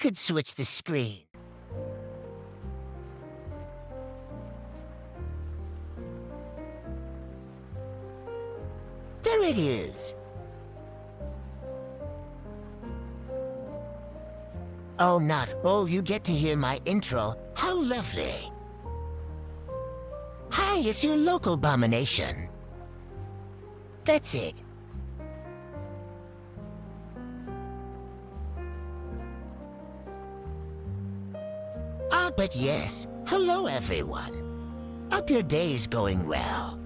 could switch the screen. There it is. Oh, not. Oh, you get to hear my intro. How lovely. Hi, it's your local abomination. That's it. Ah, but yes. Hello, everyone. Hope your day's going well.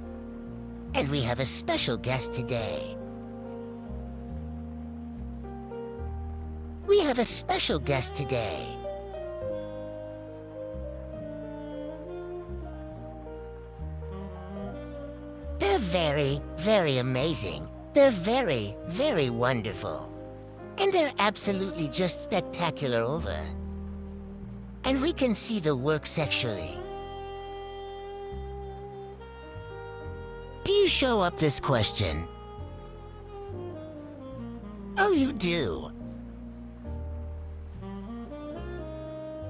And we have a special guest today. We have a special guest today. They're very, very amazing. They're very, very wonderful. And they're absolutely just spectacular over. And we can see the work sexually. Do you show up this question? Oh, you do.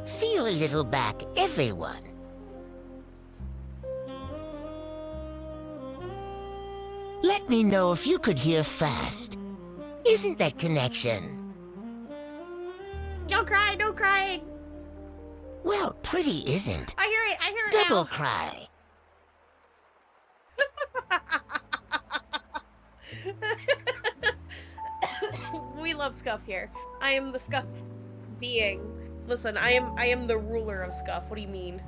Feel a little back, everyone. Let me know if you could hear fast. Isn't that connection? Don't cry, don't cry. Well, pretty isn't. I hear it Double now. cry. We love Scuff here. I am the Scuff being. Listen, I am the ruler of Scuff. What do you mean?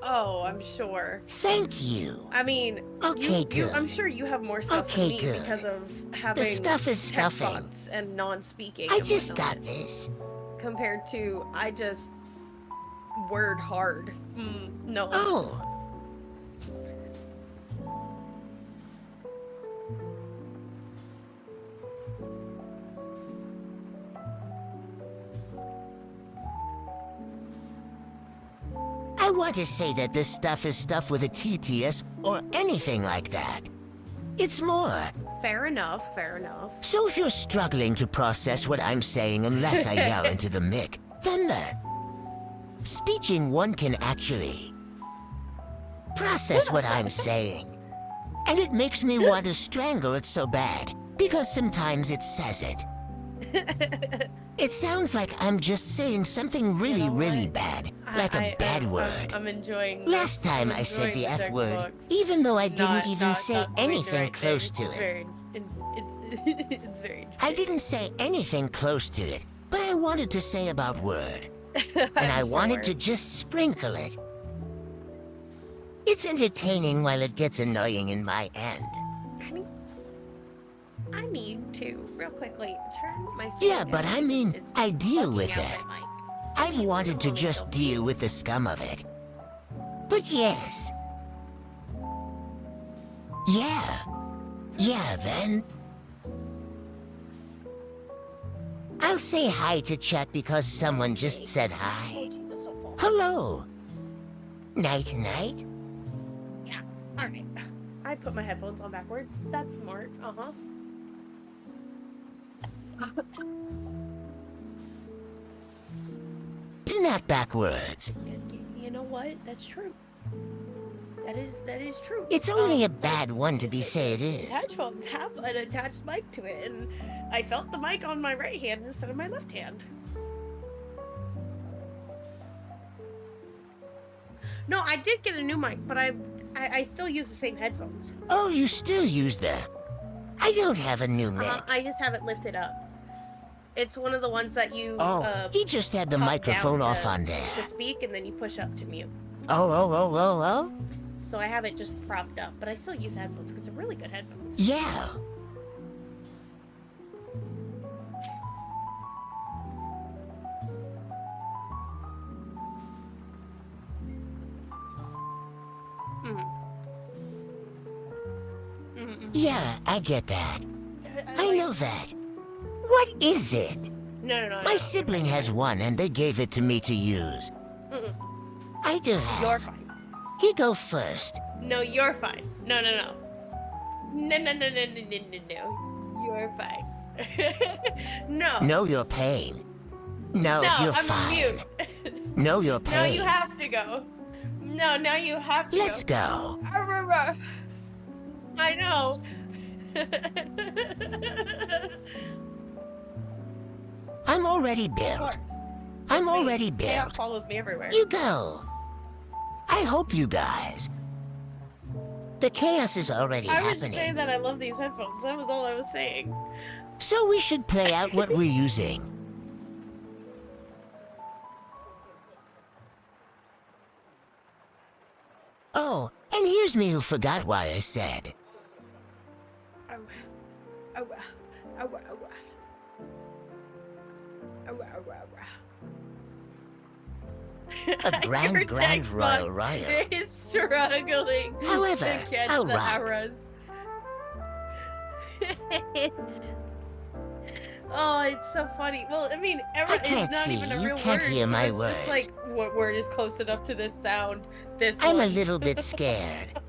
Oh, I'm sure. Thank you. I mean, Okay, good. I'm sure you have more stuff Okay, than me good. because of having The stuff is tech stuffing. fonts and non-speaking. I and just whatnot, got this. compared to I just word hard. No. Oh. I want to say that this stuff is stuff with a TTS or anything like that. It's more. Fair enough. Fair enough. So if you're struggling to process what I'm saying unless I yell into the mic, then speeching one can actually process what I'm saying. And it makes me want to strangle it so bad, because sometimes it says it. It sounds like I'm just saying something really, You know really what? bad, like a bad word. I'm enjoying. Last time I said the F word, even though I didn't even say anything close to it. It's very. I didn't say anything close to it, but I wanted to say about word. And I wanted to just sprinkle it. It's entertaining while it gets annoying in my end. I need to real quickly turn my. Yeah, but I mean, It's I deal bugging with out it. my mic. I've wanted to just deal with the scum of it. But yes. Yeah. Yeah, then. I'll say hi to chat because someone just said hi. Oh, Jesus, don't fall. Hello. Night, night. Yeah. All right. I put my headphones on backwards. That's smart. Do not backwards. You know what? That's true. That is true. It's only a bad one to be say it is. Headphones have an attached mic to it, and I felt the mic on my right hand instead of my left hand. No, I did get a new mic, but I still use the same headphones. Oh, you still use the... I don't have a new mic. I just have it lifted up. It's one of the ones that you. Oh, he just had the pop microphone down off to- on there. to speak, and then you push up to mute. Oh. So I have it just propped up, but I still use headphones because they're really good headphones. Yeah. Yeah, I get that. I know that. What is it? No. My sibling has one and they gave it to me to use. Mm-mm. I do have. You're fine. He go first. No, you're fine. No. No, no, no, no, no, no, no, no. You're fine. No. Know your pain. No, No, you're I'm on fine. mute. Know your No, you pain. have to go. No, now you have to Let's go. go. I know. I'm already Of built. course. I'm It's me. already Chaos built. follows me everywhere. You go. I hope you guys. The chaos is already I was just saying happening. that I love these headphones. That was all I was saying. So we should play out what we're using. Oh, and here's me who forgot why I said. Oh, oh, oh, oh, oh. A grand royal royal. Is struggling However, to catch I'll the rock. arrows. Oh, it's so funny. Well, I mean, error is can't not see, even a you real can't word. hear So my it's just words. like, what word is close enough to this sound? This I'm one. a little bit scared.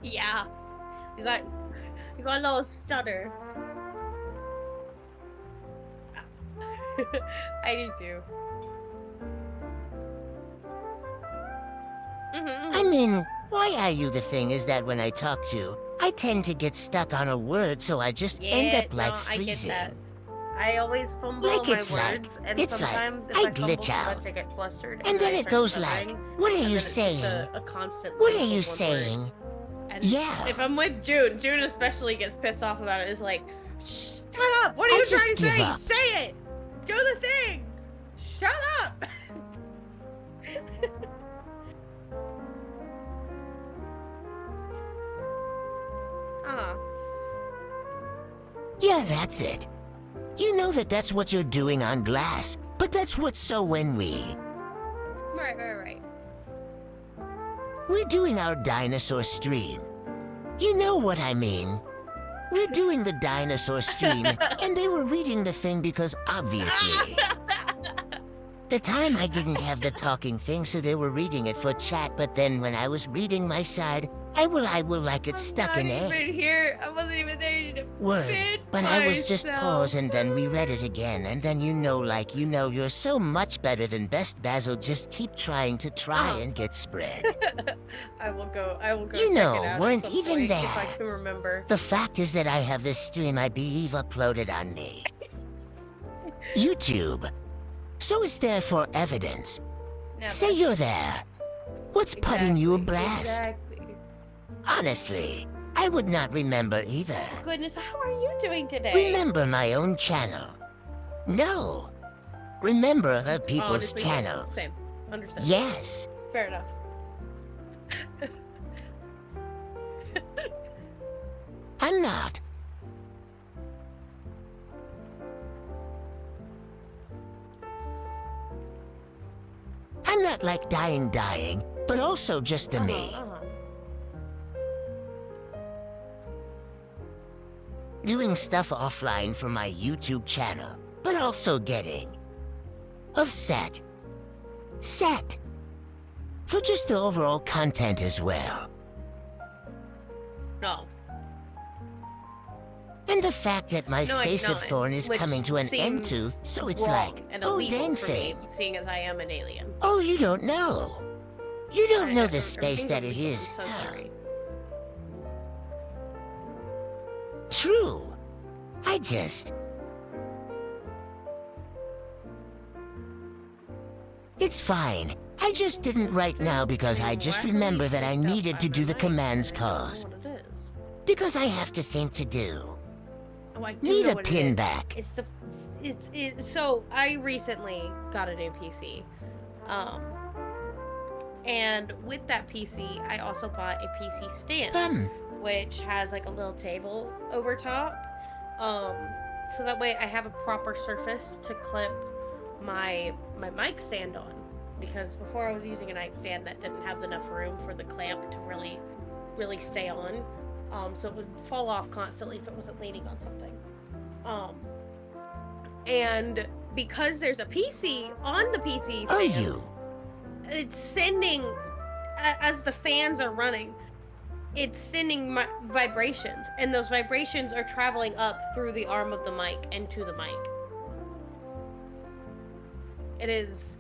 Yeah. You got a little stutter. I do too. I mean, why are you? The thing is that when I talk to you, I tend to get stuck on a word, so I just end up like no, freezing. I get that. I always fumble Like my it's like- words, and it's like sometimes if I I fumble glitch too out. much, I get flustered. And then I it start goes stuttering, like, what are and you then it's just saying? a constant What loop are of you one saying? word. And Yeah. if I'm with June especially gets pissed off about it. Is like, shut up! What are I you just trying to give say? up. Say it! Do the thing! Shut up! Yeah, that's it. You know that that's what you're doing on glass, but that's what's so when Right. we're doing our dinosaur stream. You know what I mean. We're doing the dinosaur stream, and they were reading the thing because obviously. The time I didn't have the talking thing, so they were reading it for chat, but then when I was reading my side, I will like it stuck in I'm not A. even here. I wasn't even there to Word, defend but I was just myself. pause and then we read it again, and then you're so much better than best Basil, just keep trying to try and get spread. I will go You check know, it out weren't at some even point, there. if I can remember. The fact is that I have this stream I believe uploaded on me. YouTube. So it's there for evidence. Never. Say you're there. What's putting you a blast? Exactly. Honestly, I would not remember either. Goodness, how are you doing today? Remember my own channel. No. Remember other people's Honestly, channels. Same. Understood. Yes. Fair enough. I'm not. I'm not like dying, but also just a me. Doing stuff offline for my YouTube channel, but also getting set for just the overall content as well. No. And the fact that my No, Space-a-thon is which coming to an end too, seems so it's wrong like, and oh illegal dang for me, thing. seeing as I am an alien. Oh, you don't know. You don't know the space Everything's that it illegal. is. I'm so sorry. True. I just... It's fine. I just didn't right now because I just remember that I needed to do the commands calls. I don't know what it is. Because I have to think to do. Oh, I do Need know a what it pin is. back. So I recently got a new PC. And with that PC, I also bought a PC stand, which has like a little table over top. So that way I have a proper surface to clip my mic stand on. Because before I was using a nightstand that didn't have enough room for the clamp to really stay on. So it would fall off constantly if it wasn't leaning on something. And because there's a PC on the PC stand, Are you? it's sending, as the fans are running, it's sending vibrations, and those vibrations are traveling up through the arm of the mic and to the mic. It is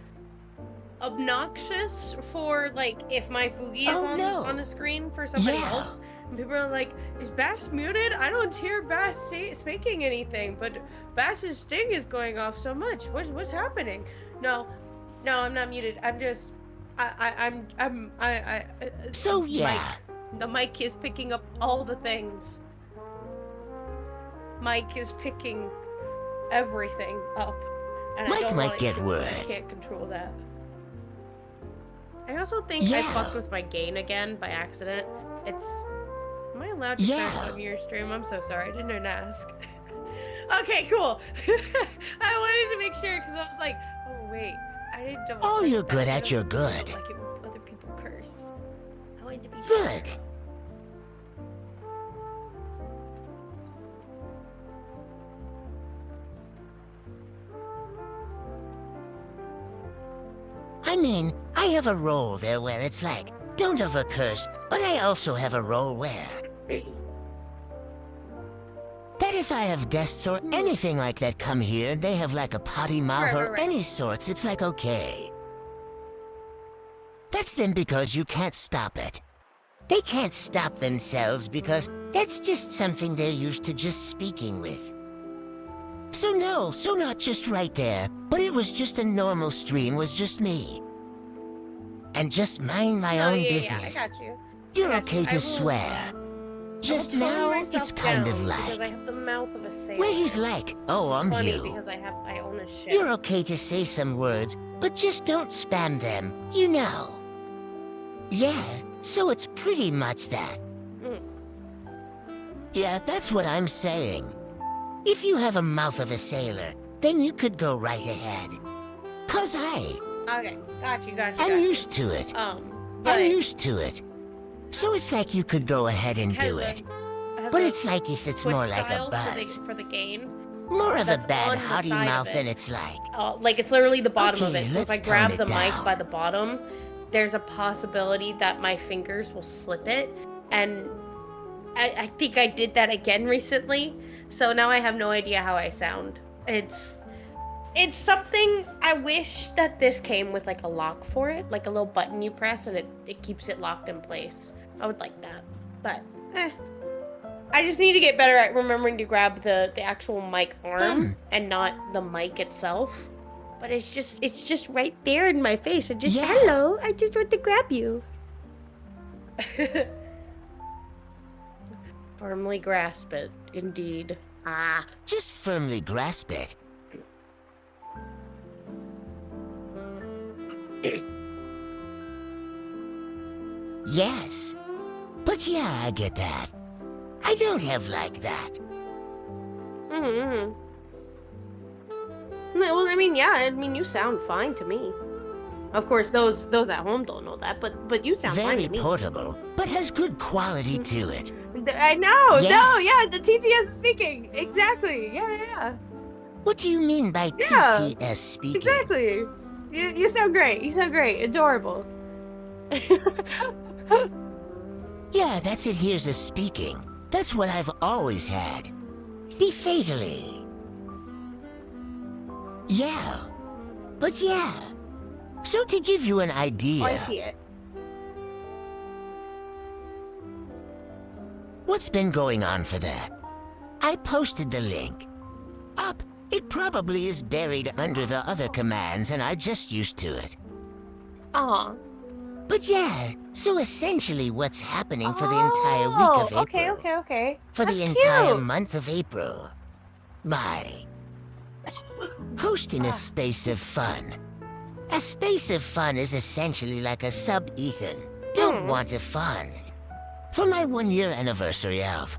obnoxious for, like, if my Fugi is on the screen for somebody else, and people are like, is Bass muted? I don't hear Bass speaking anything, but Bass's thing is going off so much. What's happening? No, I'm not muted. I'm just, So yeah. The mic is picking up all the things. Mic is picking everything up. And Mike might get I words. can't control that. I also think I fucked with my gain again by accident. Am I allowed to curse on your stream? I'm so sorry. I didn't ask. Okay, cool. I wanted to make sure because I was like, oh wait, I didn't double. All you're good at, you're good. I like it when other people curse. I wanted to be Good. sure. I mean, I have a role there where it's like, don't overcurse, but I also have a role where that if I have guests or anything like that come here, they have like a potty mouth or any sorts, it's like, okay. That's them because you can't stop it. They can't stop themselves because that's just something they're used to just speaking with. So not just right there, but it was just a normal stream, was just me. And just mind my own business. Yeah, I got you. You're okay to swear. Just now, it's kind of like... Because I have the mouth of a sailor. Where he's like, oh, I'm funny you. Because I own a ship. You're okay to say some words, but just don't spam them, you know. Yeah, so it's pretty much that. Yeah, that's what I'm saying. If you have a mouth of a sailor, then you could go right ahead. 'Cause Okay, got you. I'm used to it. I'm used to it. So it's like you could go ahead and do it. But it's like if it's more like a buzz. For the gain. More of a bad hottie mouth than it's like. Like it's literally the bottom of Okay, it. So if I let's grab tone the it mic down. by the bottom, there's a possibility that my fingers will slip it. And I think I did that again recently. So now I have no idea how I sound. It's something. I wish that this came with like a lock for it, like a little button you press and it keeps it locked in place. I would like that, but I just need to get better at remembering to grab the actual mic arm and not the mic itself. But it's just right there in my face. And just hello, I just want to grab you. Firmly grasp it, indeed. Just firmly grasp it. Yes. But yeah, I get that. I don't have like that. Well, I mean, you sound fine to me. Of course, those at home don't know that, but you sound fine to me. Very portable, but has good quality to it. I know. Yes. No, yeah, the TTS is speaking. Exactly. Yeah. What do you mean by TTS speaking? Exactly. You sound great. You sound great. Adorable. Yeah, that's it. Here's a speaking. That's what I've always had. Be fatally. Yeah. But yeah. So to give you an idea... I see it. What's been going on for that? I posted the link. Up. It probably is buried under the other commands and I just used to it. But yeah, so essentially what's happening for the entire week of April. Okay. For the entire month of April. By hosting a space of fun. A space of fun is essentially like a sub-Ethan. Don't want a fun. For my 1-year anniversary of.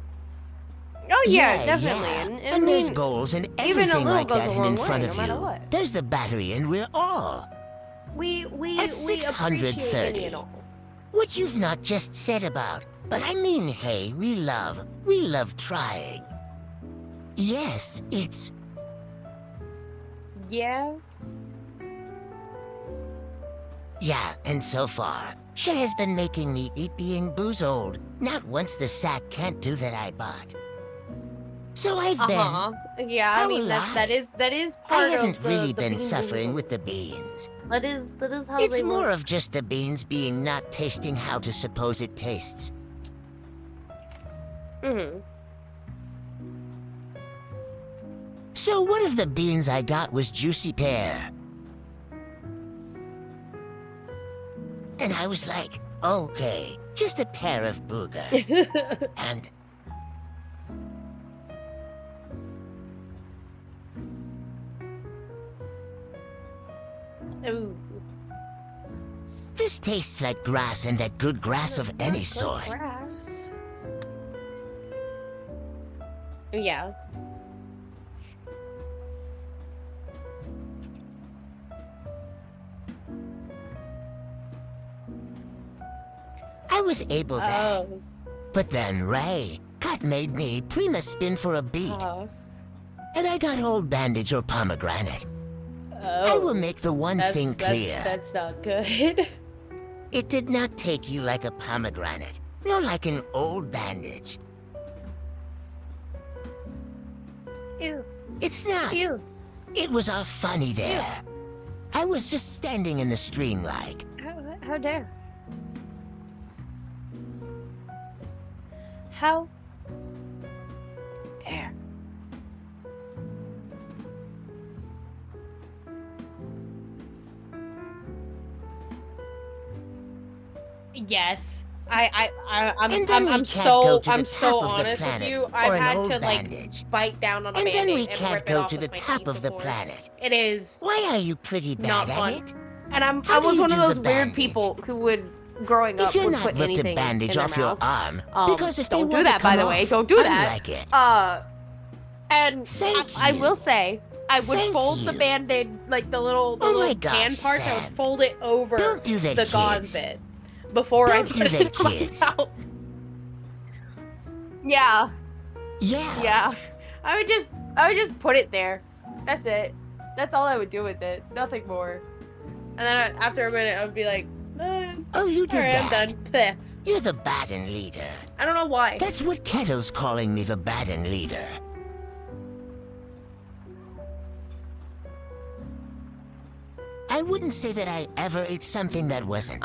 Oh yeah, definitely. Yeah. And there's goals and everything like that in front of no matter you. what. There's the battery and we're all We at 630. What you've not just said about, but I mean, hey, we love trying. Yes, it's Yeah. Yeah, and so far, she has been making me eat being booze old. Not once the sack can't do that I bought. So I've been... Yeah, I How mean will that I? is I part haven't of really the been bean suffering boozle. with the beans. That is how It's they more work. of just the beans being not tasting how to suppose it tastes. Mm-hmm. So one of the beans I got was juicy pear. And I was like, okay, just a pear of booger. And Ooh. this tastes like grass, and that good grass of any Good sort. grass. Yeah. I was able that. Oh. But then Ray got made me prima spin for a beat. And I got old bandage or pomegranate. Oh. I will make the one thing clear. That's not good. It did not take you like a pomegranate, nor like an old bandage. Ew. It's not. Ew. It was all funny there. I was just standing in the stream like. How dare? How dare? Yes. I'm so honest with you. I've had to like bite down on a and bandage then we and can't rip it go off to with the my top teeth of the before. planet. It is Why are you pretty bad not at fun. it? And How I do was you one of do those the weird bandage? people who would growing up If you're would not put ripped a anything bandage in their off your mouth. arm, because if they Don't do want that, to by come the way. off, Don't do that. unlike it. And Thank I you. will say, I would Thank fold you. the Band-Aid, like the little Oh my tan gosh, parts. I would Sam. fold it over Don't do that, the gauze kids. bit before I Don't put do it that, in my kids. mouth. Yeah, Yeah. yeah. I would just put it there. That's it. That's all I would do with it. Nothing more. And then after a minute, I would be like, Oh, you did alright, I'm that. done. Bleh. You're the baden leader. I don't know why. That's what Kettle's calling me, the baden leader. I wouldn't say that I ever ate something that wasn't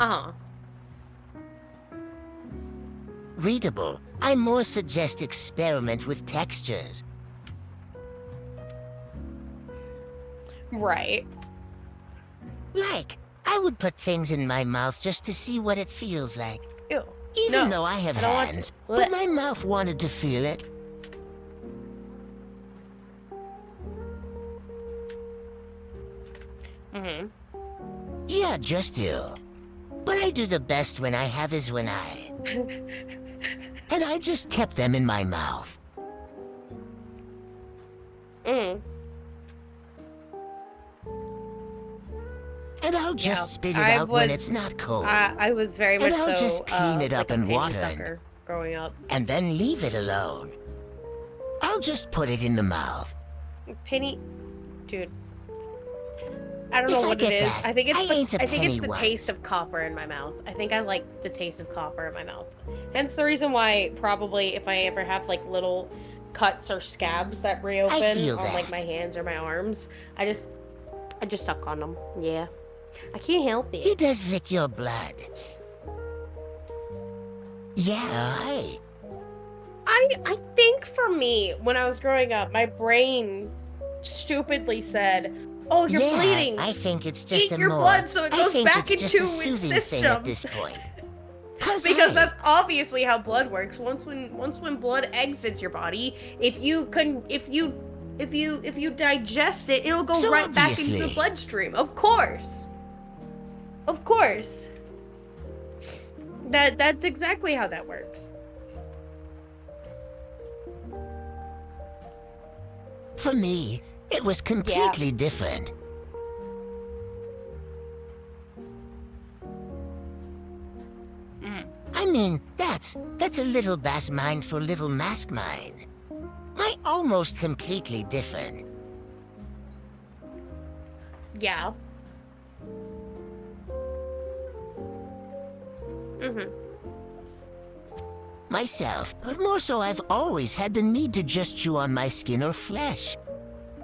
readable. I more suggest experiment with textures. Right. Like, I would put things in my mouth just to see what it feels like. Ew. Even No, though I have I don't want hands, to. but Blech. my mouth wanted to feel it. Mm-hmm. Yeah, just you. What I do the best when I have is when I... And I just kept them in my mouth. Mm. And I'll just spit it out when it's not cold. I was very much And I'll so, just clean it up like a and penny water sucker growing up. And then leave it alone. I'll just put it in the mouth. Penny, dude. I don't If know I what get it is. that, I think it's I ain't a I think it's penny the once. taste of copper in my mouth. I think I like the taste of copper in my mouth. Hence the reason why probably if I ever have like little cuts or scabs that reopen feel on like that. my hands or my arms, I just suck on them. Yeah. I can't help He it. does lick your blood. Yeah, I think for me, when I was growing up, my brain stupidly said, "Oh, you're yeah, bleeding. I think it's just Eat a your more... blood so it I goes think back it's just into a its soothing thing system." at this point. Because hey, that's obviously how blood works. Once when blood exits your body, if you digest it, it'll go So right back into obviously- the bloodstream. Of course. Of course. That's exactly how that works. For me, it was completely different. I mean, that's a little bass mind for little mask mind. My almost completely different. Yeah. Myself, but more so I've always had the need to just chew on my skin or flesh.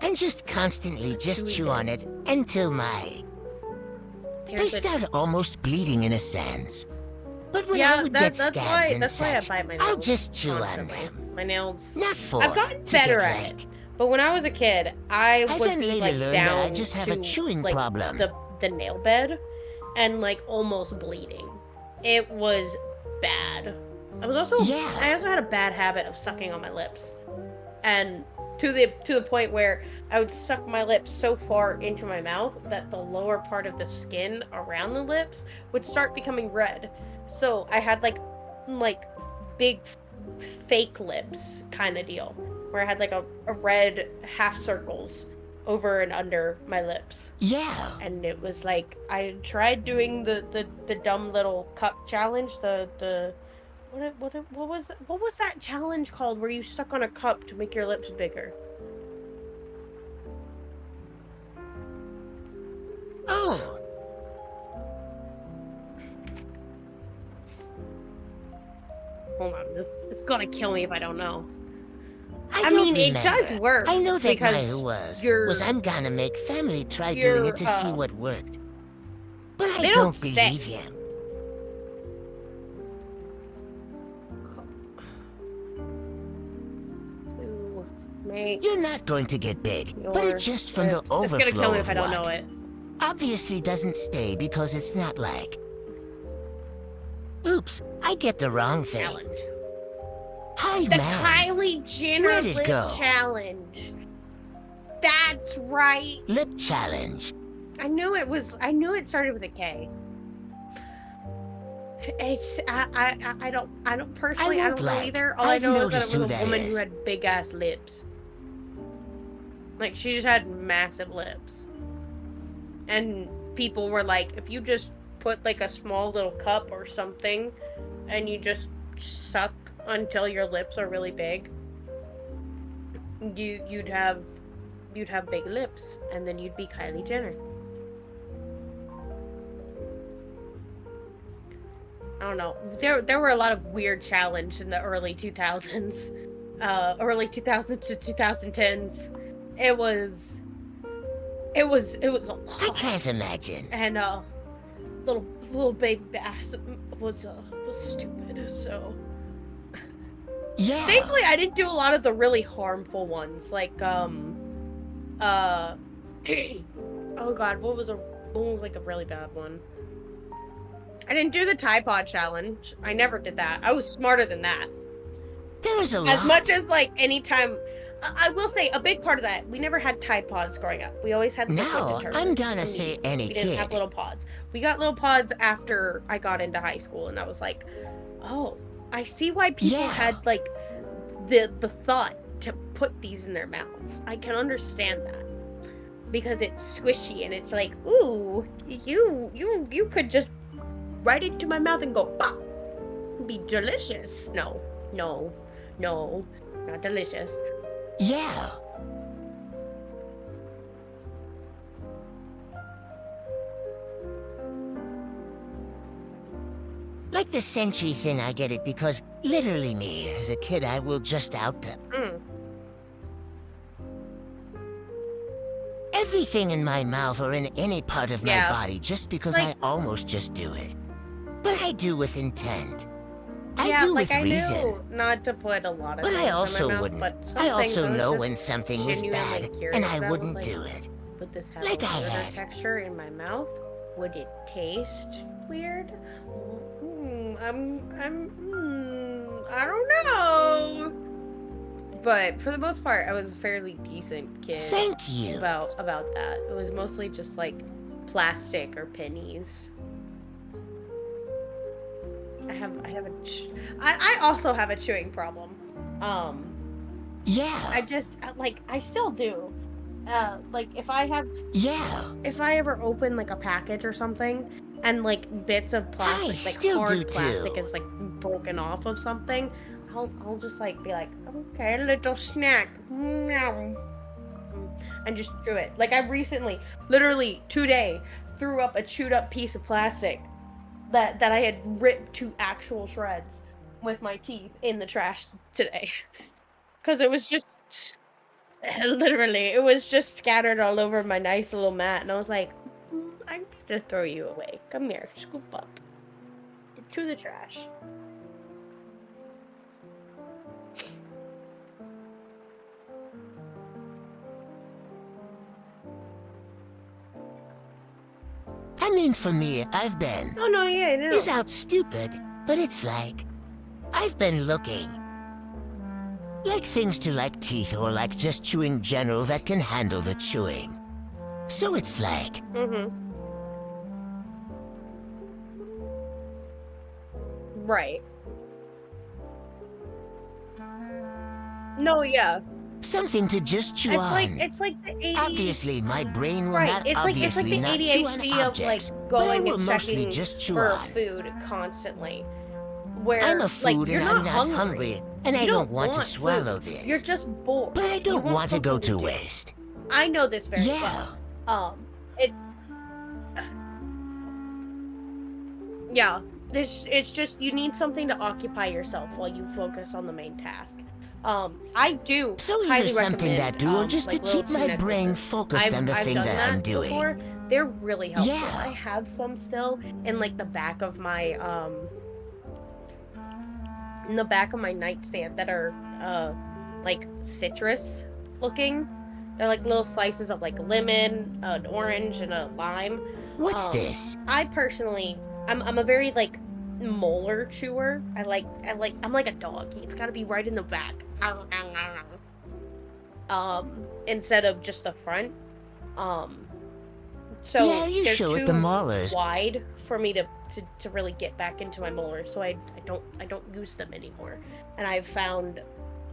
And just constantly just chew on it until they start almost bleeding in a sense. But when I would get scabs and such, I'll just chew on them. My nails. Not for I've gotten to better get at like. it. But when I was a kid, I would then be later like learned down that I just have a to, chewing like, problem. the nail bed and like almost bleeding. It was bad. I also had a bad habit of sucking on my lips. And to the point where I would suck my lips so far into my mouth that the lower part of the skin around the lips would start becoming red. So I had like big fake lips kind of deal, where I had like a red half circles over and under my lips. Yeah. And it was like I tried doing the dumb little cup challenge, what was that challenge called where you suck on a cup to make your lips bigger? Oh. Hold on, it's gonna kill me if I don't know. I mean, remember. it does work. I know that because my was I'm gonna make family try doing it to see what worked. But I don't believe him. You're not going to get big, but it's just from the overflow. It's gonna kill me if I don't what know it. obviously doesn't stay because it's not like. Oops, I get the wrong thing. Challenge. Hi, the man. Kylie Jenner Where'd it lip go? challenge. That's right. Lip challenge. I knew it started with a K. It's I don't personally I don't know either. All I know is that it was a woman who had big ass lips. Like she just had massive lips. And people were like, if you just put like a small little cup or something and you just suck until your lips are really big, you'd have big lips, and then you'd be Kylie Jenner. I don't know. There were a lot of weird challenges in the early 2000s. Early 2000s to 2010s. It was a lot. I can't imagine. And little baby Bass was stupid, so yeah. Thankfully I didn't do a lot of the really harmful ones, like oh god, what was like a really bad one? I didn't do the Tide Pod challenge. I never did that. I was smarter than that. There is a lot. As much as like anytime, I will say a big part of that, we never had Tide Pods growing up. We always had No, I'm gonna say any We kid. didn't have little pods. We got little pods after I got into high school, and I was like, oh, I see why people had like the thought to put these in their mouths. I can understand that. Because it's squishy and it's like, ooh, you could just right into my mouth and go pop. Be delicious. No, not delicious. Yeah. Like the century thing, I get it, because literally me, as a kid, I will just out them. Everything in my mouth or in any part of my body just because I almost just do it. But I do with intent. I do with reason. I knew not to put a lot of but things I also in my mouth, wouldn't. But I also know when something was bad, and I about. wouldn't Like, do it. Would this have Like a I weirder had. texture in my mouth? Would it taste weird? I don't know. But for the most part, I was a fairly decent kid. Thank you. About that. It was mostly just like plastic or pennies. I also have a chewing problem. Yeah. I still do. Like if I ever open like a package or something and like bits of plastic, like hard plastic is like broken off of something, I'll just like be like, okay, a little snack. And and just chew it. Like, I recently, literally today, threw up a chewed up piece of plastic that I had ripped to actual shreds with my teeth in the trash today. Because it was just, literally, it was just scattered all over my nice little mat. And I was like, I need to throw you away. Come here, scoop up. To the trash. I mean, for me, I've been... Oh, no, yeah, no. It's out stupid, but it's like... I've been looking. Like things to like teeth or like just chewing general that can handle the chewing. So it's like... Right. No, yeah. Something to just chew on. It's like the ADHD. Obviously, my brain will not It's like the not chew on ADHD of objects, like but I going will and mostly checking just chew for on. food constantly. Where I'm a like food you're and I'm not not hungry, and I don't want to swallow this. You're just bored. But I You don't want to go something to do. waste. I know this very Yeah. well. It. Yeah, it's just you need something to occupy yourself while you focus on the main task. I do So either highly something recommend, that do, or just like to keep little my shoe brain necklaces. focused on the I've thing done that I'm doing. Before. They're really helpful. Yeah. I have some still in like the back of my nightstand that are like citrus looking. They're like little slices of like lemon, an orange, and a lime. What's this? I personally, I'm a very like molar chewer. I'm like a dog. It's got to be right in the back. Instead of just the front. So Yeah, you they're show too it the molars. wide for me to really get back into my molars, so I don't use them anymore. And I've found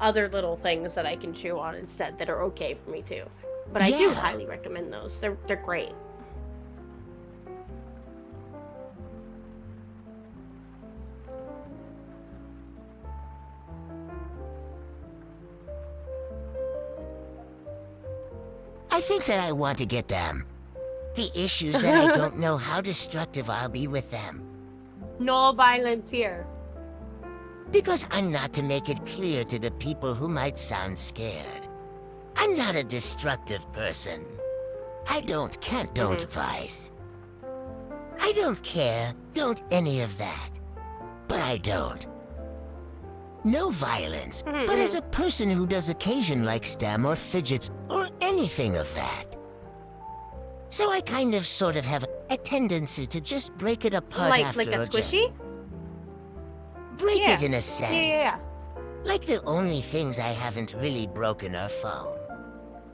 other little things that I can chew on instead that are okay for me too. But I do Yeah. highly recommend those. They're great. I think that I want to get them. The issue is that I don't know how destructive I'll be with them. No violence here. Because I'm not to make it clear to the people who might sound scared. I'm not a destructive person. I don't vice. I don't care, don't any of that. But I don't. No violence, but as a person who does occasion like stem or fidgets or anything of that. So I kind of sort of have a tendency to just break it apart after like a or just squishy? break Yeah. it in a sense. Yeah. Like the only things I haven't really broken are foam.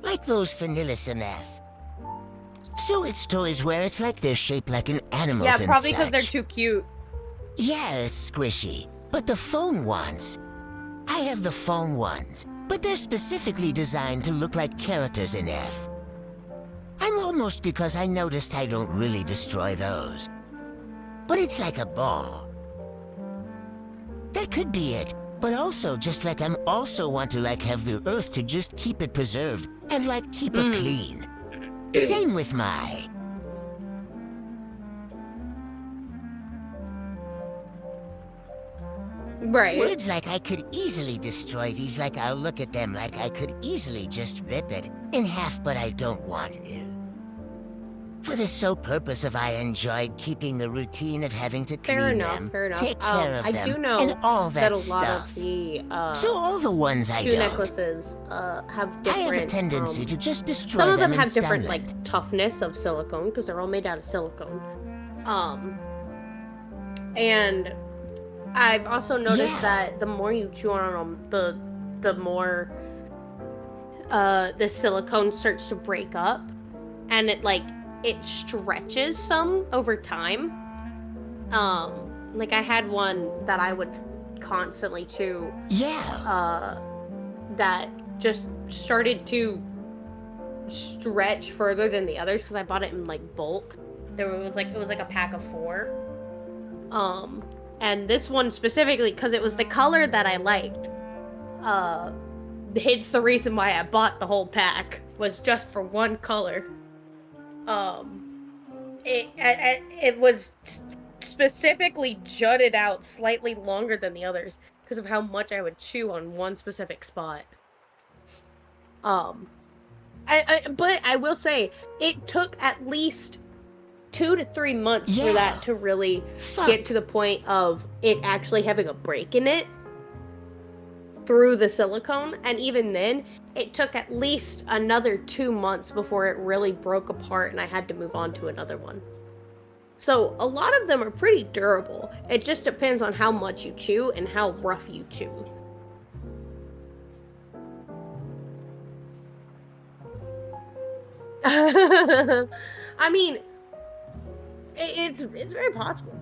Like those Vanillicum F. So it's toys where it's like they're shaped like an animal's Yeah, and probably because they're such. too cute. Yeah, it's squishy. But the foam ones... I have the foam ones, but they're specifically designed to look like characters in F. I'm almost because I noticed I don't really destroy those. But it's like a ball. That could be it, but also just like I'm also want to like have the earth to just keep it preserved and like keep it clean. Same with my... Right. Words like I could easily destroy these, like I'll look at them like I could easily just rip it in half, but I don't want to. For the sole purpose of I enjoyed keeping the routine of having to clean them, fair enough. take care of I them, do know and all that a lot stuff. of the So all the ones I shoe don't. necklaces have I different. have a tendency to just destroy some of them and have different stun them. like toughness of silicone because they're all made out of silicone. And I've also noticed that the more you chew on them, the more the silicone starts to break up, and it stretches some over time. Like I had one that I would constantly chew. Yeah. That just started to stretch further than the others because I bought it in like bulk. It was like a pack of 4. And this one specifically, because it was the color that I liked, It's the reason why I bought the whole pack, was just for one color. It was specifically jutted out slightly longer than the others because of how much I would chew on one specific spot. But I will say, it took at least 2 to 3 months for that to really get to the point of it actually having a break in it through the silicone, and even then, it took at least another 2 months before it really broke apart and I had to move on to another one. So a lot of them are pretty durable. It just depends on how much you chew and how rough you chew. I mean, it's very possible.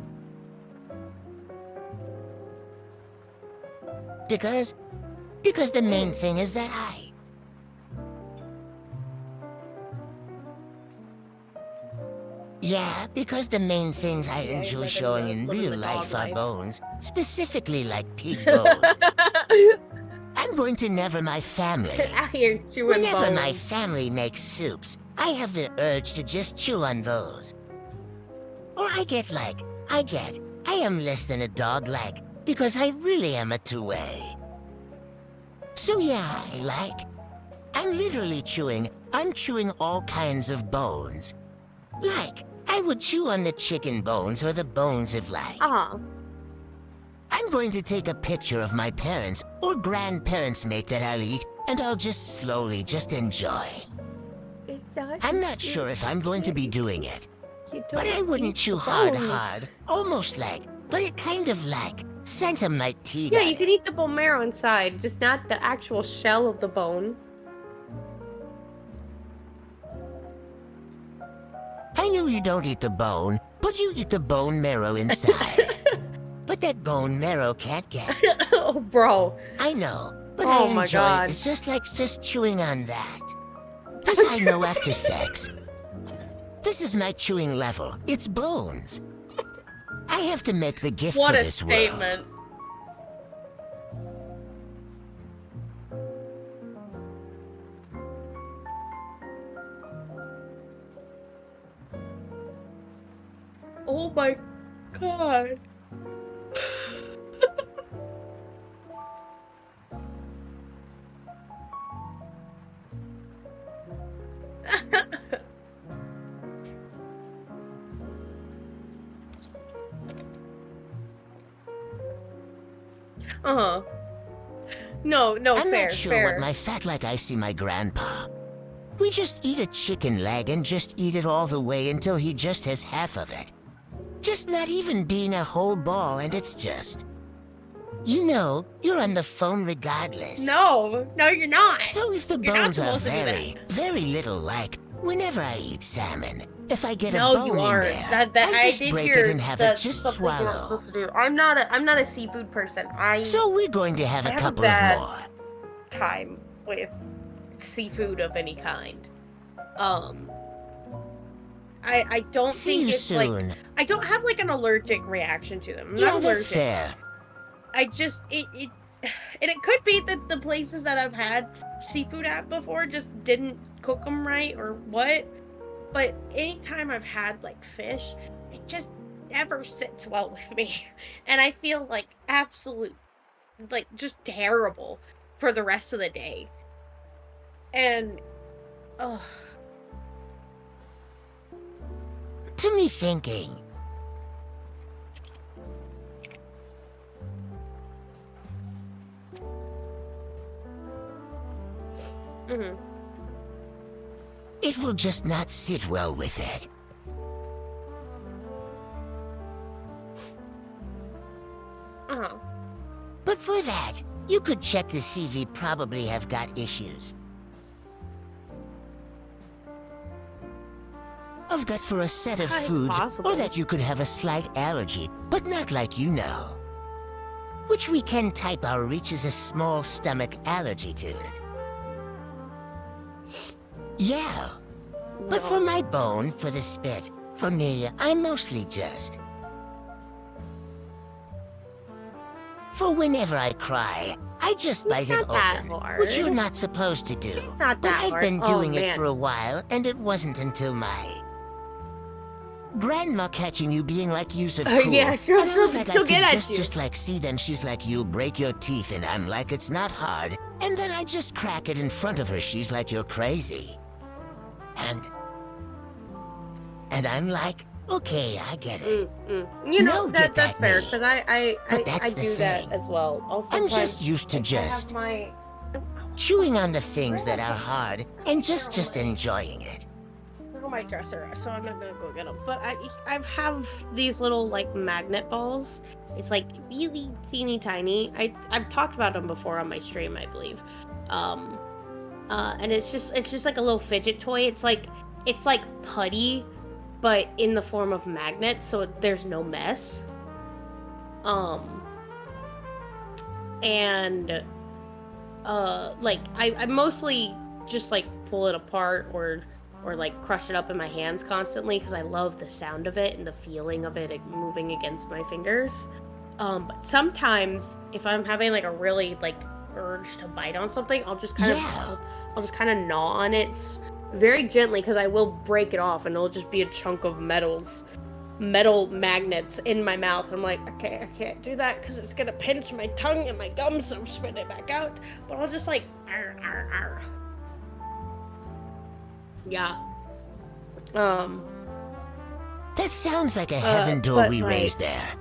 Because the main thing is that because the main things I enjoy showing in real life are bones, specifically like pig bones. I'm going to never my family. Whenever my family makes soups, I have the urge to just chew on those. Or I am less than a dog because I really am a two-way. So yeah, I'm literally chewing all kinds of bones. I would chew on the chicken bones or the bones of I'm going to take a picture of my parents or grandparents' make that I'll eat, and I'll just slowly enjoy. I'm not sure if I'm going to be doing it. But I wouldn't chew hard, almost but it kind of sent him my teeth. Yeah, you can eat the bone marrow inside, just not the actual shell of the bone. I know you don't eat the bone, but you eat the bone marrow inside. But that bone marrow can't get. Oh, bro. I know, but I enjoy it. It's just chewing on that. This I know after sex. This is my chewing level. It's bones. I have to make the gift for this world. What a statement. Oh my god. No, I'm fair, not sure what my fat I see my grandpa. We just eat a chicken leg and just eat it all the way until he just has half of it. Just not even being a whole ball, and it's just... You know, you're on the phone regardless. No, you're not. So if the bones are very little whenever I eat salmon, if I get a bone in there, I just break it and have it just swallow. I'm not a seafood person. So we're going to have a couple of more. Time with seafood of any kind. I don't think it's soon. I don't have an allergic reaction to them. I'm yeah, not allergic. That's fair. I just and it could be that the places that I've had seafood at before just didn't cook them right or what. But anytime I've had fish, it just never sits well with me, and I feel absolute just terrible for the rest of the day. And to me thinking. Mm-hmm. It will just not sit well with it. Uh-huh. But for that, you could check the CV probably have got issues. Of gut for a set of foods, or that you could have a slight allergy, but not you know. Which we can type our reach as a small stomach allergy to it. Yeah. But for my bone, for the spit, for me, I'm mostly just... For whenever I cry, I just bite it not that open, hard. which you're not supposed to do. It's not But that I've hard. been doing it man. for a while, and it wasn't until my grandma catching you being like, "You're so cool." Yeah, and I was like, I she'll could get at you. just like see them. She's like, "You'll break your teeth," and I'm like, "It's not hard." And then I just crack it in front of her. She's like, "You're crazy." And I'm like, "Okay, I get it." You know, No, get that's that fair, me. because I But that's the do that thing. as well. Also, I'm just used to just chewing on the things that are hard and just enjoying it. They're on my dresser, so I'm not gonna go get them. But I have these little like magnet balls. It's like really teeny tiny. I've talked about them before on my stream, I believe. And it's just like a little fidget toy. It's like putty, but in the form of magnets, so there's no mess. And like I mostly just like pull it apart or like crush it up in my hands constantly because I love the sound of it and the feeling of it moving against my fingers. But sometimes if I'm having like a really like urge to bite on something, I'll just kind of gnaw on it very gently because I will break it off and it'll just be a chunk of metal magnets in my mouth. I'm like, okay, I can't do that because it's gonna pinch my tongue and my gums, so I'm spitting it back out. But I'll just like, arr, arr, arr. Yeah. That sounds like a heaven door we raised there.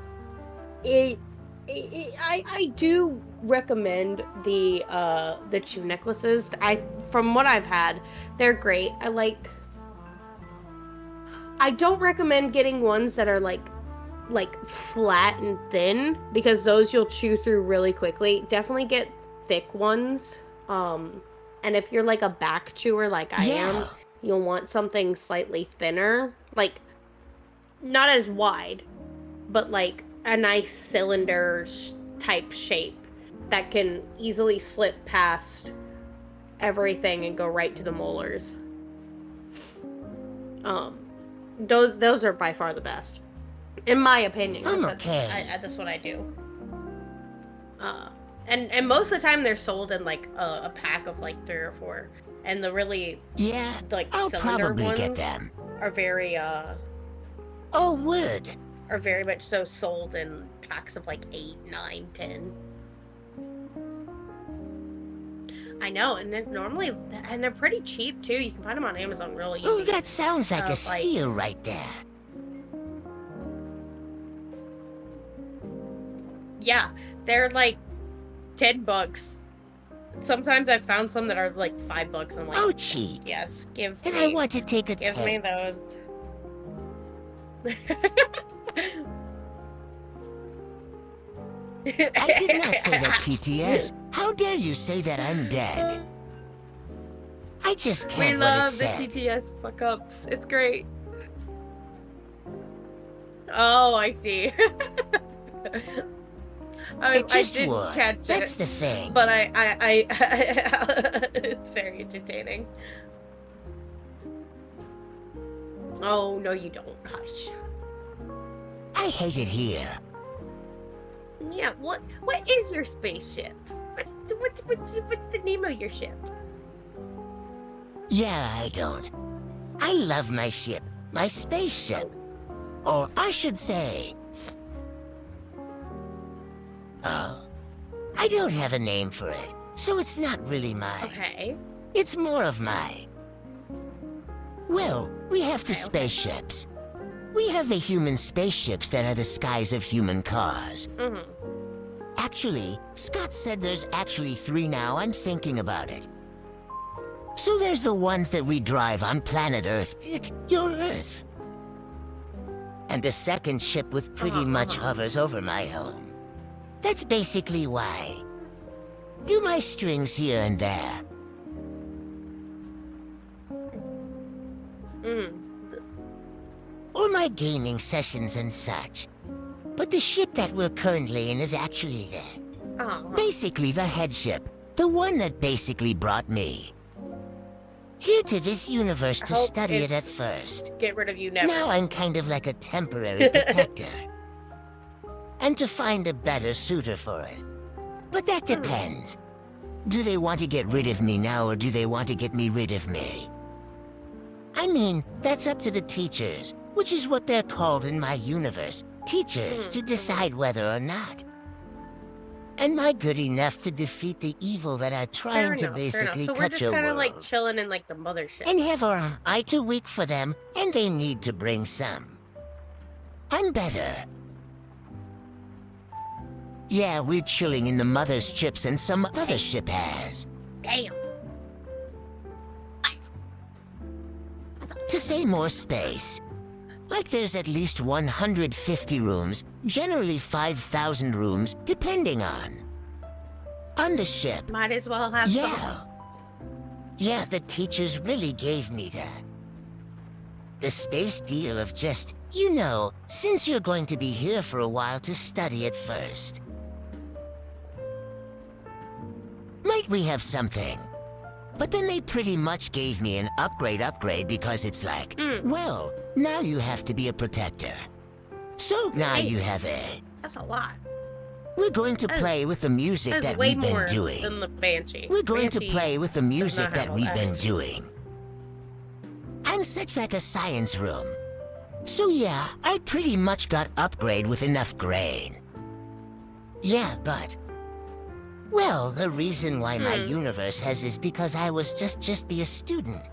I do recommend the chew necklaces. From what I've had, they're great. I don't recommend getting ones that are like flat and thin because those you'll chew through really quickly. Definitely get thick ones. And if you're like a back chewer like I am, you'll want something slightly thinner, like not as wide, but like a nice cylinder type shape that can easily slip past everything and go right to the molars. Those are by far the best, in my opinion. That's what I do. And most of the time they're sold in like a pack of like 3 or 4, and the really like I'll cylinder probably ones get them. Are very Oh, word. Are very much so sold in packs of like 8, 9, 10. I know, and they're pretty cheap too. You can find them on Amazon real easy. Oh, that sounds like a steal right there. Yeah, they're like $10. Sometimes I've found some that are like $5. I'm like, oh, cheap. Yes, I want to take a give me those. I did not say that, TTS. How dare you say that I'm dead? I just can't what it said. We love the TTS fuck-ups. It's great. Oh, I see. I didn't catch it. That's the thing. But I it's very entertaining. Oh, no you don't. Hush. I hate it here. Yeah, what is your spaceship? What's the name of your ship? Yeah, I don't. I love my ship. My spaceship. Or I should say... Oh. I don't have a name for it, so it's not really mine. Okay. It's more of my... Well, we have the spaceships. We have the human spaceships that are the skies of human cars. Actually, Scott said there's actually 3 now. I'm thinking about it. So there's the ones that we drive on planet Earth, your Earth. And the second ship with pretty much hovers over my home. That's basically why. Do my strings here and there. Or my gaming sessions and such. But the ship that we're currently in is actually basically the head ship. The one that basically brought me here to this universe to study it at first. Get rid of you never. Now I'm kind of like a temporary protector. And to find a better suitor for it. But that depends. Do they want to get rid of me now, or do they want to get me rid of me? I mean, that's up to the teachers, which is what they're called in my universe. Teachers, to decide whether or not. Am I good enough to defeat the evil that are trying to basically so cut your we're just kind of world? like chilling in like the mothership. And ever am I too weak for them, and they need to bring some. I'm better. Yeah, we're chilling in the mother's chips and some other ship has. Damn. To say more space. Like there's at least 150 rooms, generally 5,000 rooms, depending on the ship. Might as well have some. Yeah, the teachers really gave me the space deal of just, you know, since you're going to be here for a while to study it first. Might we have something? But then they pretty much gave me an upgrade because it's like, well, now you have to be a protector. So now you have a... That's a lot. We're going to play with the music that we've been doing. Than the Banshee. We're going to play with the music that we've been doing. I'm such like a science room. So yeah, I pretty much got upgrade with enough grain. Yeah, but... Well, the reason why my universe has is because I was just be a student.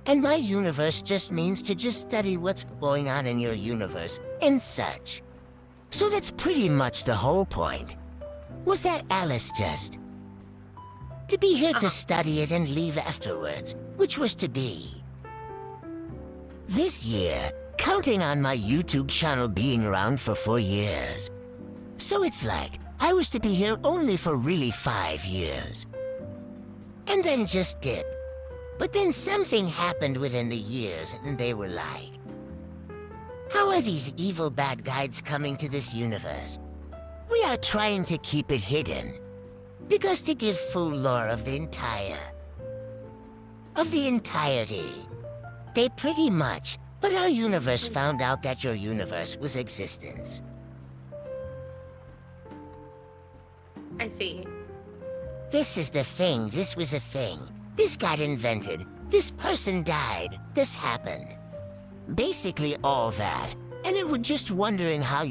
And my universe just means to just study what's going on in your universe and such. So that's pretty much the whole point. Was that Alice just... to be here to study it and leave afterwards, which was to be. This year, counting on my YouTube channel being around for 4 years. So it's like, I was to be here only for really 5 years. And then just dip. But then something happened within the years, and they were like, how are these evil bad guys coming to this universe? We are trying to keep it hidden. Because to give full lore of the entirety. They pretty much, but our universe found out that your universe was existence. I see. This is the thing, this was a thing. This got invented, this person died, this happened. Basically all that, and it was just wondering how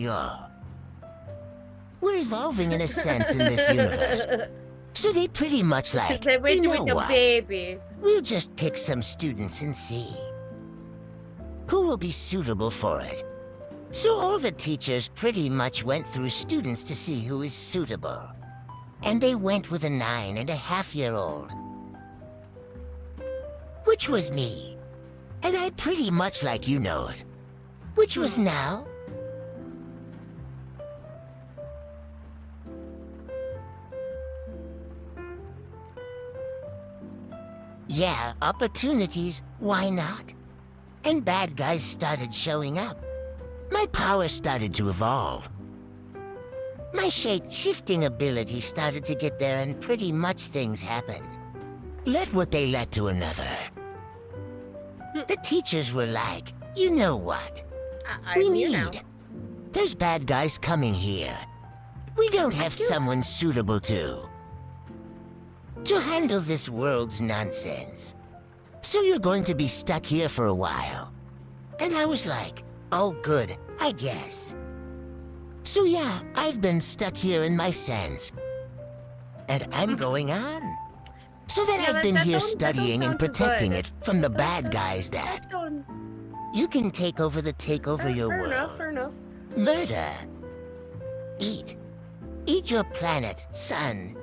we're evolving in a sense in this universe. So they pretty much like, you know what? Baby. We'll just pick some students and see who will be suitable for it. So all the teachers pretty much went through students to see who is suitable. And they went with a 9.5-year-old. Which was me. And I pretty much like you know it. Which was now. Yeah, opportunities, why not? And bad guys started showing up. My power started to evolve. My shape-shifting ability started to get there and pretty much things happened. Let what they led to another. The teachers were like, you know what? We need. There's bad guys coming here. We don't have someone suitable to handle this world's nonsense. So you're going to be stuck here for a while. And I was like, oh good, I guess. So yeah, I've been stuck here in my sense. And I'm going on. So that I've been here studying and protecting it from the bad guys that you can take over your world. Fair enough. Murder. Eat. Eat your planet, sun.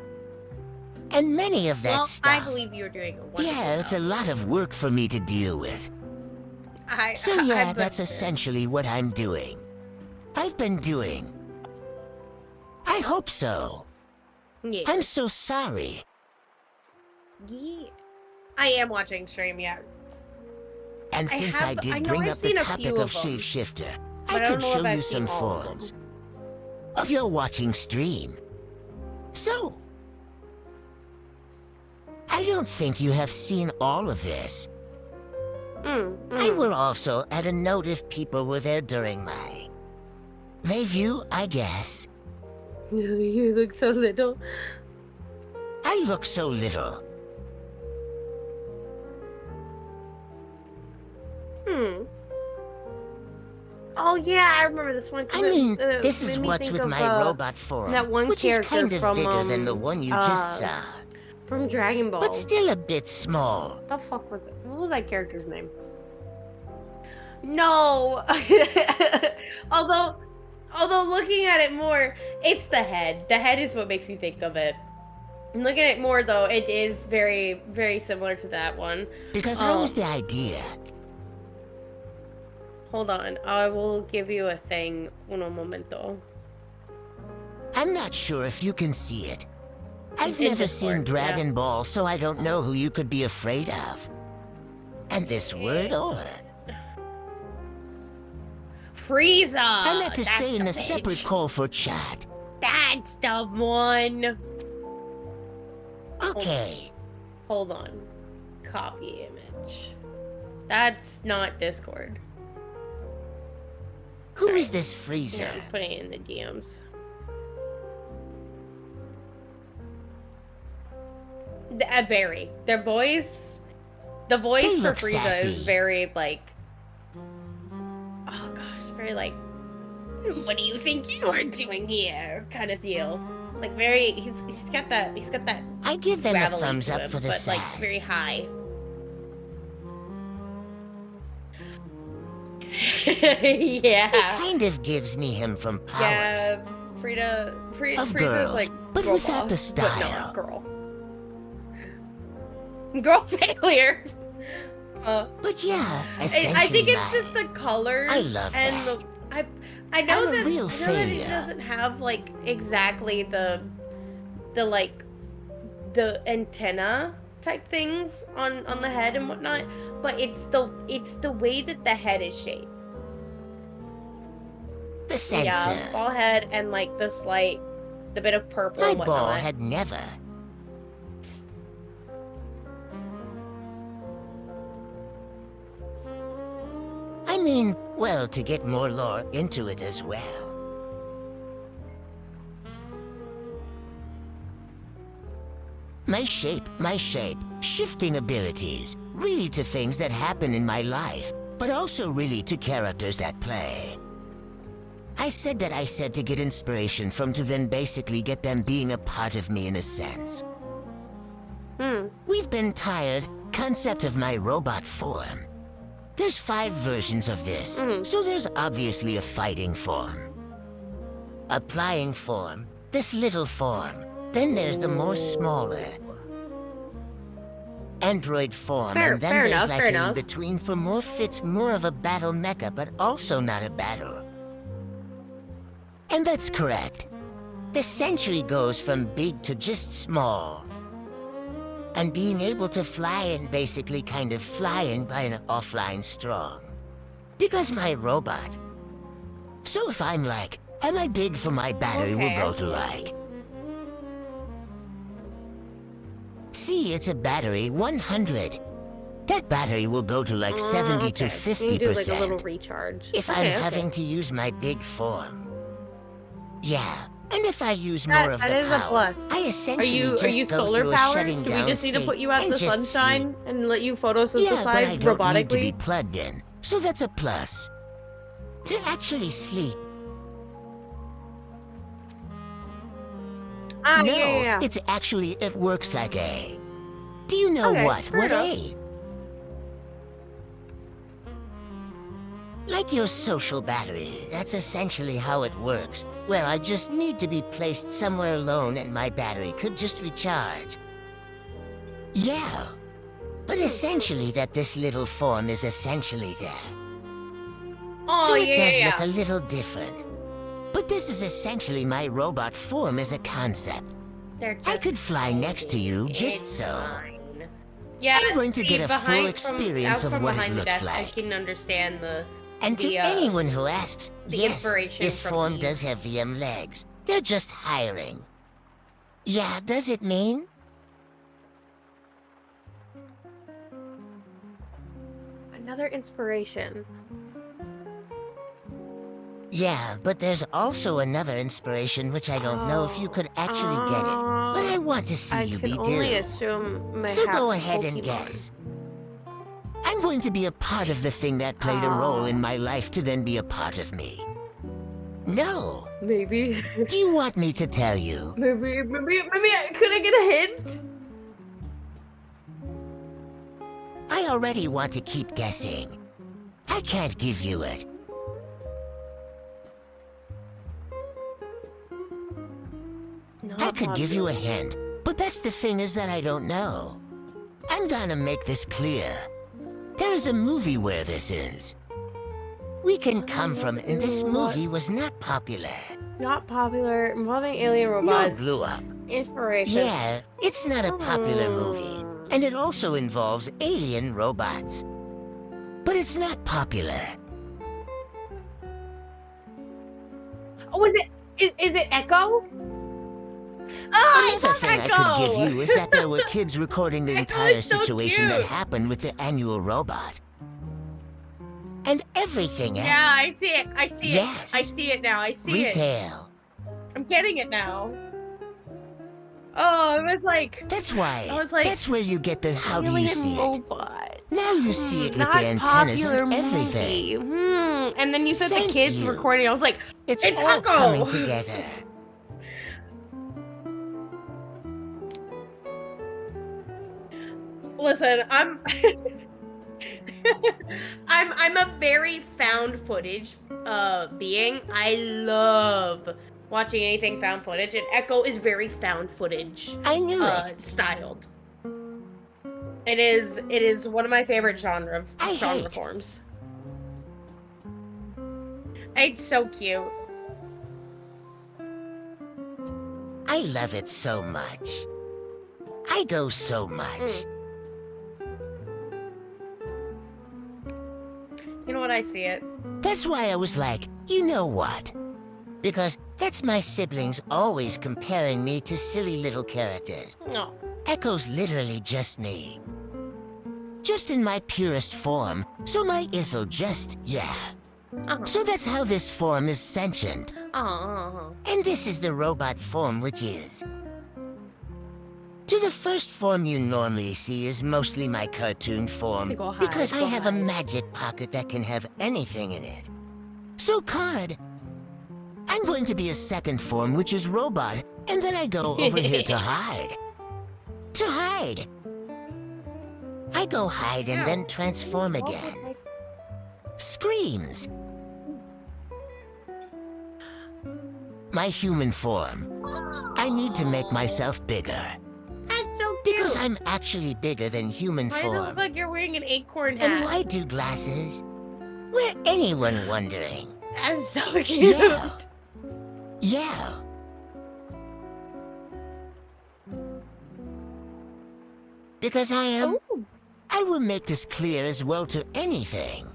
And many of that stuff. I believe you're doing a wonderful Yeah, it's a lot of work for me to deal with. So yeah, that's essentially what I'm doing. I've been doing. I hope so. Yeah. I'm so sorry. Yeah. I am watching stream, yeah. And since I did bring up the topic of shapeshifter, I could show you some forms of your watching stream. So, I don't think you have seen all of this. I will also add a note if people were there during my view, I guess. You look so little. I look so little. Oh yeah, I remember this one. I mean, this made is me what's think with of, my robot form, that one which is character kind of from bigger than the one you just saw. from Dragon Ball. But still a bit small. What the fuck was it? What was that character's name? No. although although looking at it more, it's the head. The head is what makes me think of it. Looking at it more though, it is very, very similar to that one. Because how was the idea? Hold on, I will give you a thing. Uno momento. I'm not sure if you can see it. I've In never seen Discord, Dragon yeah. Ball, so I don't know who you could be afraid of. And this word order. Frieza! I meant to That's say in the a separate bitch. call for chat. That's the one. Okay. Hold on. Copy image. That's not Discord. Who is this Frieza? Yeah, I'm putting it in the DMs. Very. The voice They for look Frieza sassy. is very like, oh gosh, very like, what do you think you are doing here? Kind of deal. Like very, he's got that I give them a gravelly thumbs to up him, for the but sass. like very high. Yeah. It kind of gives me him from power. Yeah, Of Frieza's girls, like but girl without the boss, but style. not girl. Girl failure. But yeah, I essentially think it's just the colors. I love and that. I know I'm a that real I know that it failure. doesn't have like exactly the like the antenna type things on the head and whatnot, but it's the way that the head is shaped. The sensor. Yeah, ball head and like the bit of purple My and whatnot. ball had never. I mean, well, to get more lore into it as well. My shape, shifting abilities, really to things that happen in my life, but also really to characters that play. I said to get inspiration from to then basically get them being a part of me in a sense. We've been tired, concept of my robot form. There's 5 versions of this, so there's obviously a fighting form. Applying form, this little form. Then there's the more smaller android form, and then there's like an in-between for more fits, more of a battle mecha, but also not a battle. And that's correct. The century goes from big to just small. And being able to fly and basically kind of flying by an offline strong. Because my robot. So if I'm like, am I big for my battery will go to like... See, it's a battery 100. That battery will go to like 70 to 50%. Do like a little recharge. If I'm having to use my big form. Yeah, and if I use more of the that is a power, plus. I essentially Are you just go solar through a powered? shutting Do we down just need to state put you out and the just sunshine and let you photosynthesize yeah, but I don't robotically? need to be plugged in, so that's a plus. To actually sleep. No, yeah. it's actually, it works like a... Do you know what? What a? Like your social battery, that's essentially how it works. Well, I just need to be placed somewhere alone and my battery could just recharge. Yeah. But essentially that this little form is essentially that. Oh, So it does look a little different. But this is essentially my robot form as a concept. I could fly next to you just so. Fine. Yeah, I'm going to get a full experience of what it looks like. I can understand And to anyone who asks, yes, inspiration this from form Eve. does have VM legs. They're just hiring. Yeah, does it mean? Another inspiration. Yeah, but there's also another inspiration which I don't know if you could actually get it. But I want to see I you can be only do. assume So go mayhaps ahead and Pokemon. guess. I'm going to be a part of the thing that played a role in my life to then be a part of me. No. Maybe. Do you want me to tell you? Maybe could I get a hint? I already want to keep guessing. I can't give you it. I could give you a hint, but that's the thing is that I don't know. I'm gonna make this clear. There is a movie where this is. We can come from, and this movie was not popular. Not popular, involving alien No, robots. blew up. Inspiration. Yeah, it's not a popular movie, and it also involves alien robots. But it's not popular. Oh, is it Echo? Oh, Another thing I could give you is that there were kids recording the Echo entire is so situation that cute. happened with the annual robot. And everything else. Yeah, I see it. I see Yes. it. I see it now. I see it. Retail. I'm getting it now. Oh, it was like. That's why. I was like, that's where you get the how do you see it. robot. Now you see it with Not the antennas popular and everything. movie. And then you said Thank the kids you. recording. I was like, It's It's all Echo. coming together. listen, I'm I'm a very found footage being. I love watching anything found footage, and Echo is very found footage I knew it. styled. It is one of my favorite genre hate. forms. It's so cute. I love it so much. I go so much. You know what? I see it. That's why I was like, you know what? Because that's my siblings always comparing me to silly little characters. No. Echo's literally just me. Just in my purest form, so my is'll just, yeah. So that's how this form is sentient. And this is the robot form which is. To the first form you normally see is mostly my cartoon form, Go hide, because I go have a hide. magic pocket that can have anything in it. So card, I'm going to be a second form which is robot, and then I go over here to hide. To hide. I go hide and then transform again. Screams. My human form. I need to make myself bigger. That's so cute. Because I'm actually bigger than human Why does it look form. like you're wearing an acorn hat? And why do glasses? Were anyone wondering? That's so cute. Yeah. Yeah. Because I am. Ooh. I will make this clear as well to anything.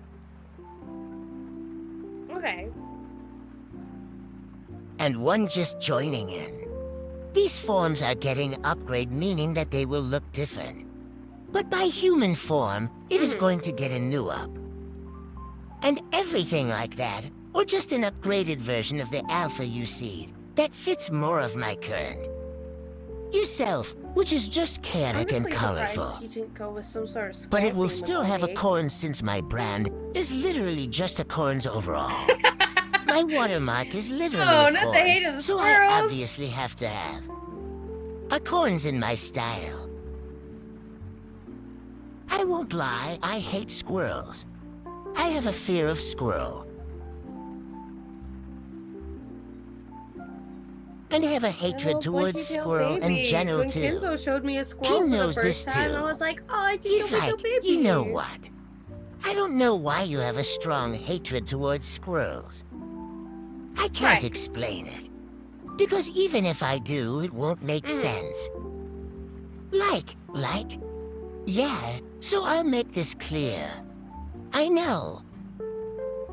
Okay. And one just joining in. These forms are getting upgrade, meaning that they will look different. But by human form, it is going to get a new up. And everything like that, or just an upgraded version of the alpha you see, that fits more of my current. Yourself, which is just chaotic and Honestly colorful. surprised you didn't go with some sort of But it will square theme still have a movie. corn since my brand is literally just a corns overall. My watermark is literally Oh, a not corn, the hate of the so squirrels. I obviously have to have a corn's in my style. I won't lie, I hate squirrels. I have a fear of squirrel. And have a hatred Oh, towards Bushy-tailed squirrel in babies. general When too. Kenzo showed me a squirrel King for the knows this first time, too. I was like, oh, I He's just like, a baby. you know what? I don't know why you have a strong hatred towards squirrels. I can't Right. explain it. Because even if I do, it won't make sense. Like? Yeah, so I'll make this clear. I know.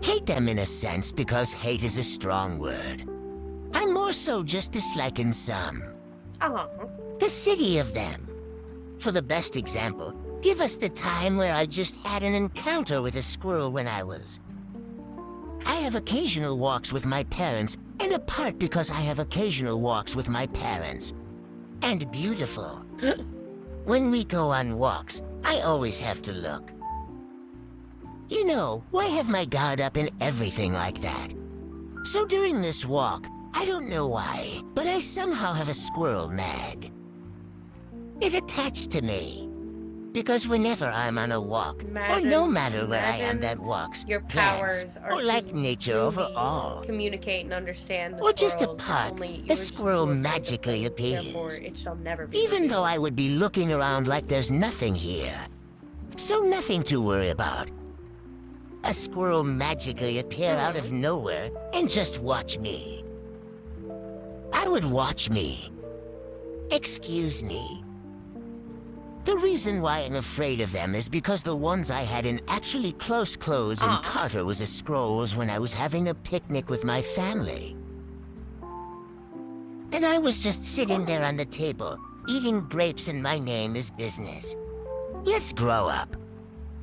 Hate them in a sense because hate is a strong word. I'm more so just disliking some. The city of them. For the best example, give us the time where I just had an encounter with a squirrel when I have occasional walks with my parents, and a part because I have occasional walks with my parents. And beautiful. When we go on walks, I always have to look. You know, why have my guard up and everything like that? So during this walk, I don't know why, but I somehow have a squirrel mag. It attached to me. Because whenever I'm on a walk, or no matter where I am that walks, your plants, powers are or like nature overall, communicate and understand the or just a squirrels, part, only you the are just squirrel too afraid of magically them, appears. therefore it shall never be Even revealed. though I would be looking around like there's nothing here. So nothing to worry about. A squirrel magically appear out of nowhere and just watch me. I would watch me. Excuse me. The reason why I'm afraid of them is because the ones I had in actually close clothes and Carter was a scroll was when I was having a picnic with my family. And I was just sitting there on the table, eating grapes and my name is business. Let's grow up.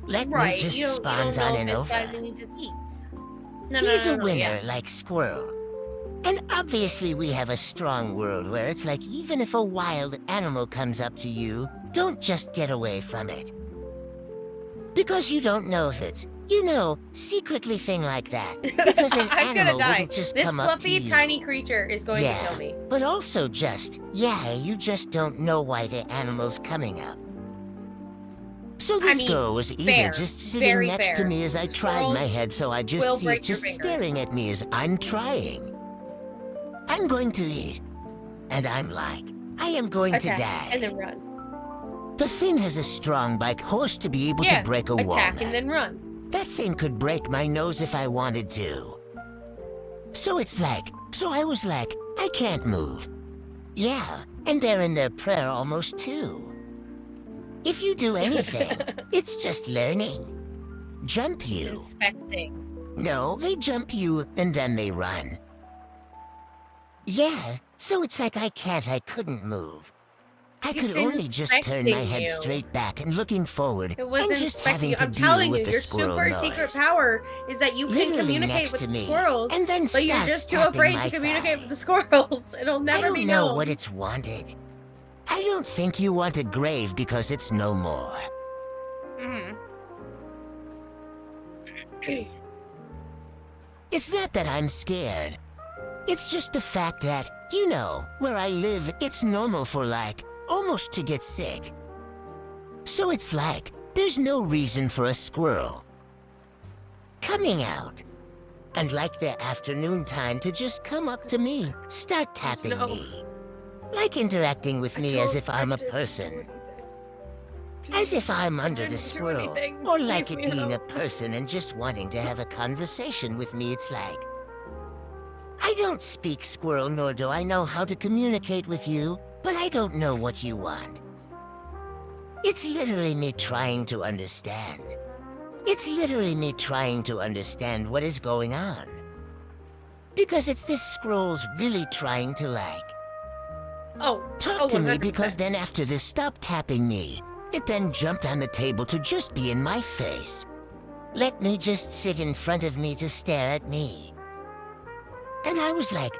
Let me just spontaneous on and over. He's a winner like Squirrel. And obviously we have a strong world where it's like even if a wild animal comes up to you, don't just get away from it. Because you don't know if it's, you know, secretly thing like that. Because an animal wouldn't just come up to you. This fluffy, tiny creature is going to kill me. But also just, you just don't know why the animal's coming up. So this girl was either just sitting next to me as I tried my head so I just see it just staring at me as I'm trying. I'm going to eat. And I'm like, I am going to die. And then run. The thing has a strong bike horse to be able to break a walnut. Attack and then run. That thing could break my nose if I wanted to. So it's like, so I was like, I can't move. Yeah, and they're in their prayer almost too. If you do anything, it's just learning. Jump you. Inspecting. No, they jump you and then they run. Yeah, so it's like I couldn't move. I could only just turn my head straight back and looking forward and just having to deal with the squirrel noise. Your super secret power is that you can communicate with the squirrels, and then but you're just too afraid to communicate with the squirrels. It'll never be known. I don't know what it's wanted. I don't think you want a grave because it's no more. It's not that I'm scared. It's just the fact that, you know, where I live, it's normal for like, almost to get sick. So it's like, there's no reason for a squirrel coming out. And like the afternoon time to just come up to me, start tapping me. Like interacting with me as if I'm a person. As if I'm under the squirrel. Or like it being a person and just wanting to have a conversation with me. It's like, I don't speak squirrel nor do I know how to communicate with you, but I don't know what you want. It's literally me trying to understand. It's literally me trying to understand what is going on. Because it's this scroll's really trying to like... talk to me, because then after this stopped tapping me, it then jumped on the table to just be in my face. Let me just sit in front of me to stare at me. And I was like,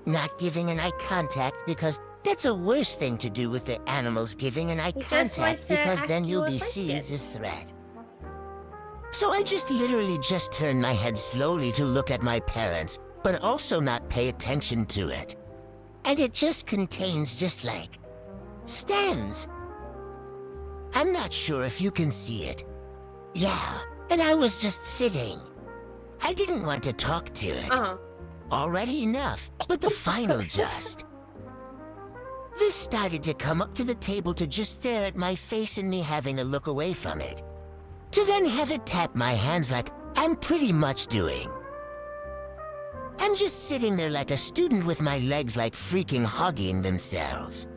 not giving an eye contact because that's a worse thing to do with the animals giving an eye contact because then you'll be seen as a threat. So I just literally just turned my head slowly to look at my parents, but also not pay attention to it. And it just contains just like stems. I'm not sure if you can see it. Yeah, and I was just sitting. I didn't want to talk to it. Already enough, but the final just. This started to come up to the table to just stare at my face and me having a look away from it. To then have it tap my hands like I'm pretty much doing. I'm just sitting there like a student with my legs like freaking hogging themselves.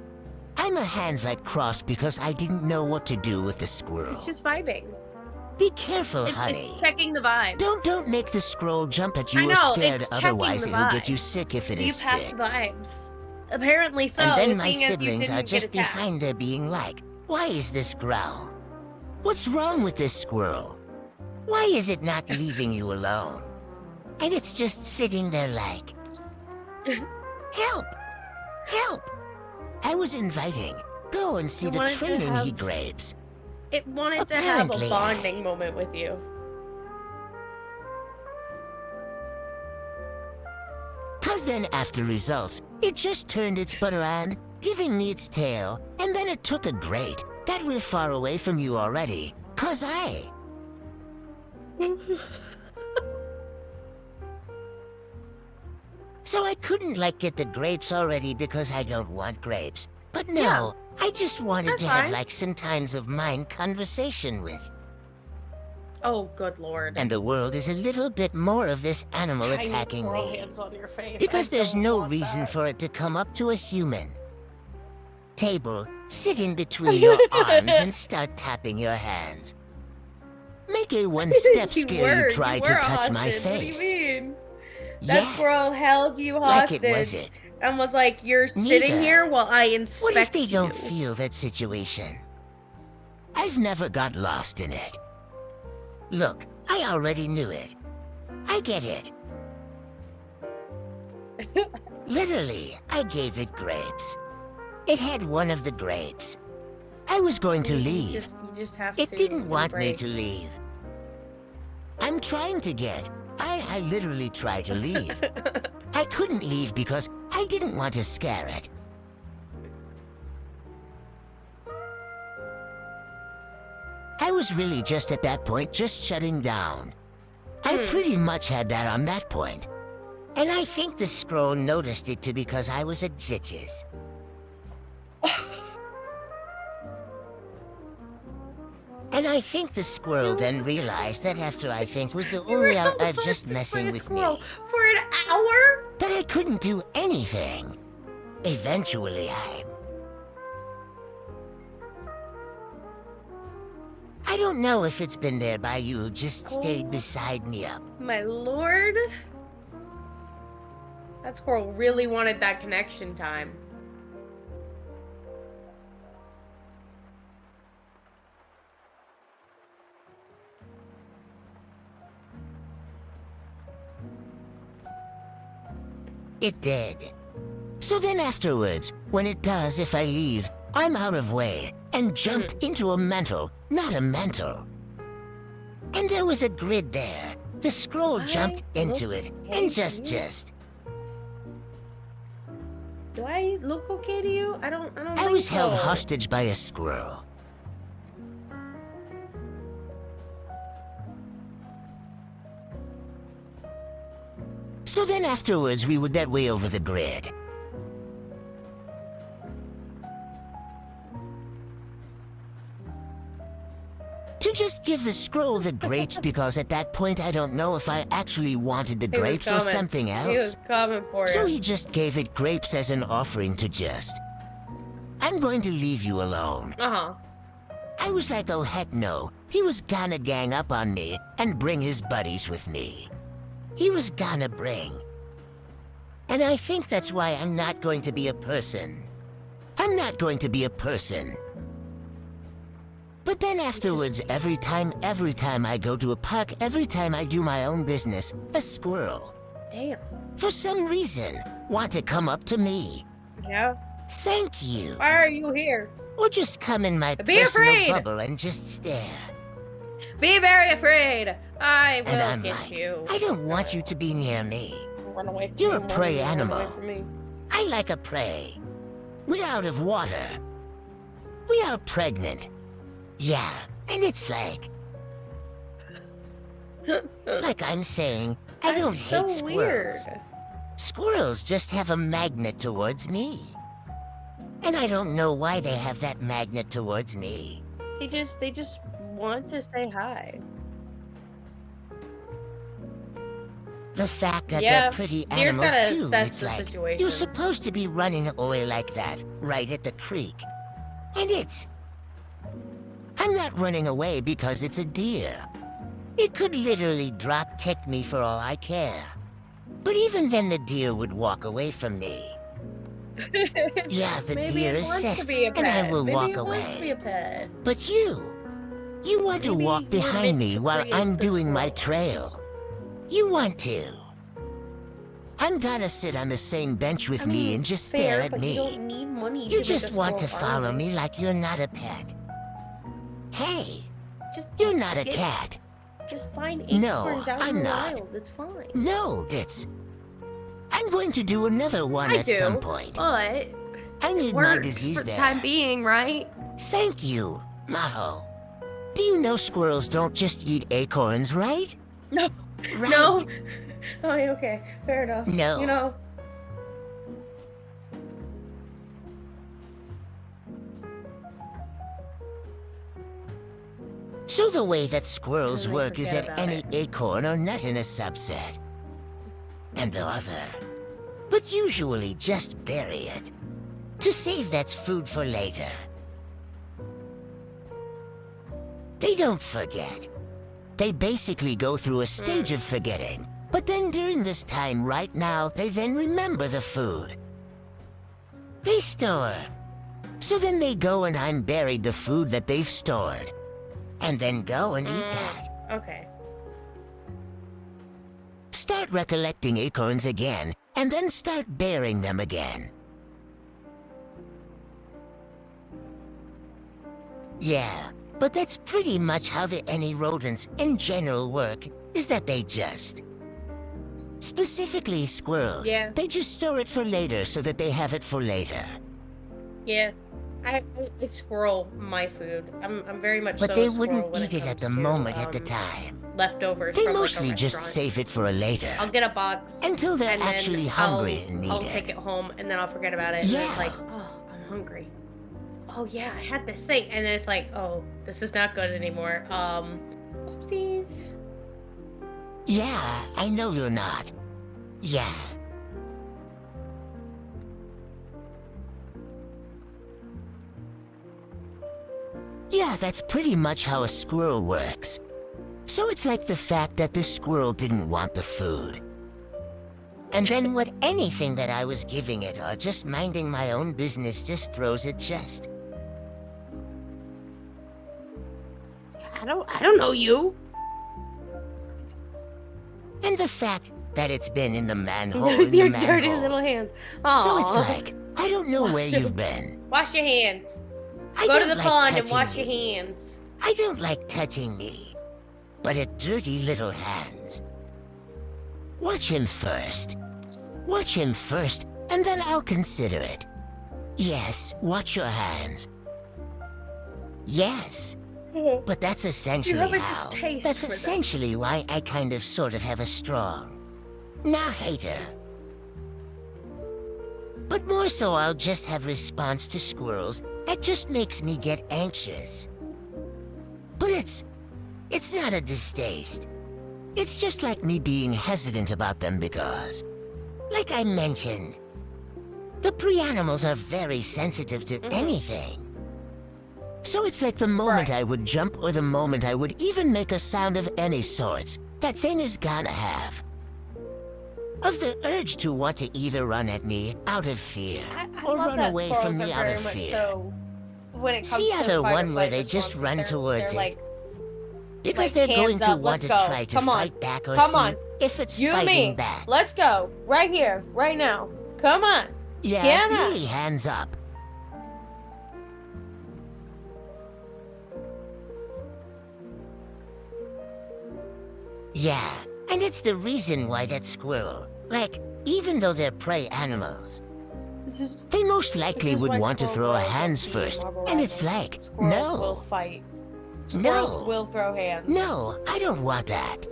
I'm a hands like crossed because I didn't know what to do with the squirrel. It's just vibing. Be careful, honey. It's checking the vibe. Don't make the scroll jump at you or scared, otherwise it'll get you sick if it is sick. You pass the vibes. Apparently so. And then my siblings are just behind there being like, why is this growl? What's wrong with this squirrel? Why is it not leaving you alone? And it's just sitting there like, help! Help! I was inviting. Go and see the training he grabes. It wanted Apparently, to have a bonding moment with you. Cause then after results, it just turned its butt around, giving me its tail, and then it took a grate that we're far away from you already, cause I... So I couldn't, like, get the grapes already because I don't want grapes. But no, Yeah. I just wanted That's to have, fine. like, some times of mind conversation with. Oh, good lord. And the world is a little bit more of this animal Tiny attacking squirrel me. hands on your face. Because I there's don't no want reason that. for it to come up to a human. Table, sit in between your arms and start tapping your hands. Make a one-step scare you try to touch my hostage. face. What do you mean? That Yes, squirrel held you like hostage it was it. and was like, "You're sitting Neither. here while I inspect What if they you." don't feel that situation? I've never got lost in it. Look, I already knew it. I get it. Literally, I gave it grapes. It had one of the grapes. I was going to leave. You just have It to didn't want me embrace. to leave. I'm trying to get. I literally tried to leave. I couldn't leave because I didn't want to scare it. I was really just at that point just shutting down. I pretty much had that on that point. And I think the scroll noticed it too because I was at Zitches. And I think the squirrel then realized that after I think was the You were only held I've just hostage by messing a with squirrel me. for an hour. That I couldn't do anything. Eventually, I don't know if it's been there by you who just stayed beside me up. My lord. That squirrel really wanted that connection time. It did. So then afterwards, when it does if I leave, I'm out of way and jumped into a mantle, not a mantle. And there was a grid there. The scroll jumped into it and just. Do I look okay to you? I don't I think was held so. hostage by a squirrel. So then afterwards, we would that way over the grid. To just give the scroll the grapes because at that point I don't know if I actually wanted the He was grapes or coming. something He else. was coming for So you. he just gave it grapes as an offering to just. I'm going to leave you alone. Uh-huh. I was like, oh heck no. He was gonna gang up on me and bring his buddies with me. He was gonna bring. And I think that's why I'm not going to be a person. I'm not going to be a person. But then afterwards, every time I go to a park, every time I do my own business, a squirrel, Damn. for some reason, want to come up to me. Yeah. Thank you. Why are you here? Or just come in my Be personal afraid. bubble and just stare. Be very afraid. I will And I'm get like, you. I don't want you to be near me. Run away from You're me. a prey Run animal. away from me. I like a prey. We're out of water. We are pregnant. Yeah, and it's like I'm saying, I don't That's hate so squirrels. weird. Squirrels just have a magnet towards me. And I don't know why they have that magnet towards me. They just want to say hi. The fact that Yeah, they're pretty deer's animals gotta too, assess it's the like, situation. you're supposed to be running away like that, right at the creek. And I'm not running away because it's a deer. It could literally drop kick me for all I care. But even then the deer would walk away from me. Yeah, the Maybe deer it wants to assessed, be a and I pet. will Maybe walk it wants to be away. a pet. But you want to Maybe walk you were behind meant me to while create I'm the doing my squirrel. trail. You want to. I'm gonna sit on the same bench with me and just stare at but me. You don't need money. You to just make a want to squirrel follow army. me like you're not a pet. Hey, Just you're not a cat. Just find No, acorns out in I'm the not. wild. It's fine. No, I'm going to do another one at some point. But I need my disease for the there. time being, right? Thank you, Maho. Do you know squirrels don't just eat acorns, right? No. Right. No. Oh, okay. Fair enough. No. You know. So the way that squirrels Really work is forget that about any it. acorn or nut in a subset. And the other. But usually just bury it. To save that food for later. They don't forget. They basically go through a stage of forgetting. But then during this time right now, they then remember the food. They store. So then they go and I'm buried the food that they've stored. And then go and eat that. Okay. Start recollecting acorns again, and then start burying them again. Yeah, but that's pretty much how any rodents in general work, is that they just... Specifically squirrels. Yeah. They just store it for later so that they have it for later. Yeah. I squirrel my food. I'm very much But so they a squirrel wouldn't when eat it at the comes to, moment at the time. Leftovers They from mostly like a just restaurant. save it for a later. I'll get a box Until they're and then actually hungry and need I'll it. take it home and then I'll forget about it. And Yeah. it's like, oh, I'm hungry. Oh yeah, I had this thing, and then it's like, oh, this is not good anymore. Oopsies. Yeah, I know you're not. Yeah. Yeah, that's pretty much how a squirrel works. So it's like the fact that the squirrel didn't want the food. And then what anything that I was giving it or just minding my own business just throws it just. I don't know you. And the fact that it's been in the manhole in With the your manhole. dirty little hands. So it's Aw. like, I don't know where you've been. Wash your hands. I Go to don't the like pond and touching wash your me. hands. I don't like touching me, but a dirty little hands. Watch him first. Watch him first, and then I'll consider it. Yes, watch your hands. Yes, but that's essentially have a how. distaste That's for them. essentially why I kind of sort of have a strong, nah hater. But more so I'll just have response to squirrels that just makes me get anxious. But it's not a distaste. It's just like me being hesitant about them because, like I mentioned, the pre-animals are very sensitive to anything. So it's like the moment I would jump or the moment I would even make a sound of any sorts, that thing is gonna have. Of the urge to want to either run at me out of fear I or love run that away squirrels from me are out very of much fear. So, when it comes See to other fight or one where flight they just responses, run they're towards it. like, Because like, they're going hands to up, want to let's go. try to Come on. fight back or Come see on. if it's you and fighting me. back. Let's go. Right here. Right now. Come on. Yeah, Come on. really hands up. Yeah, and it's the reason why that squirrel, like, even though they're prey animals, This is they most likely would why want to throw squirrels hands don't see first. Marvel And it's Rivals. like, Squirrels will no, fight. Squirrels no, will throw hands. no, I don't want that.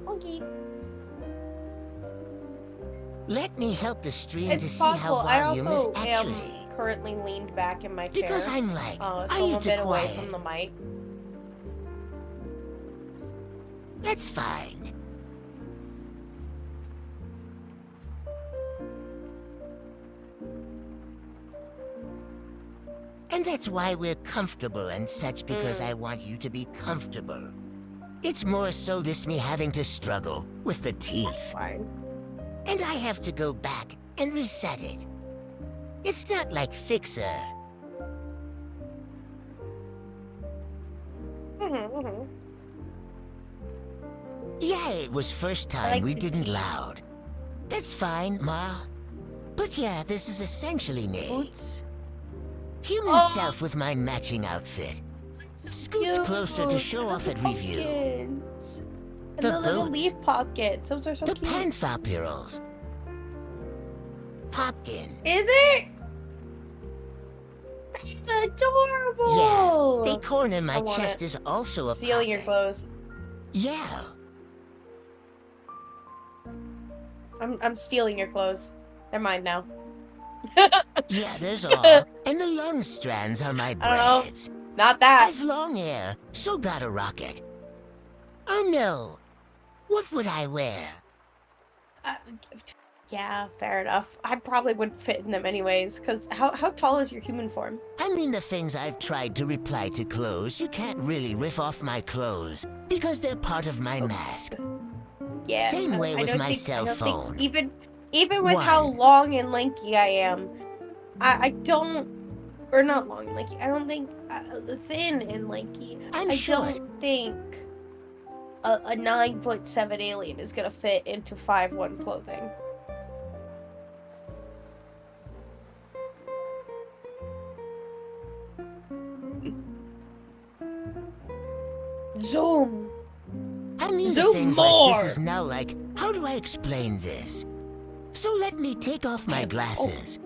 Okay. Let me help the stream to It's see how possible. I volume also is actually. am currently leaned back in my chair. Because I'm like, so are I'm you a too bit away quiet? from the mic. That's fine. And that's why we're comfortable and such, because I want you to be comfortable. It's more so this me having to struggle with the teeth. Fine. And I have to go back and reset it. It's not like Fixer. Yeah, it was first time like we the didn't key. loud. That's fine, Ma. But yeah, this is essentially me. Boots. Human self with my matching outfit. Scoots Cute. closer to show I love off the at review. pumpkins. And The the little boots. leaf pockets. Those are so The cute. panfopirals. Popkin. Is it? It's adorable. Yeah, the corner in my I want chest it. is also a Stealing your pocket. clothes. Yeah. I'm stealing your clothes. They're mine now. Yeah, there's all. And the lung strands are my I don't know. braids. Not that. I've long hair, so got a rocket. Oh no. What would I wear? Yeah, fair enough. I probably wouldn't fit in them anyways, because how tall is your human form? I mean, the things I've tried to reply to clothes, you can't really riff off my clothes, because they're part of my mask. Yeah. Same way with my I cell don't phone. think, even with how One. long and lanky I am, I don't, or not long and lanky, I don't think, thin and lanky. I'm I short. don't think a 9'7" alien is gonna fit into 5'1" clothing. Zoom. I mean, the Zoom things more. like this is now like, how do I explain this? So let me take off my glasses.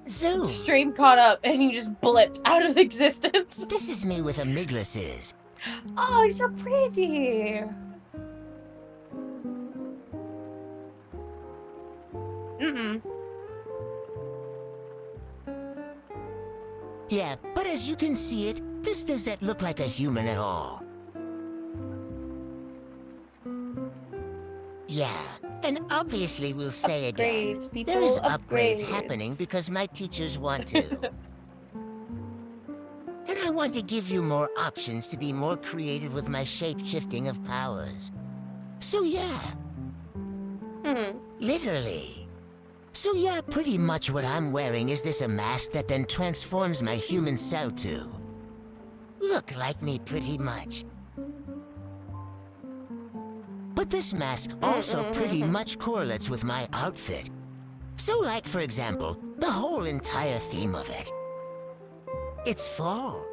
Zoom. Stream caught up and you just blipped out of existence. This is me with amygdalases. Oh, he's so pretty. Yeah, but as you can see it, this doesn't look like a human at all. Yeah, and obviously we'll say again, Upgrades, people, there is upgrades upgrades. happening because my teachers want to. And I want to give you more options to be more creative with my shape-shifting of powers. So yeah. Literally. So yeah, pretty much what I'm wearing is this a mask that then transforms my human cell to look like me pretty much. But this mask also pretty much correlates with my outfit. So like, for example, the whole entire theme of it. It's fall.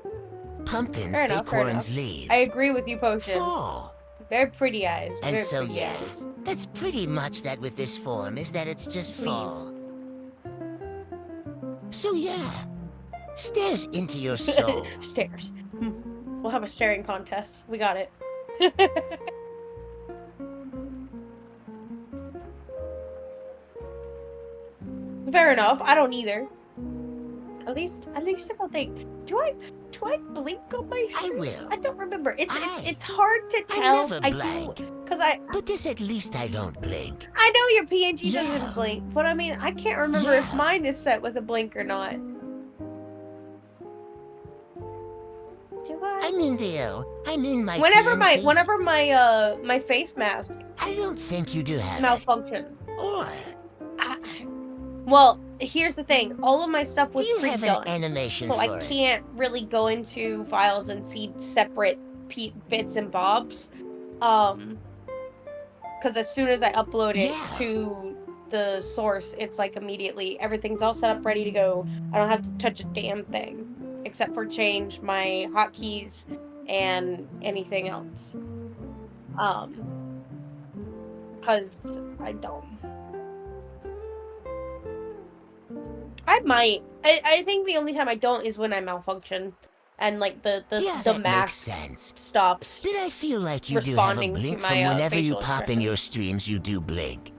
Pumpkins, Fair enough, fair acorns, enough. leaves. I agree with you, Potion. Fall. Very pretty eyes. And very so pretty yeah, eyes. that's pretty much that with this form, is that it's just Please. fall. So yeah, stares into your soul. Stairs. We'll have a staring contest. We got it. Fair enough. I don't either. At least I don't think. Do I blink on my stream? I will. I don't remember. It's hard to I tell. never blink. Because But this at least I don't blink. I know your PNG Yeah. doesn't blink, but I mean I can't remember if Yeah. mine is set with a blink or not. Do I? I mean my Whenever TNT. my face mask I don't think you do have it. malfunction. Or Well, here's the thing. All of my stuff do was you have pre-done, an animation so for I it? can't really go into files and see separate bits and bobs. Because as soon as I upload it Yeah. to the source, it's like immediately everything's all set up, ready to go. I don't have to touch a damn thing, except for change my hotkeys and anything else. Because I don't. I might. I think the only time I don't is when I malfunction, and like the Yeah, that makes mask sense. stops. Did I feel like you do have a responding to blink my, from whenever you facial pop in expressions. your streams, you do blink?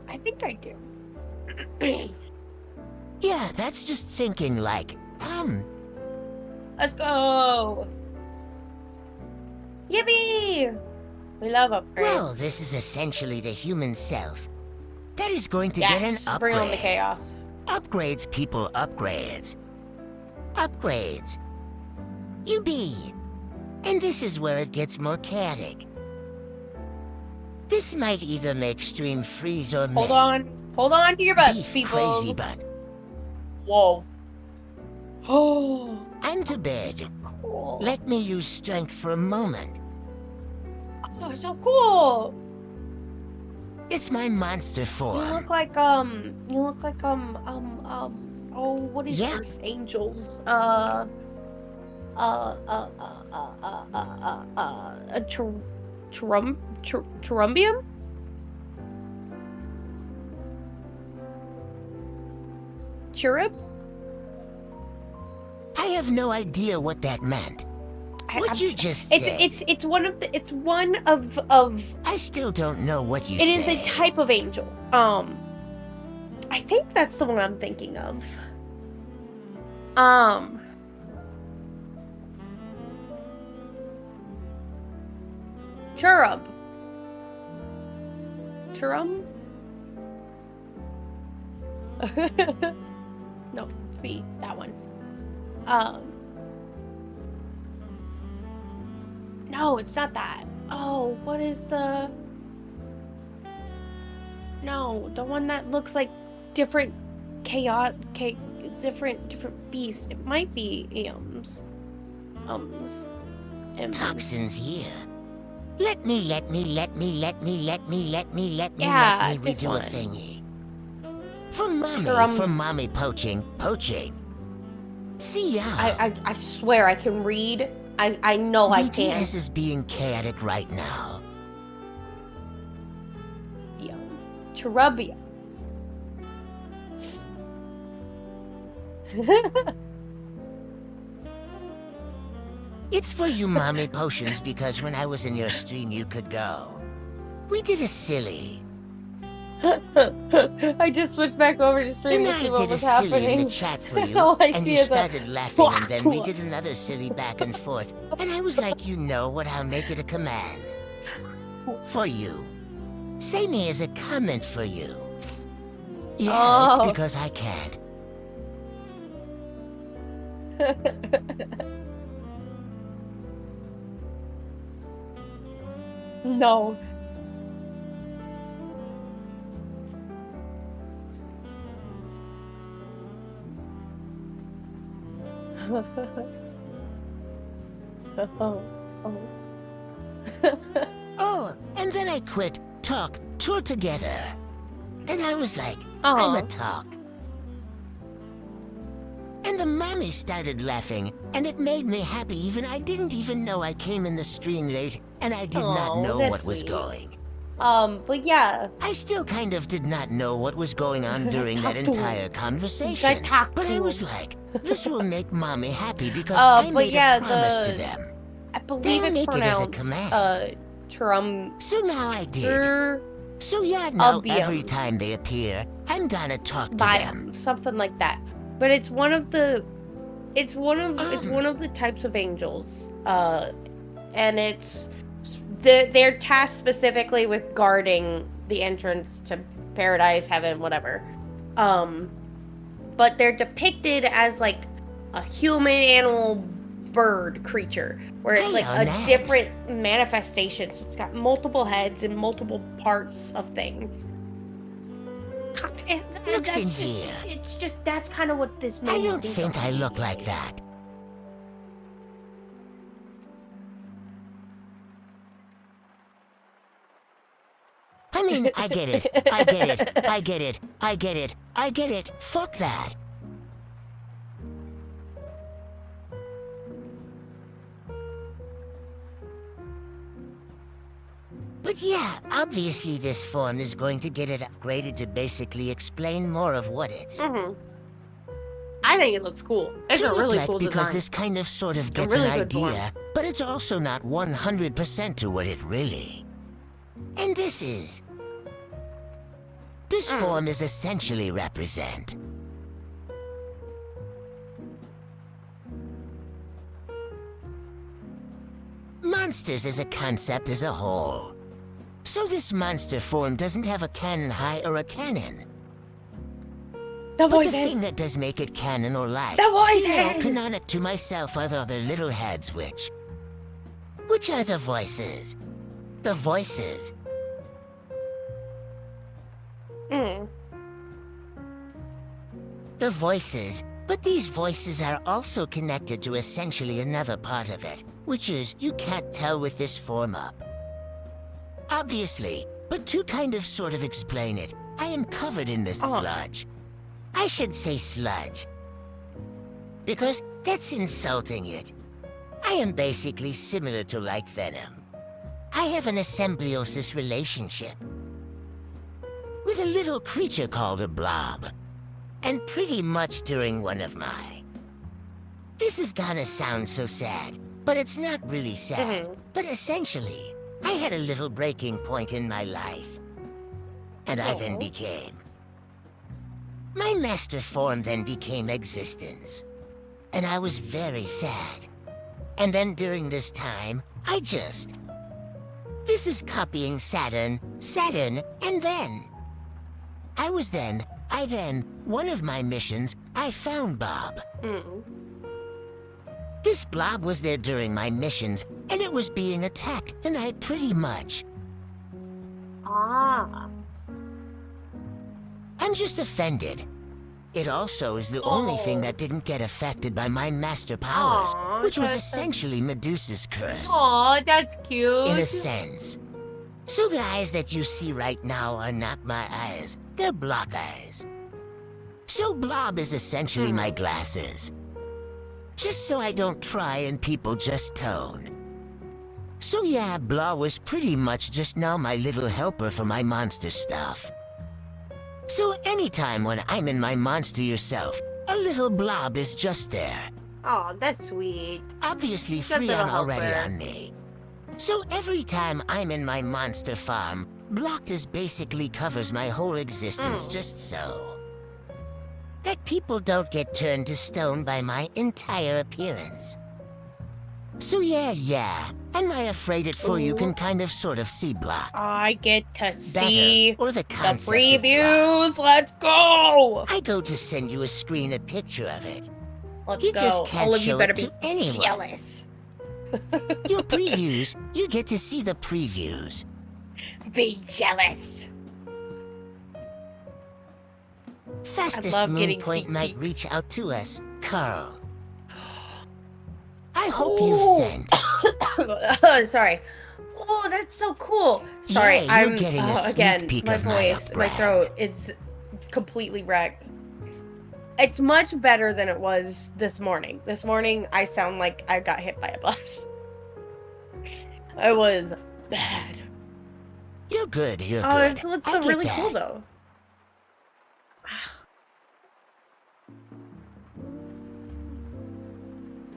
I think I do. Yeah, that's just thinking like, Let's go! Yippee! We love upgrades. well, this is essentially the human self. That is going to get an yes, upgrade. bring on the chaos. Upgrades, people, upgrades. Upgrades. You be. And this is where it gets more chaotic. This might either make stream freeze or Hold make on to your butts, beef people. crazy butt. Whoa. Oh. I'm to bed. Cool. Let me use strength for a moment. Oh, so cool. It's my monster form. You look like oh, what is Earth's angels? A trumbium? Cherub? I have no idea what that meant. What you just said. It's one of I still don't know what you It said. is a type of angel. I think that's the one I'm thinking of. Cherub. Cherub? No, B, that one. No, it's not that. Oh, what is the... No, the one that looks like different different beasts. It might be Toxins here. Let me redo a thingy. For mommy poaching. See ya. I swear I can read. I know I can. DTS is being chaotic right now. Yo. Cherubia. It's for you mommy potions because when I was in your stream you could go. We did a silly. I just switched back over to stream to see what was happening. And I did a silly in the chat for you, and you started laughing, and then we did another silly back and forth. And I was like, you know what, I'll make it a command. For you. Say me as a comment for you. Yeah, it's because I can't. No. Oh, and then I quit, tour together. And I was like, I'm a talk. And the mommy started laughing, and it made me happy I didn't even know I came in the stream late, and I did not know what was going. But yeah. I still kind of did not know what was going on during that entire conversation. But I was like, this will make mommy happy because I made a promise to them. I believe it's pronounced So now I did. So yeah, now every time they appear, I'm gonna talk to them. Something like that. But it's one of the types of angels. And they're tasked specifically with guarding the entrance to paradise, heaven, whatever. But they're depicted as like a human, animal, bird creature, where it's like a different manifestations. It's got multiple heads and multiple parts of things. Looks in here. It's just that's kind of what this made I me don't think I look like that. I mean, I get it. Fuck that. But yeah, obviously this form is going to get it upgraded to basically explain more of what it's. I think it looks cool. It's a really cool design. Because this kind of sort of gets an idea, but it's also not 100% to what it really. And this form is essentially represent. Monsters as a concept as a whole. So this monster form doesn't have a canon high or a canon. The voices. But the thing that does make it canon or live, the voices. Canonic to myself are the other little heads which are the voices. The voices. The voices, But these voices are also connected to essentially another part of it, which is you can't tell with this form up. Obviously, but to kind of sort of explain it, I am covered in this sludge. I should say sludge, because that's insulting it. I am basically similar to like Venom. I have an symbiosis relationship with a little creature called a blob. And pretty much during one of my... This is gonna sound so sad, but it's not really sad. But essentially, I had a little breaking point in my life. And I then became... My master form then became existence. And I was very sad. And then during this time, I just... This is copying Saturn, and then... one of my missions, I found Bob. This blob was there during my missions, and it was being attacked, and I pretty much... I'm just offended. It also is the only thing that didn't get affected by my master powers, which was essentially Medusa's curse. Aw, that's cute. In a sense. So the eyes that you see right now are not my eyes, they're block eyes. So Blob is essentially my glasses. Just so I don't try and people just tone. So yeah, Blob was pretty much just now my little helper for my monster stuff. So anytime when I'm in my monster yourself, a little Blob is just there. Oh, that's sweet. Obviously Freon already on me. So every time I'm in my monster farm, Blocked basically covers my whole existence just so. That people don't get turned to stone by my entire appearance. So yeah, am I afraid it for you can kind of sort of see Block? I get to see or the concept previews. Let's go! I go to send you a picture of it. Let's you go. just can't All of you show better it to be anyone. jealous. Your previews, you get to see the previews. Be jealous. Fastest moon point might reach out to us, Carl. I hope you sent. Sorry. Oh, that's so cool. Sorry, yeah, I'm getting a again. peek My of voice, my throat, it's completely wrecked. It's much better than it was this morning. This morning, I sound like I got hit by a bus. It was bad. You're good. You're Oh, good. it looks so really cool though.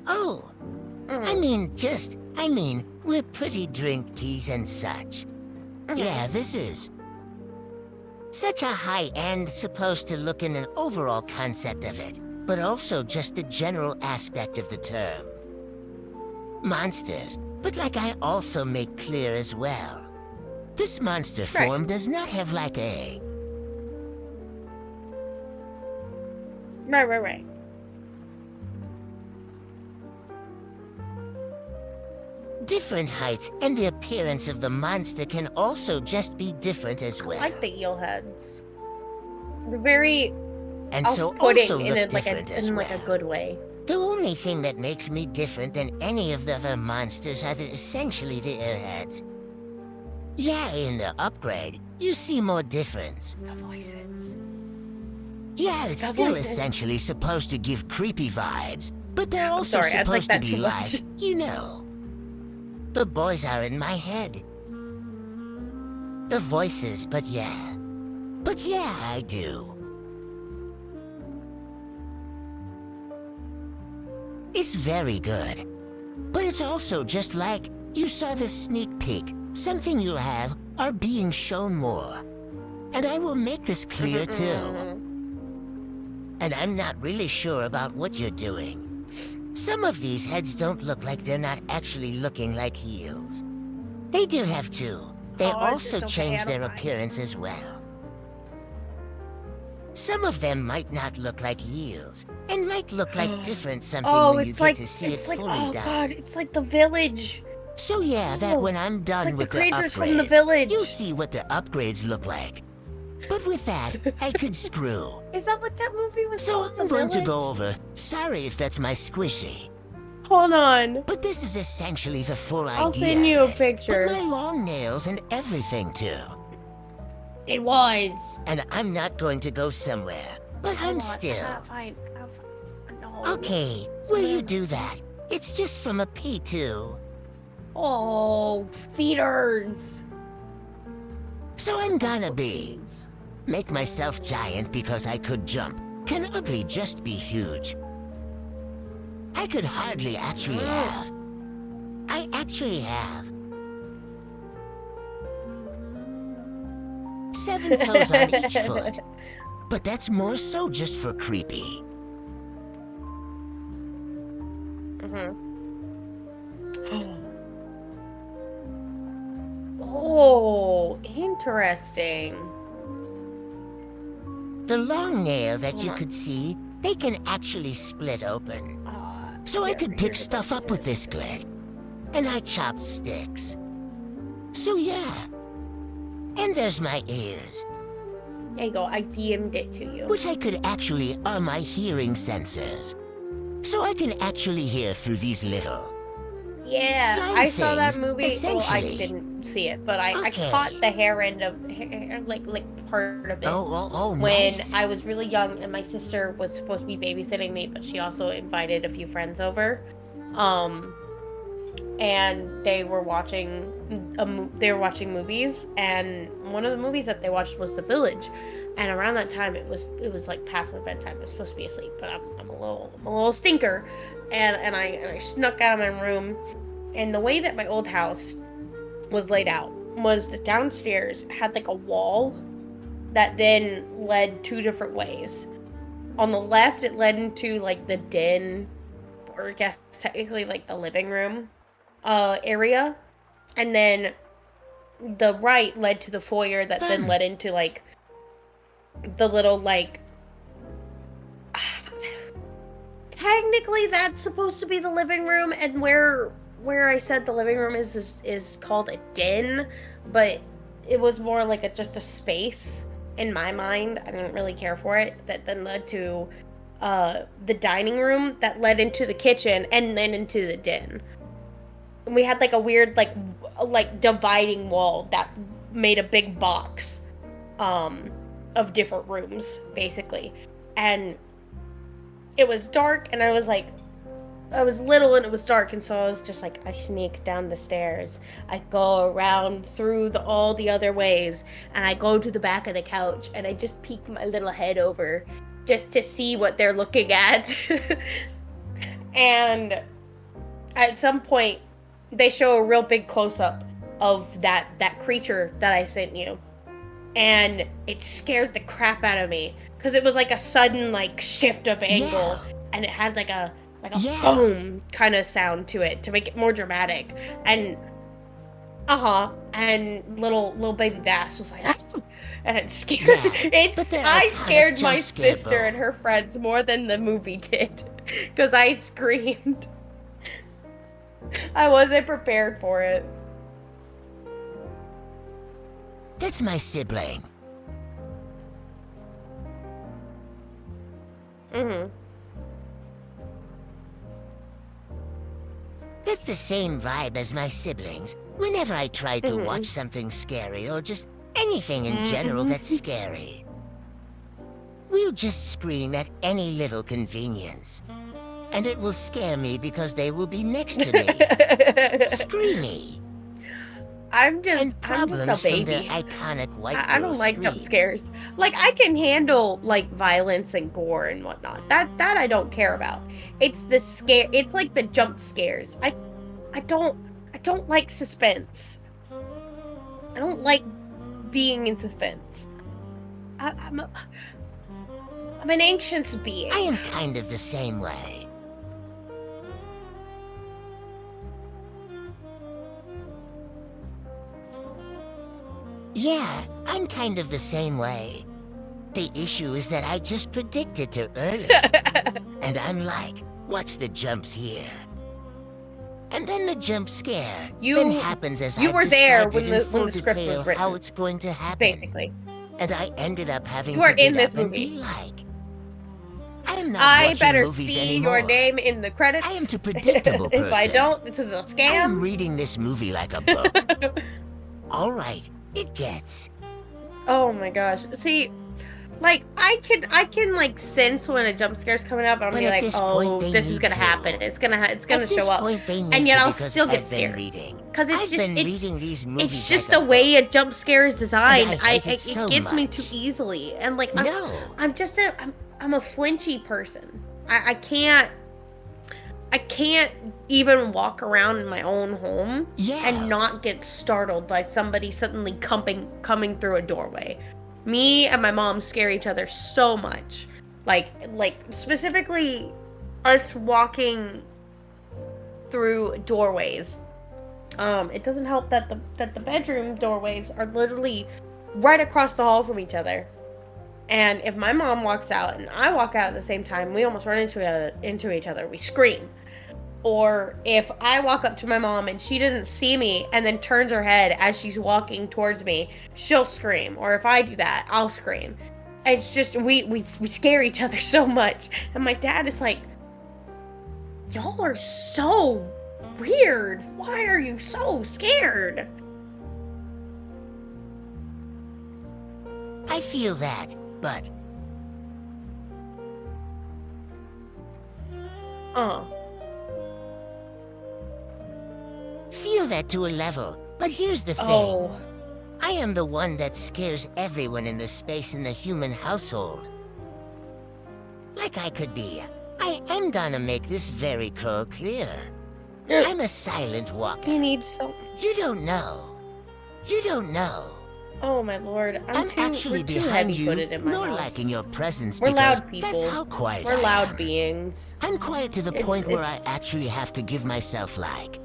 Oh, I mean, we're pretty drink teas and such. Yeah, this is such a high end, supposed to look in an overall concept of it, but also just the general aspect of the term. Monsters, but like I also make clear as well. This monster form does not have like a... Right. Different heights, and the appearance of the monster can also just be different as well. I like the eel heads. They're very and so off-putting also in look a different as well. like a good way. The only thing that makes me different than any of the other monsters are essentially the airheads. Yeah, in the upgrade, you see more difference. The voices. Yeah, it's still essentially supposed to give creepy vibes, but they're also supposed to be like, you know. The boys are in my head. The voices, but yeah. But yeah, I do. It's very good. But it's also just like, you saw the sneak peek. Something you'll have are being shown more. And I will make this clear too. And I'm not really sure about what you're doing. Some of these heads don't look like they're not actually looking like heels. They do have two. They also change their appearance as well. Some of them might not look like heels, and might look like different something when you get to see it fully done. Oh god, it's like the village. So yeah, that when I'm done with the creatures upgrades, from the village. you'll see what the upgrades look like. But with that, I could screw. Is that what that movie was So called? I'm The going to Village? go over. Sorry if that's my squishy. Hold on. But this is essentially the full idea. I'll send you a of it. picture. But my long nails and everything too. It was. And I'm not going to go somewhere. But I'm still. Fine. No. Okay, will you do that? It's just from a P2. Oh, feeders. So I'm gonna be. Make myself giant because I could jump. Can ugly just be huge? I could hardly actually have. I actually have 7 toes on each foot. But that's more so just for creepy. Oh, interesting. The long nail that you could see, they can actually split open. So I could pick stuff up with this glit. And I chopped sticks. So yeah. And there's my ears. There you go, I DM'd it to you. Which I could actually are my hearing sensors. So I can actually hear through these little. Yeah, slime I saw that things, movie. Well, I essentially. didn't see it, but I Okay. caught the hair end of like part of it. Oh, When nice. I was really young and my sister was supposed to be babysitting me, but she also invited a few friends over. And they were watching movies, and one of the movies that they watched was The Village. And around that time it was like past my bedtime. I was supposed to be asleep, but I'm a little stinker. And I snuck out of my room. And the way that my old house was laid out was the downstairs had like a wall that then led 2 different ways. On the left, it led into like the den, or I guess technically like the living room area. And then the right led to the foyer that then led into like the little like technically that's supposed to be the living room, and where I said the living room is called a den, but it was more like just a space in my mind. I didn't really care for it. That then led to the dining room that led into the kitchen and then into the den. And we had like a weird like dividing wall that made a big box of different rooms basically. And it was dark, and I was little and it was dark, and so I was just like, I sneak down the stairs. I go around through all the other ways, and I go to the back of the couch, and I just peek my little head over just to see what they're looking at. And at some point, they show a real big close-up of that creature that I sent you. And it scared the crap out of me, because it was like a sudden like shift of angle, and it had like a boom kind of sound to it to make it more dramatic. And and little baby Bass was like, ah! And it scared I scared my sister and her friends more than the movie did, because I screamed. I wasn't prepared for it. That's my sibling. That's the same vibe as my siblings. Whenever I try to watch something scary, or just anything in general that's scary, we'll just scream at any little convenience. And it will scare me because they will be next to me. Screamy. I'm just And problems a baby. from their iconic white girl I don't like jump scares. Like, I can handle like violence and gore and whatnot. That I don't care about. It's the scare. It's like the jump scares. I don't like suspense. I don't like being in suspense. I'm an anxious being. I am kind of the same way. Yeah, I'm kind of the same way. The issue is that I just predicted too early. And I'm like, watch the jumps here. And then the jump scare then happens as you I've were there described when it in the full script was detail written, how it's going to happen. basically. and I ended up having You are to get in this up and movie. be like, I am not I watching better movies see anymore. your name in the credits. I am too predictable person. If I don't, this is a I am scam. reading this movie like a book. All right, it gets. Oh my gosh. See, like I can like sense when a jump scare's coming up, and I'm But be at like, this oh, point, they this is need gonna to. happen. It's gonna At this show up, point, they need and yet to I'll because still get I've scared. been reading. Cause it's I've just been reading these movies it's just like the a way book. a jump scare is designed. And I hate it so gets me much. too easily, and like No. I'm a flinchy person. I can't even walk around in my own home and not get startled by somebody suddenly coming through a doorway. Me and my mom scare each other so much. Like specifically us walking through doorways. It doesn't help that the bedroom doorways are literally right across the hall from each other. And if my mom walks out and I walk out at the same time, we almost run into each other. We scream. Or if I walk up to my mom and she doesn't see me and then turns her head as she's walking towards me, she'll scream. Or if I do that, I'll scream. It's just we scare each other so much. And my dad is like, y'all are so weird. Why are you so scared? I feel that, but feel that to a level. But here's the thing. I am the one that scares everyone in the space in the human household. Like I could be. I am gonna make this very clear. I'm a silent walker. You need so. You don't know. You don't know. Oh my lord! I'm actually behind you, nor lacking your presence. We're because loud people. That's how quiet We're I loud am. beings. I'm quiet to the point where I actually have to give myself like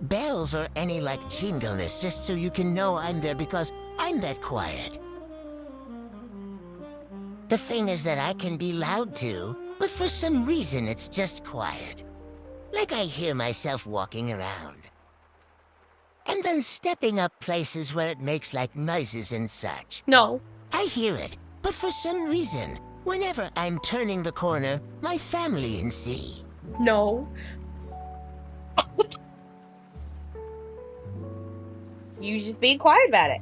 bells or any like jingleness just so you can know I'm there because I'm that quiet. The thing is that I can be loud too, but for some reason it's just quiet. Like I hear myself walking around. And then stepping up places where it makes like noises and such. No. I hear it, but for some reason, whenever I'm turning the corner, my family can see. No. You just being quiet about it.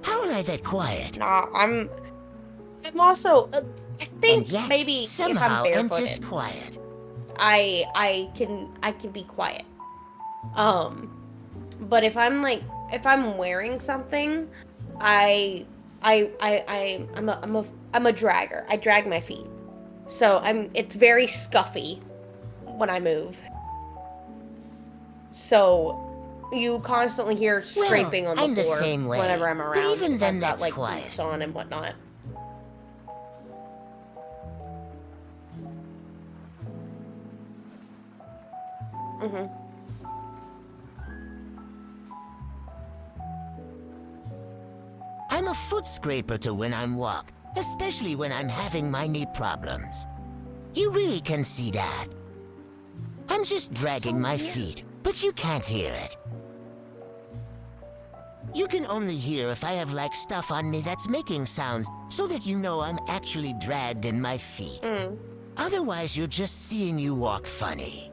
How am I that quiet? Nah, I'm also. I think And yet, maybe somehow if I'm I'm barefooted, just quiet. I can be quiet. But if I'm wearing something, I'm a dragger. I drag my feet, so it's very scuffy when I move. So you constantly hear scraping on the I'm floor the same way, whenever I'm around. but even then I've got, that's like, quiet. boots on and whatnot. I'm a foot scraper to when I'm walk, especially when I'm having my knee problems. You really can see that. I'm just dragging my feet, but you can't hear it. You can only hear if I have like stuff on me that's making sounds so that you know I'm actually dragged in my feet. Otherwise, you're just seeing you walk funny.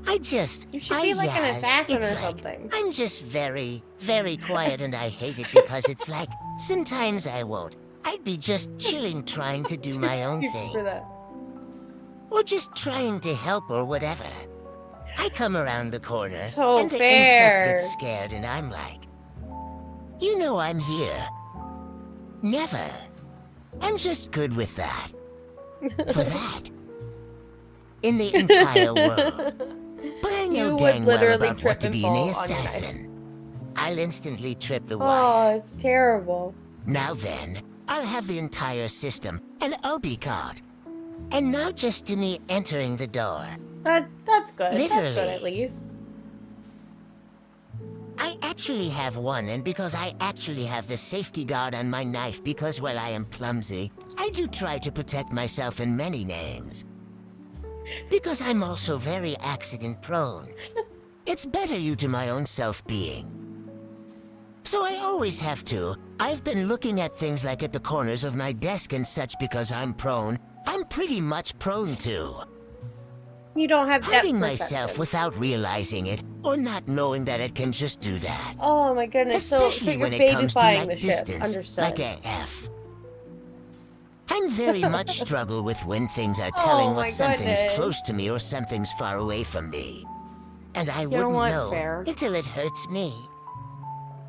You should be like an assassin or something. I'm just very, very quiet and I hate it because it's like, sometimes I won't. I'd be just chilling trying to do my own thing. For that. Or just trying to help or whatever. I come around the corner So and the fair. insect gets scared and I'm like, you know I'm here. Never. I'm just good with that. For that. In the entire world. But I know dang well about what to be an assassin. I'll instantly trip the wire. Oh, it's terrible. Now then, I'll have the entire system, and I'll be caught. And not just to me entering the door. That's good. Literally. That's good at least. I actually have one, and because I actually have the safety guard on my knife because, well, I am clumsy, I do try to protect myself in many names. Because I'm also very accident-prone. it's better you to my own self-being. So I always have to. I've been looking at things like at the corners of my desk and such because I'm pretty much prone to. You don't have depth Hurting perception. myself without realizing it, or not knowing that it can just do that. Oh my goodness, so Especially you're when it comes to babyfying the like ship. distance, Understood. like a F. I'm very much struggle with when things are Oh telling my what something's goodness. close to me or something's far away from me. And I know wouldn't what? know Fair. until it hurts me.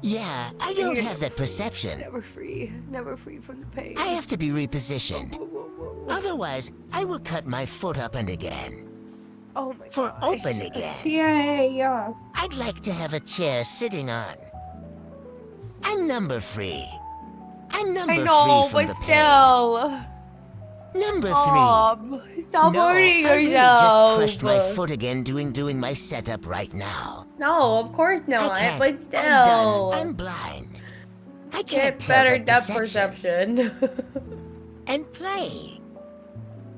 Yeah, I don't have that perception. Never free from the pain. I have to be repositioned. Otherwise, I will cut my foot up and again. Oh my For gosh. open again. Yeah. I'd like to have a chair sitting on. I'm number free. I'm number I know, free from but the pain. still. Number Stop no, hurting I really yourself. just crushed my foot again doing my setup right now. No, of course I not, can't. but still. I'm done. I'm blind. I can't Get tell better that depth perception. And play.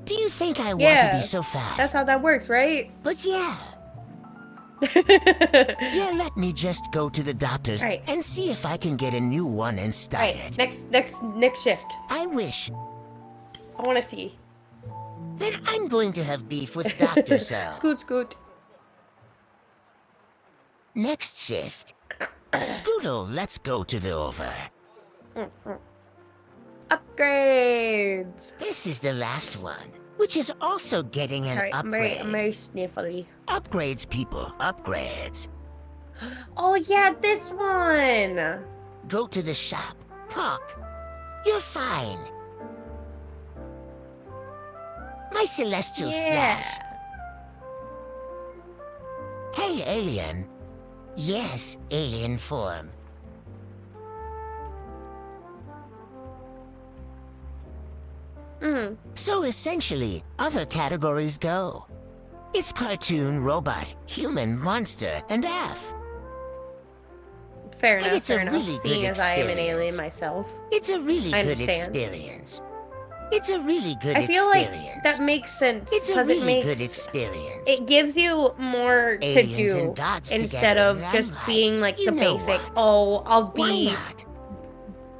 Do you think I want to Yeah, be so fast? That's how that works, right? But yeah. Yeah, let me just go to the doctor's Right. and see if I can get a new one and start Right, it. next shift. I wish. I want to see. Then I'm going to have beef with Dr. Cell. Scoot. Next shift. Scootle, let's go to the over. Upgrades. This is the last one, which is also getting an Sorry, upgrade. I'm very sniffly. Upgrades, people, upgrades. Oh yeah, this one. Go to the shop. Talk. You're fine. My celestial slash. Hey, alien. Yes, alien form. So essentially, other categories go. It's cartoon, robot, human, monster, and F. Fair And enough. it's a really good Seeing as I am an alien experience. myself. It's a really I good understand. experience. It's a really good I feel experience. like that makes sense. It's a 'cause really it good makes experience. It gives you more Aliens to do and gods instead together, of and I'm just like, being like you the know basic. what? Oh, I'll Why be not?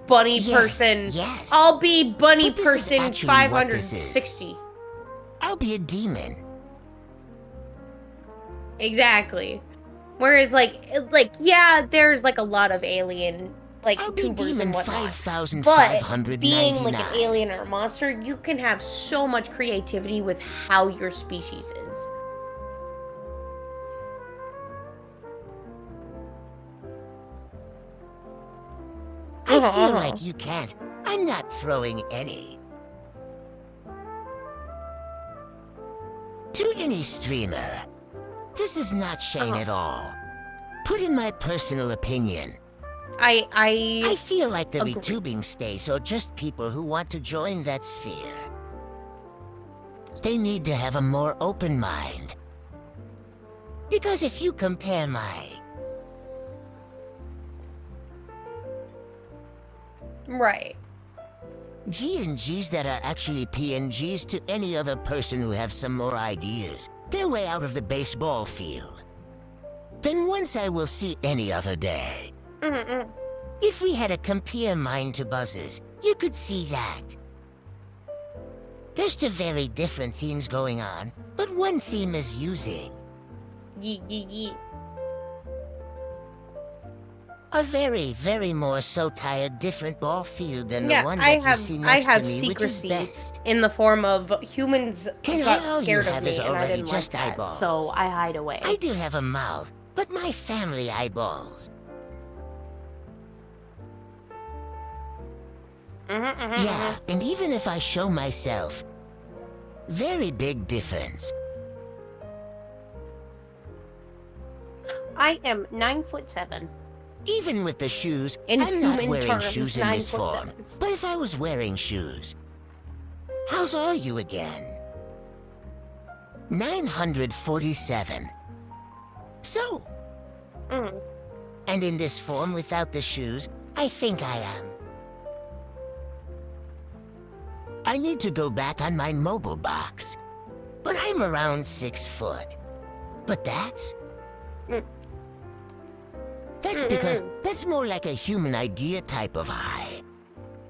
bunny Yes, person. yes. I'll be bunny But this is person actually what this is. 560. I'll be a demon. Exactly. Whereas yeah, there's like a lot of alien like I'll be tubers demon and whatnot. But 5,599. being like an alien or a monster, you can have so much creativity with how your species is. I feel like you can't. I'm not throwing any. To any streamer, this is not Shane at all. Put in my personal opinion. I feel like the agree. retubing space are just people who want to join that sphere. They need to have a more open mind. Because if you compare my... Right. G&Gs that are actually PNGs to any other person who have some more ideas, they're way out of the baseball field. Then once I will see any other day. If we had a compare mind to buzzes, you could see that. There's two very different themes going on, but one theme is using Yeet. a very, very more so tired different ball field than Yeah, the one I that you see have next to me, secrecy which is best. in the form of humans And got all you scared of have me is and I already didn't just like that, eyeballs. so I hide away. I do have a mouth, but my family eyeballs. Yeah, and even if I show myself, very big difference. I am 9'7". Even with the shoes, In I'm not human wearing terms, shoes in this 9'7". form. But if I was wearing shoes, how's are you again? 947. So, and in this form without the shoes, I think I am. I need to go back on my mobile box, but I'm around 6 foot. But that's that's because that's more like a human idea type of high.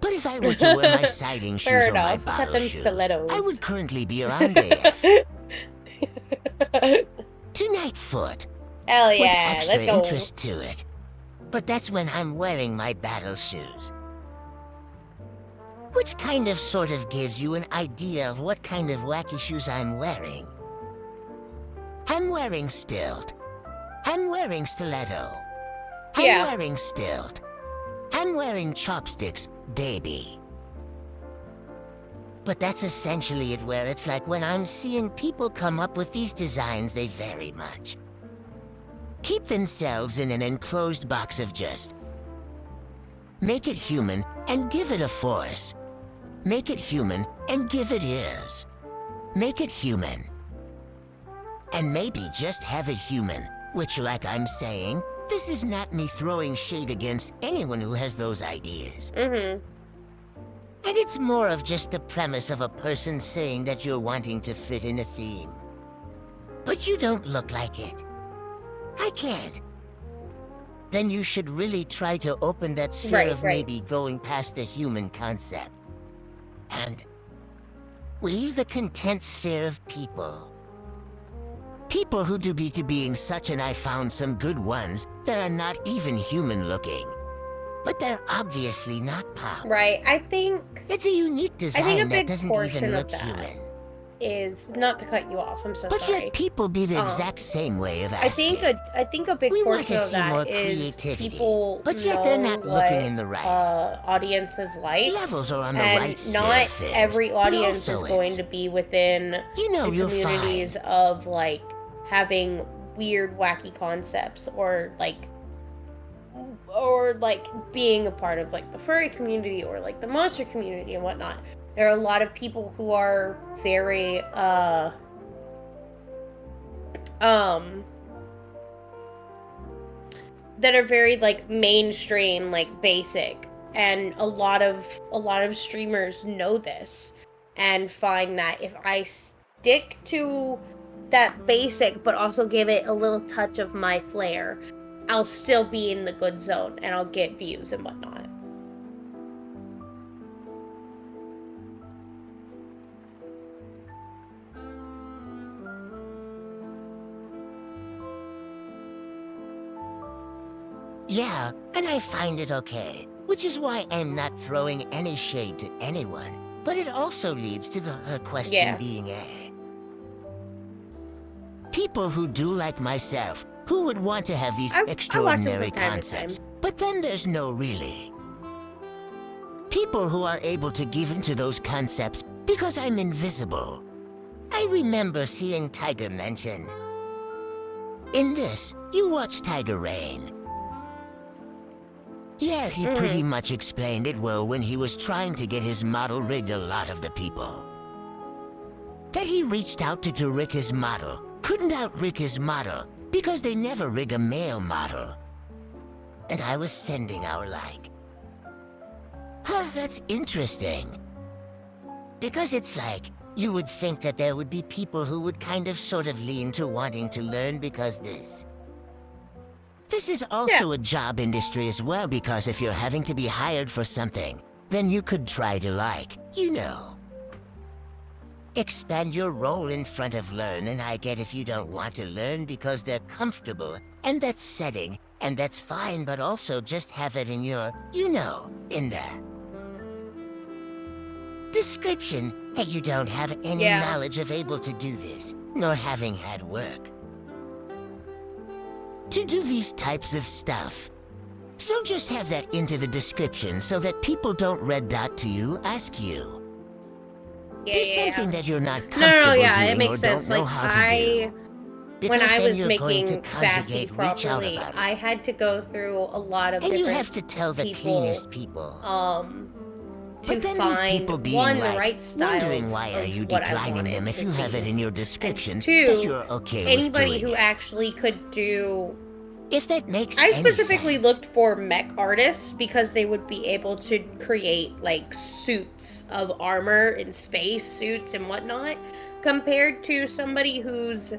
But if I were to wear my siding shoes or my bottle shoes, I would currently be around AF. Tonight foot. Hell With yeah, extra let's go. interest to it. But that's when I'm wearing my battle shoes. Which kind of sort of gives you an idea of what kind of wacky shoes I'm wearing. I'm wearing stilt. I'm wearing stiletto. I'm wearing stilt. I'm wearing chopsticks, baby. But that's essentially it, where it's like when I'm seeing people come up with these designs, they vary much. Keep themselves in an enclosed box of just. Make it human and give it a force. Make it human and give it ears. Make it human. And maybe just have it human, which, like I'm saying, this is not me throwing shade against anyone who has those ideas. Mm-hmm. And it's more of just the premise of a person saying that you're wanting to fit in a theme. But you don't look like it. I can't. Then you should really try to open that sphere of maybe going past the human concept. And we, the content sphere of people. People who do be to being such, and I found some good ones that are not even human looking. But they're obviously not pop. Right, I think... It's a unique design that doesn't even look human. Is not to cut you off. I'm so sorry. But yet people be the exact same way of asking. I think a big portion of that is people but yet they're not looking in the right. Audiences like. Levels are on the and right. Not every audience is going to be within the communities of like having weird, wacky concepts or like being a part of like the furry community or like the monster community and whatnot. There are a lot of people who are very, that are very, like, mainstream, like, basic. And a lot of streamers know this and find that if I stick to that basic, but also give it a little touch of my flair, I'll still be in the good zone and I'll get views and whatnot. Yeah, and I find it okay, which is why I'm not throwing any shade to anyone, but it also leads to her question being people who do like myself, who would want to have these extraordinary concepts, but then there's no really. People who are able to give into those concepts because I'm invisible. I remember seeing Tiger mention. In this, you watch Tiger Rain. Yeah, he pretty much explained it well when he was trying to get his model rigged a lot of the people. That he reached out to rig his model, couldn't outrig his model, because they never rig a male model. And I was sending our like. Huh, that's interesting. Because it's like, you would think that there would be people who would kind of sort of lean to wanting to learn because This is also a job industry as well, because if you're having to be hired for something, then you could try to expand your role in front of learn, and I get if you don't want to learn because they're comfortable, and that's setting, and that's fine, but also just have it in your, in the description that you don't have any knowledge of able to do this, nor having had work to do these types of stuff. So just have that into the description so that people don't red dot to you, ask you. Do something that you're not comfortable doing it makes or sense. don't know how to do. When I was making Sassy properly, I had to go through a lot of different you have to tell the cleanest people. But then these people being the right style, wondering why are you declining them if you have it in your description that you're okay anybody with doing who actually could do. If that makes I specifically looked for mech artists because they would be able to create like suits of armor and space suits and whatnot, compared to somebody who's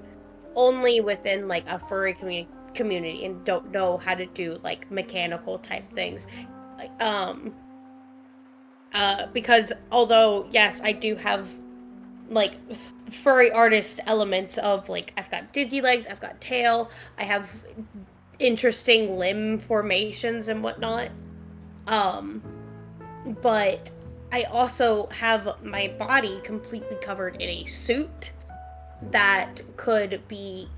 only within like a furry community and don't know how to do like mechanical type things. Because although yes, I do have like furry artist elements of like I've got digilegs, I've got tail, I have interesting limb formations and whatnot. But I also have my body completely covered in a suit that could be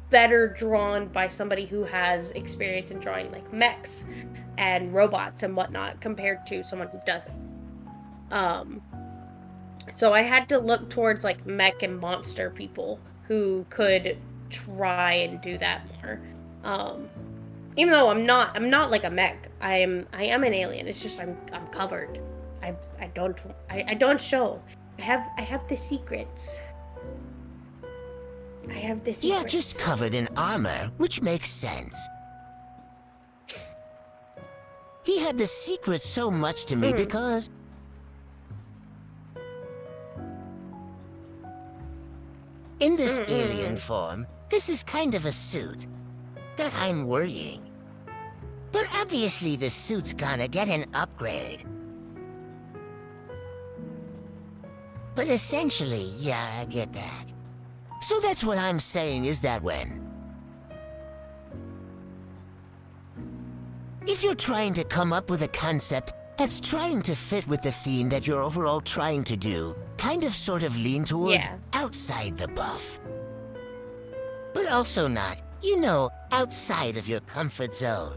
better drawn by somebody who has experience in drawing like mechs and robots and whatnot compared to someone who doesn't. So I had to look towards like mech and monster people who could try and do that more. Even though I'm not like a mech. I am an alien. It's just I'm covered. I don't show. I have the secrets. I have the secrets. Yeah, just covered in armor, which makes sense. He had the secret so much to me because in this alien form, this is kind of a suit that I'm worrying. But obviously the suit's gonna get an upgrade. But essentially, yeah, I get that. So that's what I'm saying is that if you're trying to come up with a concept that's trying to fit with the theme that you're overall trying to do, kind of sort of lean towards outside the buff. But also not, outside of your comfort zone.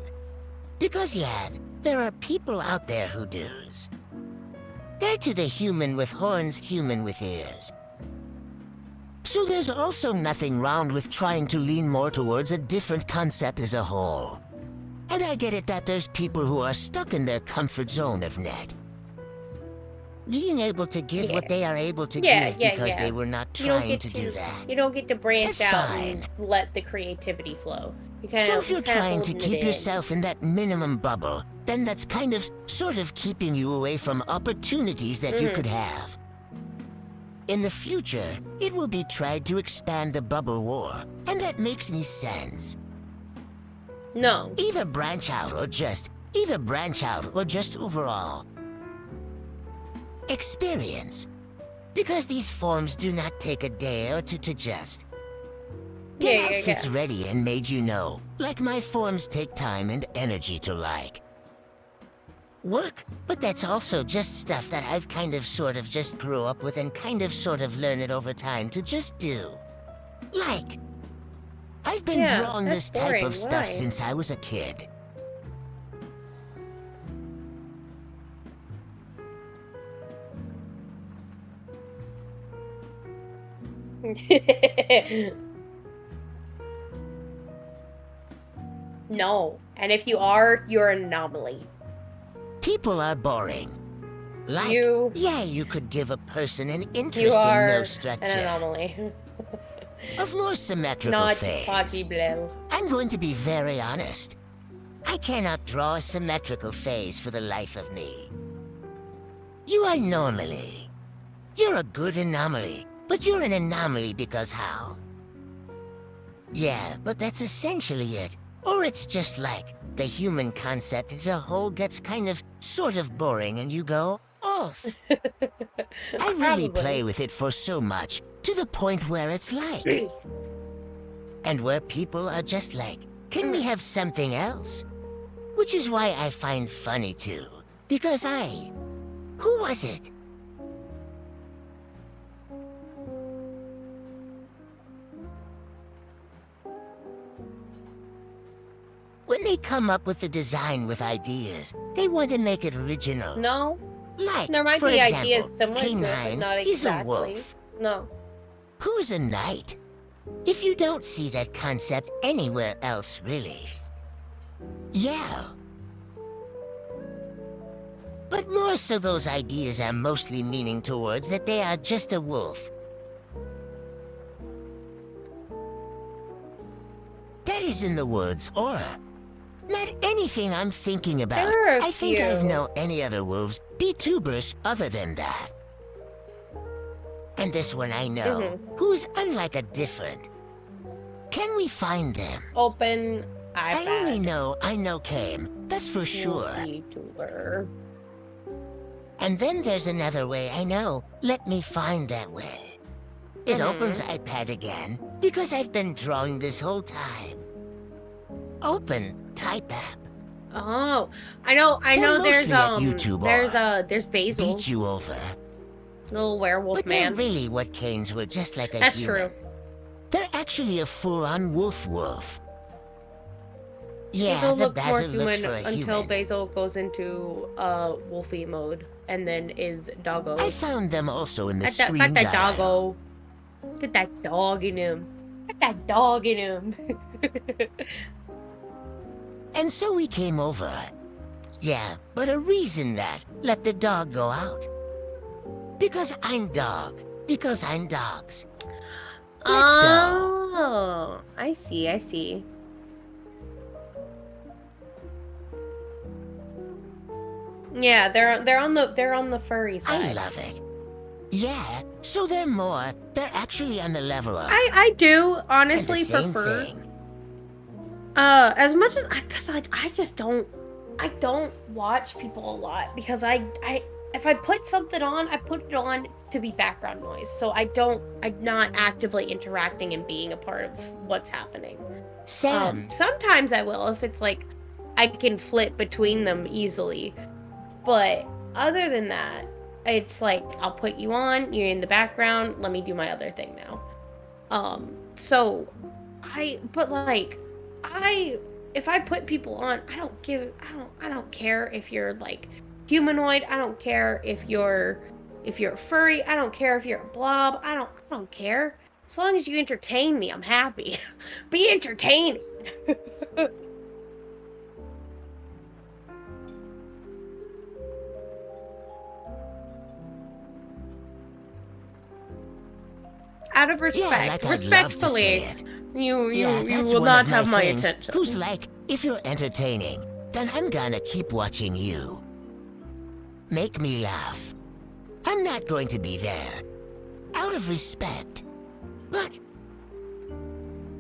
Because yeah, there are people out there who do's. They're to the human with horns, human with ears. So there's also nothing wrong with trying to lean more towards a different concept as a whole. And I get it that there's people who are stuck in their comfort zone of net. Being able to give what they are able to give because they were not trying to do that. You don't get to branch That's out fine. and let the creativity flow. So if you're trying to keep yourself in that minimum bubble, then that's kind of, sort of keeping you away from opportunities that you could have. In the future, it will be tried to expand the bubble war, and that makes me sense. No. Either branch out or just overall experience. Because these forms do not take a day or two to just get outfits ready and made like my forms take time and energy to work, but that's also just stuff that I've kind of sort of just grew up with and kind of sort of learn it over time to just do. Like, I've been drawing this type of stuff since I was a kid. No. And if you are, you're an anomaly. People are boring. Like, you could give a person an interesting nose structure. An anomaly. Of more symmetrical phase. Possible. I'm going to be very honest. I cannot draw a symmetrical phase for the life of me. You are normally. You're a good anomaly, but you're an anomaly because how? Yeah, but that's essentially it. Or it's just like, the human concept as a whole gets kind of, sort of boring and you go off. I really play with it for so much, to the point where it's like. And where people are just like, can we have something else? Which is why I find funny too. Because who was it? When they come up with a design with ideas, they want to make it original. No. Like, there might for be example, ideas similar to it, K9, but not exactly. he's a wolf. No. Who's a knight? If you don't see that concept anywhere else, really. Yeah. But more so those ideas are mostly meaning towards that they are just a wolf. That is in the woods, or not anything I'm thinking about. There are a I think few. I've known any other wolves be tubers other than that. And this one I know, who's unlike a different. Can we find them? Open iPad. I only know I know came. That's for sure. YouTuber. And then there's another way I know. Let me find that way. It opens iPad again because I've been drawing this whole time. Open type app. Oh, I know. They're mostly at YouTube there's Basil, beat you over. little werewolf But man. they're really what Canes were, just like a That's human. true. They're actually a full-on wolf. Yeah, Basil the looks more Basil looks human for a until human. Basil goes into wolfy mode and then is doggo. I found them also in the Got screen that dial. doggo. Get that dog in him. Get that dog in him. And so we came over. Yeah, but a reason that let the dog go out. Because I'm dog. Because I'm dogs. Let's go. Oh, I see. Yeah, they're on the furry side. I love it. Yeah, so they're actually on the level up. I do And honestly the same prefer thing. as much as cuz I just don't watch people a lot because I if I put something on, I put it on to be background noise. So I'm not actively interacting and being a part of what's happening. Sam, Sometimes I will if it's like I can flip between them easily. But other than that, it's like I'll put you on, you're in the background, let me do my other thing now. If I put people on, I don't care if you're like humanoid, I don't care if you're furry, I don't care if you're a blob, I don't care. As long as you entertain me, I'm happy. Be entertaining. Out of respect, yeah, like I'd love to respectfully, say it. you That's will one not of my have my things. attention. Who's like, if you're entertaining, then I'm gonna keep watching you. Make me laugh. I'm not going to be there. Out of respect. But,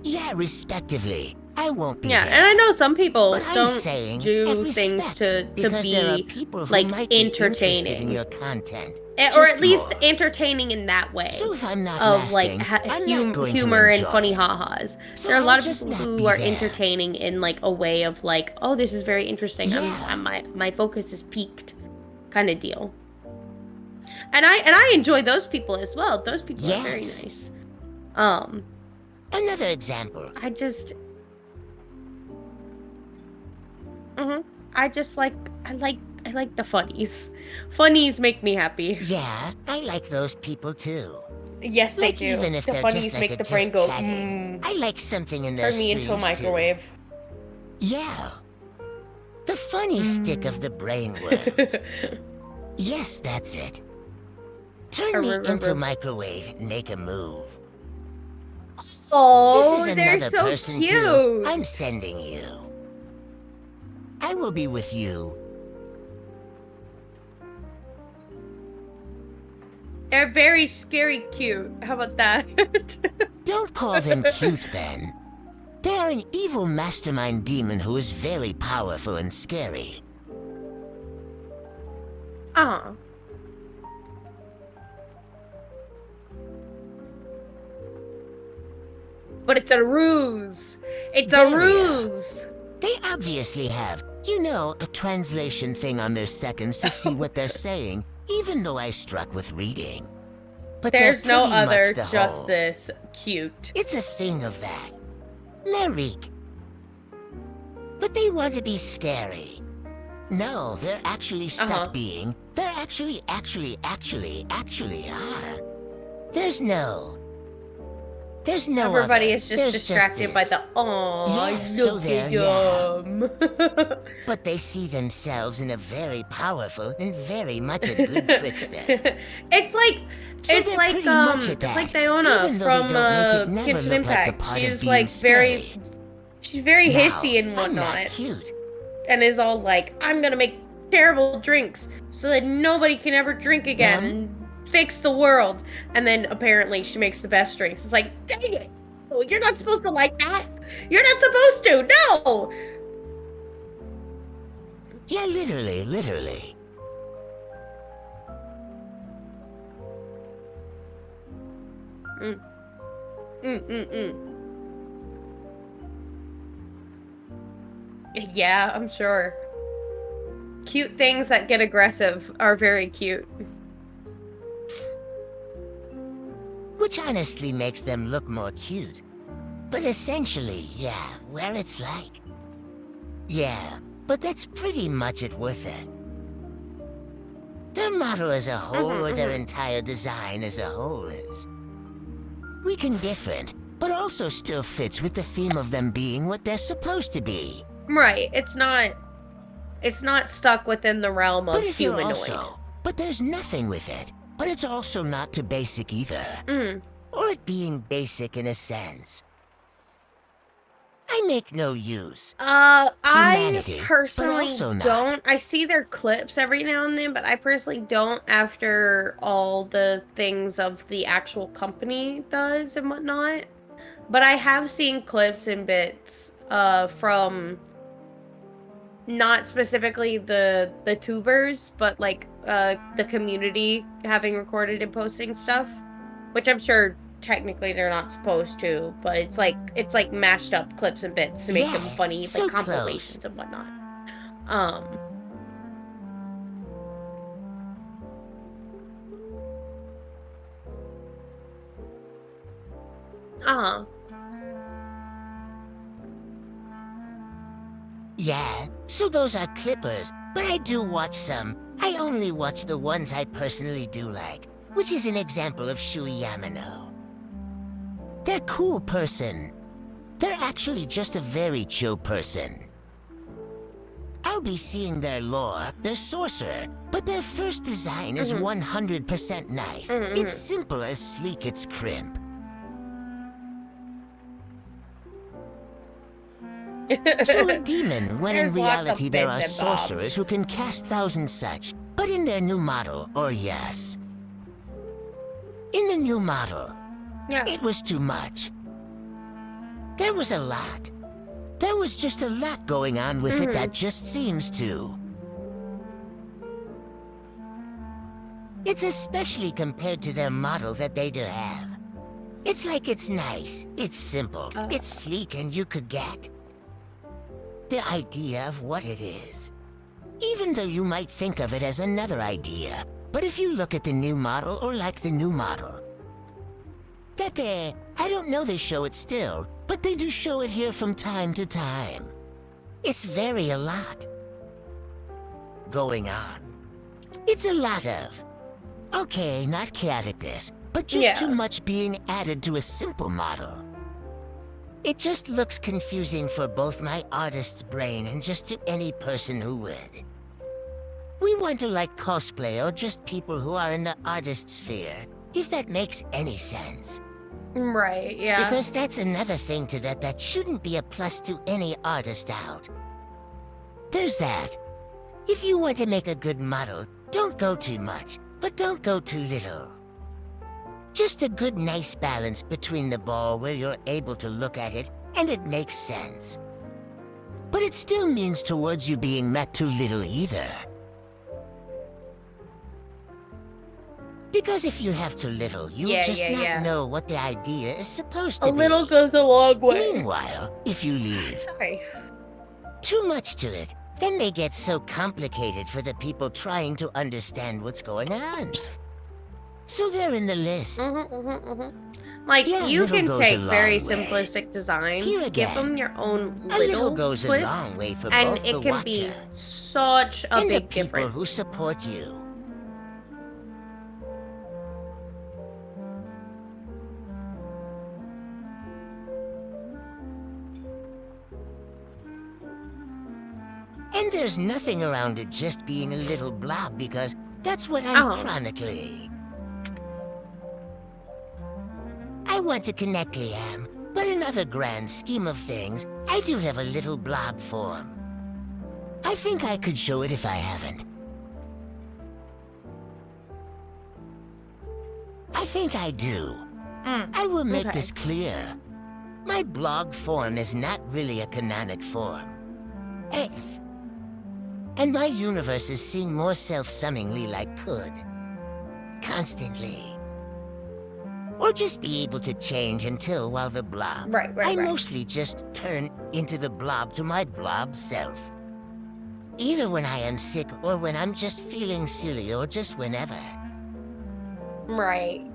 yeah, respectively, I won't be Yeah, there. and I know some people But I'm don't saying do at things respect, to because there are be people who like might be interested in entertaining, your content. or just at least more. entertaining in that way. So if I'm not Of like lasting, I'm not going humor to and enjoy funny it. ha-has. So There are a I'll lot of just people not who be are there. entertaining in like a way of like, oh, this is very interesting. Yeah. My focus is peaked, kind of deal. And I enjoy those people as well. Those people are very Yes. nice. Another example. I just I like the funnies. Funnies make me happy. Yeah, I like those people too. Yes, they Like do. even if The they're funnies just like make a the brain just go, chatting. I like something in their turn me into a streams too. microwave. Yeah. The funny stick of the brain world. Yes, that's it. Turn me into microwave and make a move. Oh, This is they're another so person cute. too. I'm sending you. I will be with you. They're very scary cute. How about that? Don't call them cute then. They are an evil mastermind demon who is very powerful and scary. But it's a ruse. It's a There we are. ruse. They obviously have, a translation thing on their seconds to see what they're saying, even though I struck with reading. But There's they're no pretty other, much the just whole. this cute. It's a thing of that. Marik. But they want to be scary. No, they're actually stuck being. They're actually are. There's no Everybody other. is just There's distracted by this. the Yeah, look so there, at yeah. them. But they see themselves in a very powerful and very much a good trickster. It's like So they're pretty much at it's like that, Diona even though from they don't make it never Genshin look Impact. like the part of She's being like scary. she's very Now, hissy and I'm whatnot, not cute. and is all like, "I'm gonna make terrible drinks so that nobody can ever drink again and fix the world." And then apparently she makes the best drinks. It's like, dang it! You're not supposed to like that. You're not supposed to. No. Yeah, literally. Yeah, I'm sure. Cute things that get aggressive are very cute. Which honestly makes them look more cute. But essentially, yeah, where it's like... Yeah, but that's pretty much it worth it. Their model as a whole or their entire design as a whole is... Weak and different, but also still fits with the theme of them being what they're supposed to be. Right, it's not stuck within the realm of humanoid. But there's nothing with it. But it's also not too basic either. Or it being basic in a sense. I make no use. Humanity, I personally also don't. I see their clips every now and then, but I personally don't after all the things of the actual company does and whatnot. But I have seen clips and bits from not specifically the tubers, but like the community having recorded and posting stuff, which I'm sure technically they're not supposed to, but it's like mashed up clips and bits to make them funny, so like compilations close. and whatnot. Yeah, so those are clippers, but I do watch some. I only watch the ones I personally do like, which is an example of Shui Yamano. They're cool person. They're actually just a very chill person. I'll be seeing their lore, their sorcerer, but their first design is 100% nice. It's simple as sleek, it's crimp. So a demon, when in reality there are sorcerers who can cast thousands such, but in their new model, or yes. In the new model, it was too much. There was a lot. There was just a lot going on with it that just seems to. It's especially compared to their model that they do have. It's like it's nice, it's simple, it's sleek, and you could get the idea of what it is. Even though you might think of it as another idea, but if you look at the new model or like the new model, that I don't know they show it still, but they do show it here from time to time. It's a lot going on. It's a lot of, okay, not chaoticness, but just too much being added to a simple model. It just looks confusing for both my artist's brain and just to any person who would. We want to like cosplay or just people who are in the artist sphere, if that makes any sense. Right, yeah. Because that's another thing to that shouldn't be a plus to any artist out. There's that. If you want to make a good model, don't go too much, but don't go too little. Just a good, nice balance between the ball where you're able to look at it and it makes sense. But it still means towards you being met too little either. Because if you have too little, you'll just not know what the idea is supposed to be. A little goes a long way. Meanwhile, if you leave too much to it, then they get so complicated for the people trying to understand what's going on. So they're in the list. Like, you can take very simplistic designs, give them your own little twist, goes a long way for and both it the can watcher be such a and big the people difference. who support you. And there's nothing around it just being a little blob because that's what I'm chronically. I want to connect Liam, but in other grand scheme of things, I do have a little blob form. I think I could show it if I haven't. I think I do. I will make this clear. My blog form is not really a canonic form. F. And my universes seem more self-summingly like could. Constantly. Or just be able to change until while the blob. Right. I mostly just turn into the blob to my blob self. Either when I am sick or when I'm just feeling silly or just whenever. Right.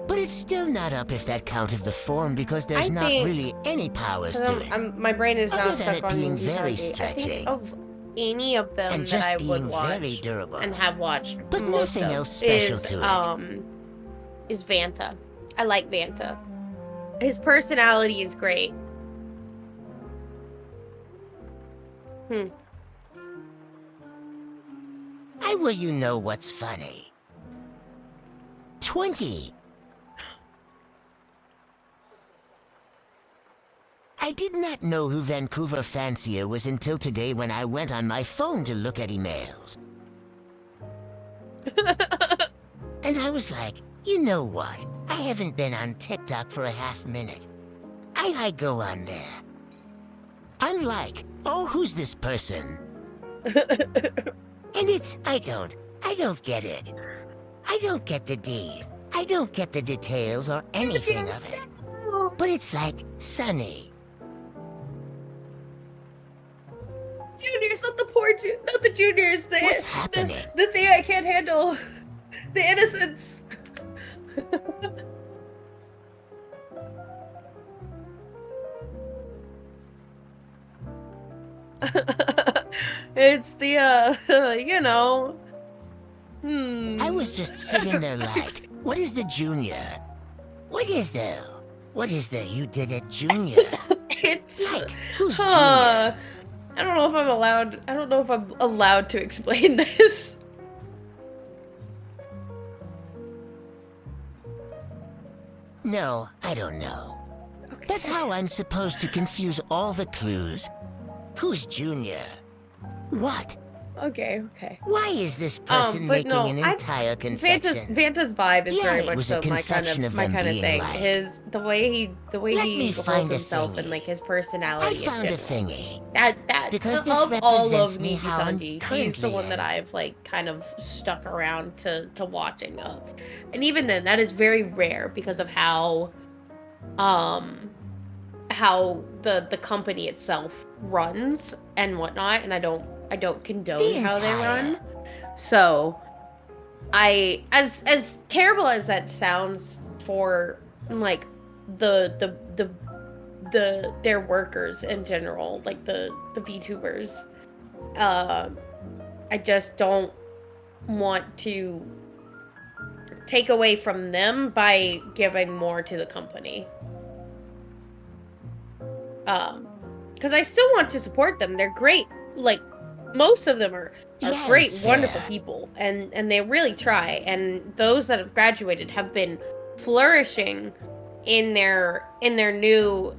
But it's still not up if that count of the form because there's I not think- really any powers to it. My brain is now Other than stuck it on being Yugi very Sanji. I think stretching. of any of them And that just I being would watch very durable. and have watched But most nothing of else special is, to it. Is Vanta. I like Vanta. His personality is great. I will you know what's funny. 20. I did not know who Vancouver Fancier was until today when I went on my phone to look at emails. And I was like, you know what? I haven't been on TikTok for a half minute. I go on there. I'm like, oh, who's this person? And it's, I don't get it. I don't get the deed. I don't get the details or anything of it. But it's like, Sunny. Juniors, not the poor not the juniors. What's happening? The thing I can't handle. The innocence. It's the you know. I was just sitting there like, what is the junior? What is the you did it junior? It's Like, who's junior? I don't know if I'm allowed to explain this. No, I don't know. Okay. That's how I'm supposed to confuse all the clues. Who's junior? What? Okay. Why is this person but making no, an entire confection? Vanta's vibe is Yeah, very it much was a so my kind confection of of my them kind of being thing. like, The way he Let me holds find a himself and thingy. like his I personality. found a in general. thingy. That Because this of all of represents me Niji how I'm Sanji, he's the currently one that in. I've like kind of stuck around to watching of, and even then, that is very rare because of how the company itself runs and whatnot, and I don't condone how they run. So I as terrible as that sounds for like their workers in general, like the VTubers, I just don't want to take away from them by giving more to the company. Because I still want to support them. They're great. Like, most of them are Yeah, great, that's wonderful fair. people, and they really try. And those that have graduated have been flourishing in their new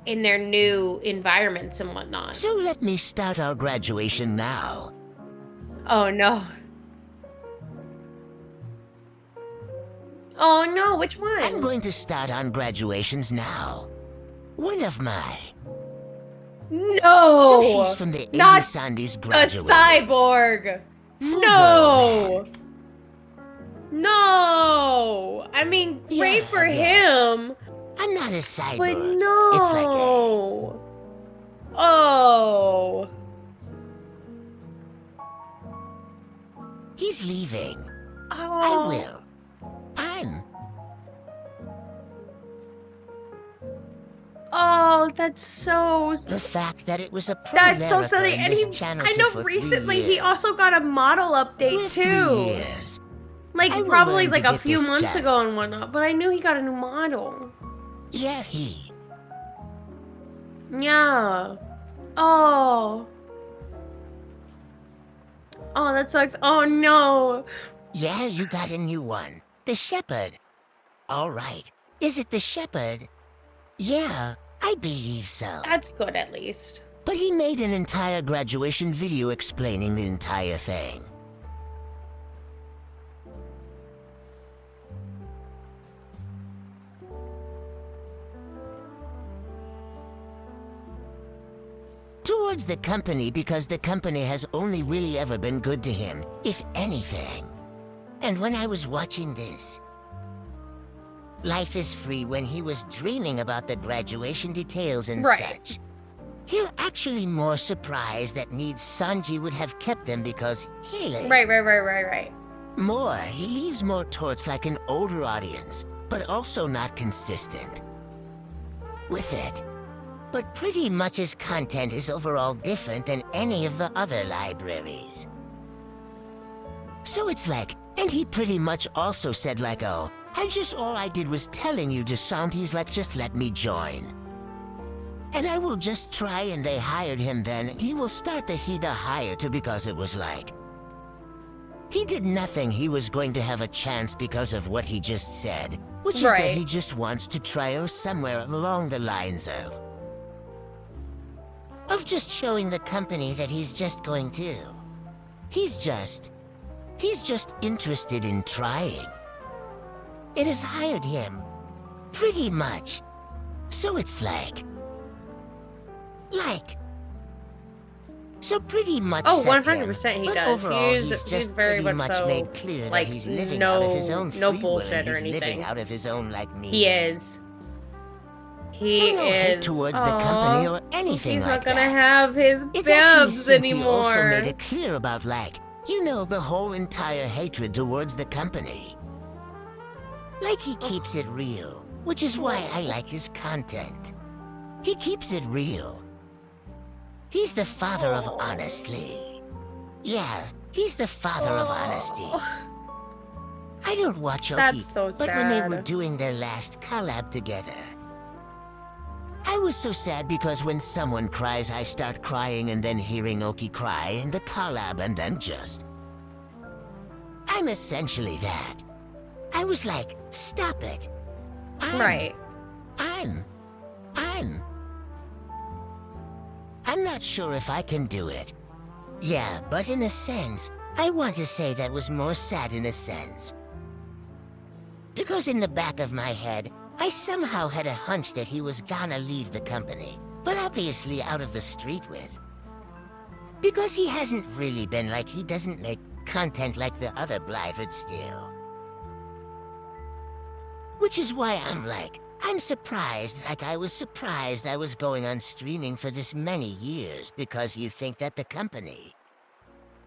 environments and whatnot. So let me start our graduation now. Oh no. Oh no, which one? I'm going to start on graduations now. One of my... No! So she's from the Not Sandy's a graduated. cyborg! Full No! No! I mean, great Yeah, for I guess. him, I'm not a cyborg. but no! It's like a... Oh! He's leaving. Oh. I will. I'm... Oh, that's so... The fact that it was a That's so pro silly. in And this he, channel I to know for recently 3 he years. also got a model update For 3 too. years. Like, I will probably learn to like a get few this months channel. ago and whatnot, but I knew he got a new model. Yeah, he. Yeah. Oh. Oh, that sucks. Oh no. Yeah, you got a new one. The shepherd. All right. Is it the shepherd? Yeah, I believe so. That's good at least. But he made an entire graduation video explaining the entire thing. Towards the company because the company has only really ever been good to him, if anything. And when I was watching this, Life is Free, when he was dreaming about the graduation details and such, he'll actually more surprised that needs Sanji would have kept them because healing. Right. More, he leaves more towards like an older audience, but also not consistent with it. But pretty much his content is overall different than any of the other libraries. So it's like, and he pretty much also said like, oh, all I did was telling you to sound, he's like, just let me join. And I will just try, and they hired him then. He will start the he to hire to because it was like, he did nothing he was going to have a chance because of what he just said, which is that he just wants to try or somewhere along the lines of just showing the company that he's just going to. He's just interested in trying. It has hired him, pretty much. So it's like, so pretty much. Oh, set 100% him. he But does. overall, He's just very pretty much much so, made clear like, that he's living out of his own free no will, bullshit and or he's living anything. out of his own like means. He is. So no hate towards the company or anything he's like not gonna that. have his It's actually bibs since he anymore. also made it clear about like, the whole entire hatred towards the company. Like he keeps it real, which is why I like his content. He keeps it real. He's the father of honestly. Yeah, he's the father of honesty. I don't watch Oki, That's so but when they were sad. doing their last collab together, I was so sad because when someone cries, I start crying, and then hearing Oki cry in the collab, and then I'm essentially that. I was like, stop it. I'm not sure if I can do it. Yeah, but in a sense, I want to say that was more sad in a sense. Because in the back of my head, I somehow had a hunch that he was gonna leave the company, but obviously out of the street with. Because he hasn't really been like, he doesn't make content like the other Blyford still. Which is why I'm surprised, like I was surprised I was going on streaming for this many years, because you think that the company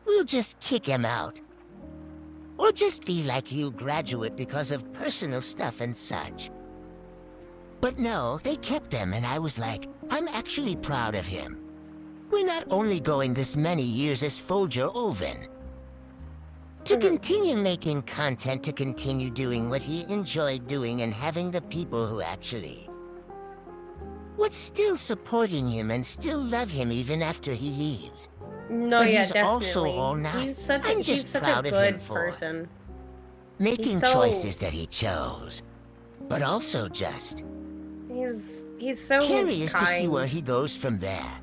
will just kick him out. Or just be like you graduate because of personal stuff and such. But no, they kept him, and I was like, I'm actually proud of him. We're not only going this many years as Folger Oven. To continue making content, to continue doing what he enjoyed doing, and having the people who actually what's still supporting him and still love him even after he leaves. No, But yeah, he's definitely. also all not. I'm just he's such proud a of him good for person. making He's so- choices that he chose, but also just He's so curious kind. to see where he goes from there.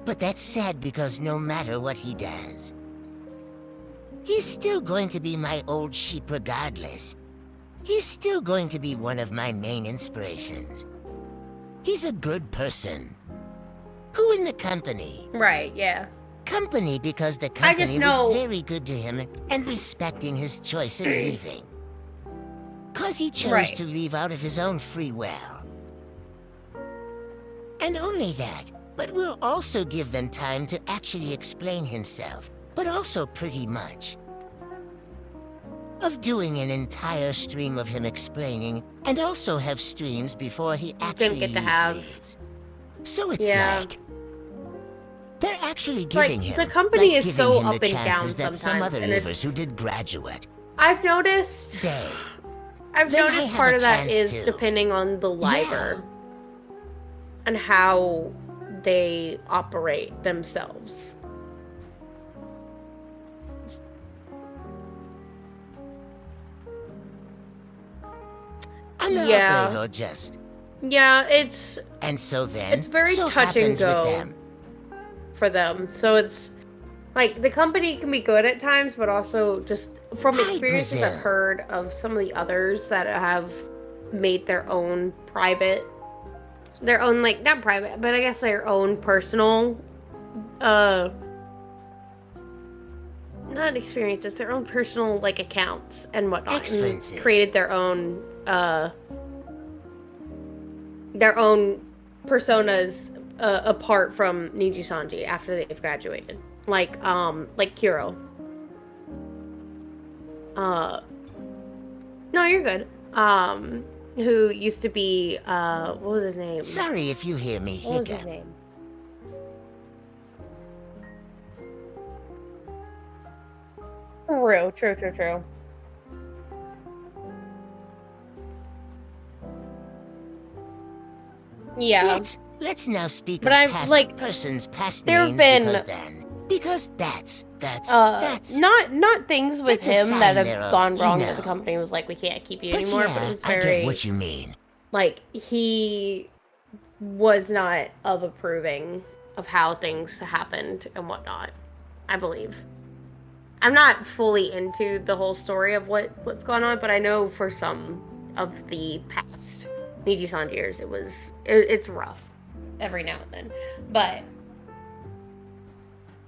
But that's sad because no matter what he does, he's still going to be my old sheep regardless. He's still going to be one of my main inspirations. He's a good person. Who in the company? Right, yeah. Company because the I just company know- was very good to him and respecting his choice of leaving. Cause he chose to leave out of his own free will. And only that, but we'll also give them time to actually explain himself, but also pretty much of doing an entire stream of him explaining, and also have streams before he actually get to have. leaves. So it's Yeah. like they're actually giving him the company like is giving so him up the and down chances that some sometimes, other and livers who it's- did graduate. I've noticed Day. I've Then I noticed have part a of that chance is to. depending on the library and how they operate themselves. I'm the Yeah. operator just. Yeah, it's And so then, It's very so touch and happens with go. them. for them. So it's like the company can be good at times, but also just from Hi, experiences Brazil. I've heard of some of the others that have made their own private their own, like, not private, but I guess their own personal, not experiences, their own personal, like, accounts and whatnot. Experiences. And created their own personas apart from Niji Sanji after they've graduated. Like Kuro. No, you're good. Who used to be, what was his name? Sorry if you hear me What was his hiccup. name? True. Yeah. Let's now speak But of I've, past like, persons' past there names have been- because that's not things with that's a him that sign have thereof, gone you wrong know. that the company was like, we can't keep you but anymore. yeah, But it was I very, get what you mean. like, he was not of approving of how things happened and whatnot, I believe. I'm not fully into the whole story of what's going on, but I know for some of the past Niji-san years, it's rough every now and then. But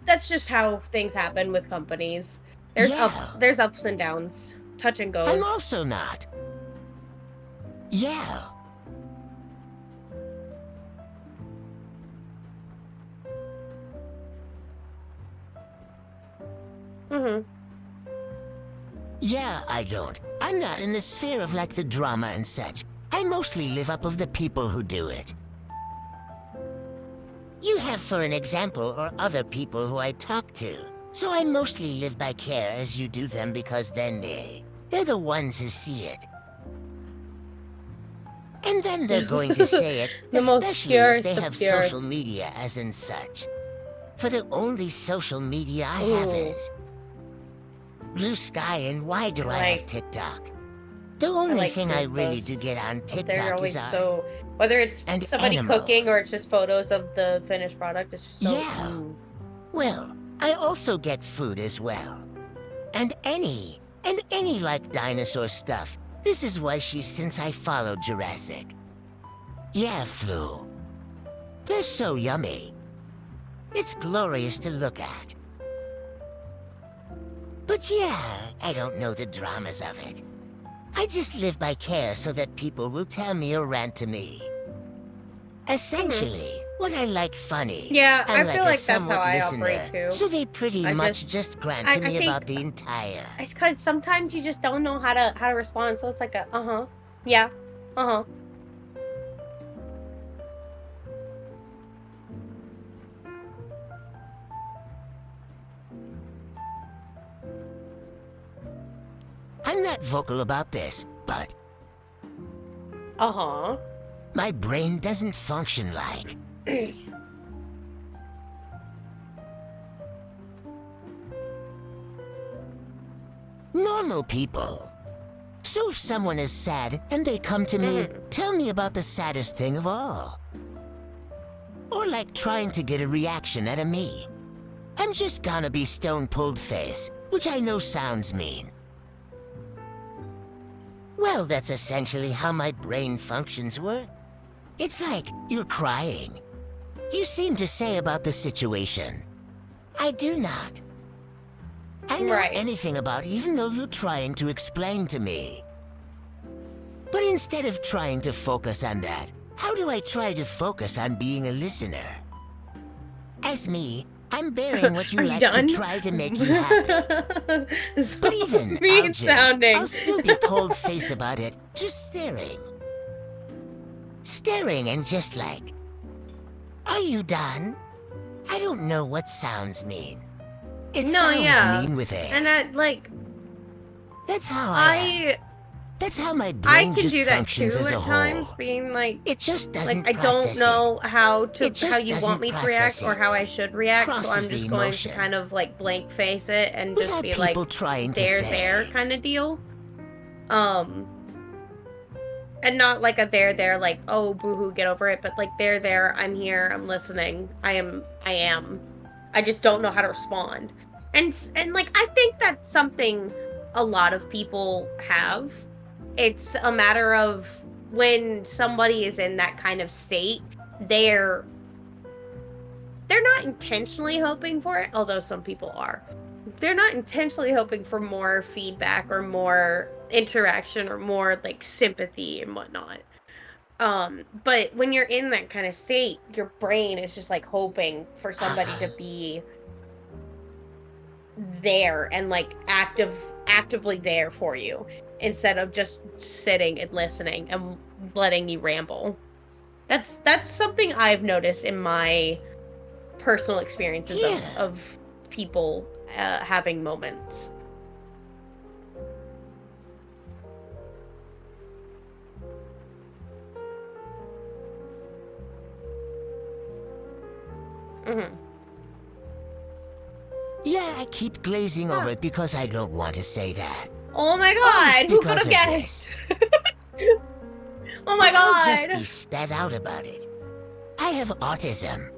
that's just how things happen with companies. There's ups and downs, touch and goes. I'm also not. Yeah. Yeah, I don't. I'm not in the sphere of like the drama and such. I mostly live up of the people who do it. You have for an example or other people who I talk to. So I mostly live by care as you do them because then they're the ones who see it. And then they're going to say it, The most especially pure if they is the have pure. social media as in such. For the only social media I have is Blue Sky, and why do I have TikTok? The only thing I really do get on They're TikTok always is art. so, whether it's and somebody animals. cooking or it's just photos of the finished product, it's just so. Yeah. Well, I also get food as well. And any like dinosaur stuff. This is why since I followed Jurassic. Yeah, Flu. They're so yummy. It's glorious to look at. But yeah, I don't know the dramas of it. I just live by care so that people will tell me or rant to me. Essentially, what I like funny. Yeah, I I'm feel like like a that's somewhat how I listener, operate too. so they pretty I much just grant I to me think- about the entire. It's because sometimes you just don't know how to respond, so it's like a yeah, I'm not vocal about this, but my brain doesn't function like. Normal people. So if someone is sad and they come to me, tell me about the saddest thing of all. Or like trying to get a reaction out of me. I'm just gonna be stone-pulled face, which I know sounds mean. Well, that's essentially how my brain functions work. It's like you're crying. You seem to say about the situation. I do not. I know anything about even though you're trying to explain to me. But instead of trying to focus on that, how do I try to focus on being a listener? As me, I'm bearing what you like to try to make you happy. So But even mean Algin, sounding. I'll still be cold face about it, just staring. Staring and just like, are you done? I don't know what sounds mean. It sounds mean with a. And that, like, That's how that's how my brain I can just do that too functions as at a whole. times, being like, It just doesn't I process don't know how It just you doesn't want me to process react or it. how I should react, so I'm Crosses just the going to emotion. kind of like blank face it and just Without be people like, trying to there say. kind of deal. And not like a there like, oh boohoo, get over it, but like there, I'm here, I'm listening, I am. I just don't know how to respond. And like, I think that's something a lot of people have. It's a matter of when somebody is in that kind of state, they're not intentionally hoping for it, although some people are. They're not intentionally hoping for more feedback or more interaction or more like sympathy and whatnot. But when you're in that kind of state, your brain is just like hoping for somebody to be there and like actively there for you instead of just sitting and listening and letting you ramble. That's something I've noticed in my personal experiences of people having moments. Mm-hmm. Yeah, I keep glazing over it because I don't want to say that. Oh my god, who could because have of guessed? Oh my I'll just god. be spat out about it. I have autism.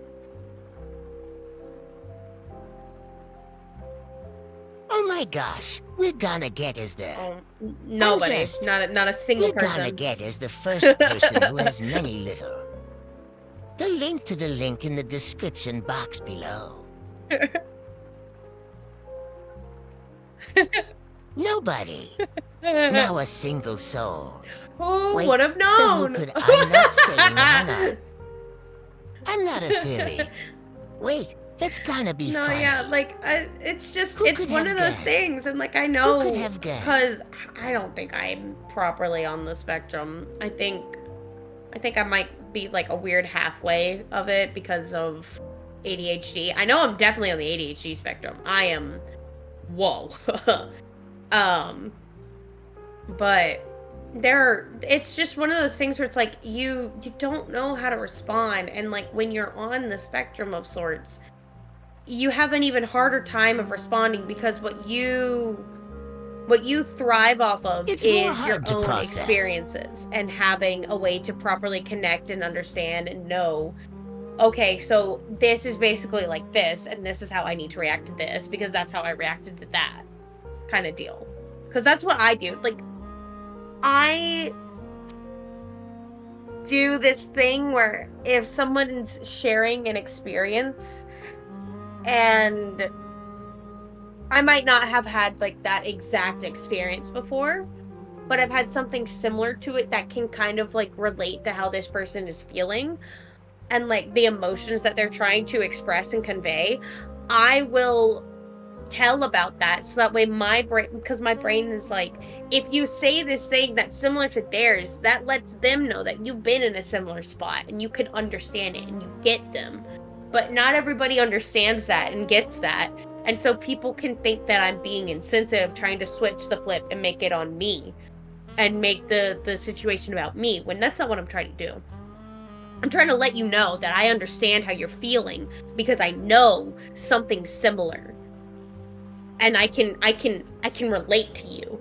Oh my gosh, we're gonna get as the... Nobody, not a single person. We're gonna get as the first person who has many little. The link to the link in the description box below. Nobody. Now a single soul. Who Wait, would have known? Who could I'm not saying, hang on. I'm not a theory. Wait, that's gonna be no, funny. yeah, like it's just Who it's could one have of those guessed? things, and like I know Who could have guessed? because I don't think I'm properly on the spectrum. I think I might be like a weird halfway of it because of ADHD. I know I'm definitely on the ADHD spectrum. I am. Whoa. But it's just one of those things where it's like you don't know how to respond, and like when you're on the spectrum of sorts, you have an even harder time of responding because what you thrive off of It's more is hard your to own process. experiences and having a way to properly connect and understand and know, okay, so this is basically like this, and this is how I need to react to this because that's how I reacted to that kind of deal. Because that's what I do. Like, I do this thing where if someone's sharing an experience and I might not have had like that exact experience before, but I've had something similar to it that can kind of like relate to how this person is feeling and like the emotions that they're trying to express and convey, I will tell about that so that way my brain, because my brain is like, if you say this thing that's similar to theirs, that lets them know that you've been in a similar spot and you can understand it and you get them. But not everybody understands that and gets that, and so people can think that I'm being insensitive, trying to switch the flip and make it on me and make the situation about me, when that's not what I'm trying to do. I'm trying to let you know that I understand how you're feeling because I know something similar. And I can relate to you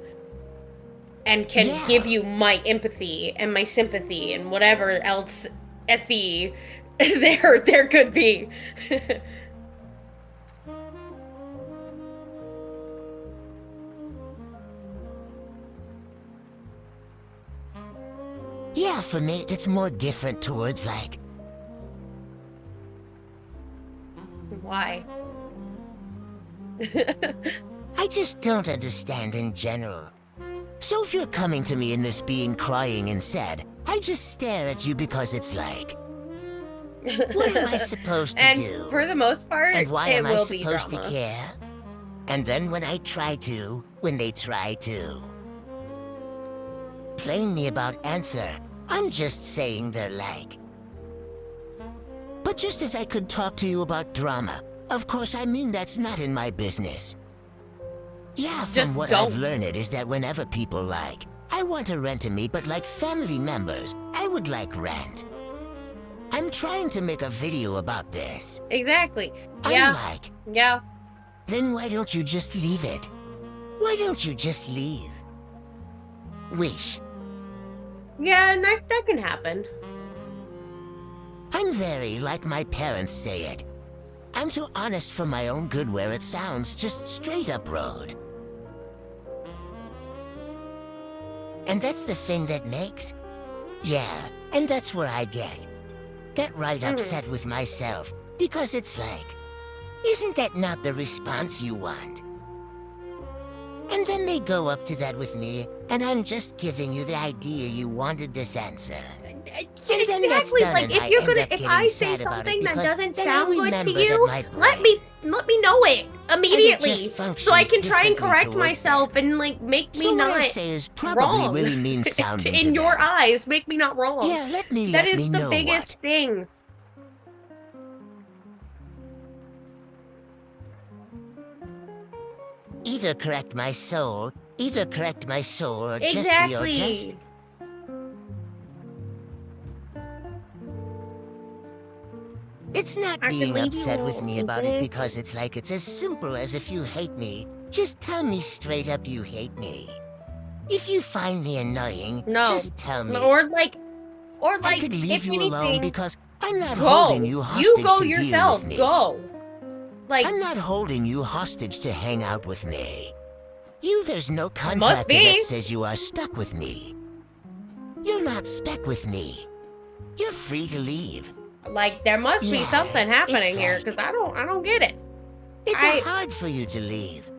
and can give you my empathy and my sympathy and whatever else ethy there could be. Yeah, for me, it's more different towards like... Why? I just don't understand in general. So if you're coming to me in this being crying and sad, I just stare at you because it's like... What am I supposed to and do? And for the most part, and why it am I will be supposed to drama. care? And then when they try to blame me about answer, I'm just saying they're like... But just as I could talk to you about drama, of course I mean that's not in my business. Yeah, from Just what don't. I've learned is that whenever people like, I want to rent to me, but like family members, I would like rent. I'm trying to make a video about this. Exactly. I'm Yeah. like, Yeah. then why don't you just leave it? Why don't you just leave? Wish. Yeah, and that can happen. I'm very like my parents say it. I'm too honest for my own good where it sounds just straight up road. And that's the thing that makes... Yeah, and that's where I get. get right upset with myself, because it's like, isn't that not the response you want? And then they go up to that with me, and I'm just giving you the idea you wanted this answer. And then that's Exactly. done, Like and if I you're end gonna, up if getting I say sad about it something that because doesn't then I sound good to remember you, that my let me know it immediately, just so I functions can try and differently correct towards myself and like make So me what I not say is probably wrong. really mean sounding to In your them. eyes, make me not wrong. Yeah, let me That is the know biggest what. thing. Either correct my soul, or just be your Exactly. just. It's not I can being leave upset you with me alone, about it okay? because it's like it's as simple as if you hate me, just tell me straight up you hate me. If you find me annoying, No. just tell me. Or like, I could leave if you alone anything, because I'm not go. holding you hostage You go to yourself. deal with me. Go. Like, I'm not holding you hostage to hang out with me. There's no must contractor be. that says you are stuck with me. You're not stuck with me. You're free to leave. Like there must be Yeah, something happening it's here like- because I don't get it. It's hard for you to leave.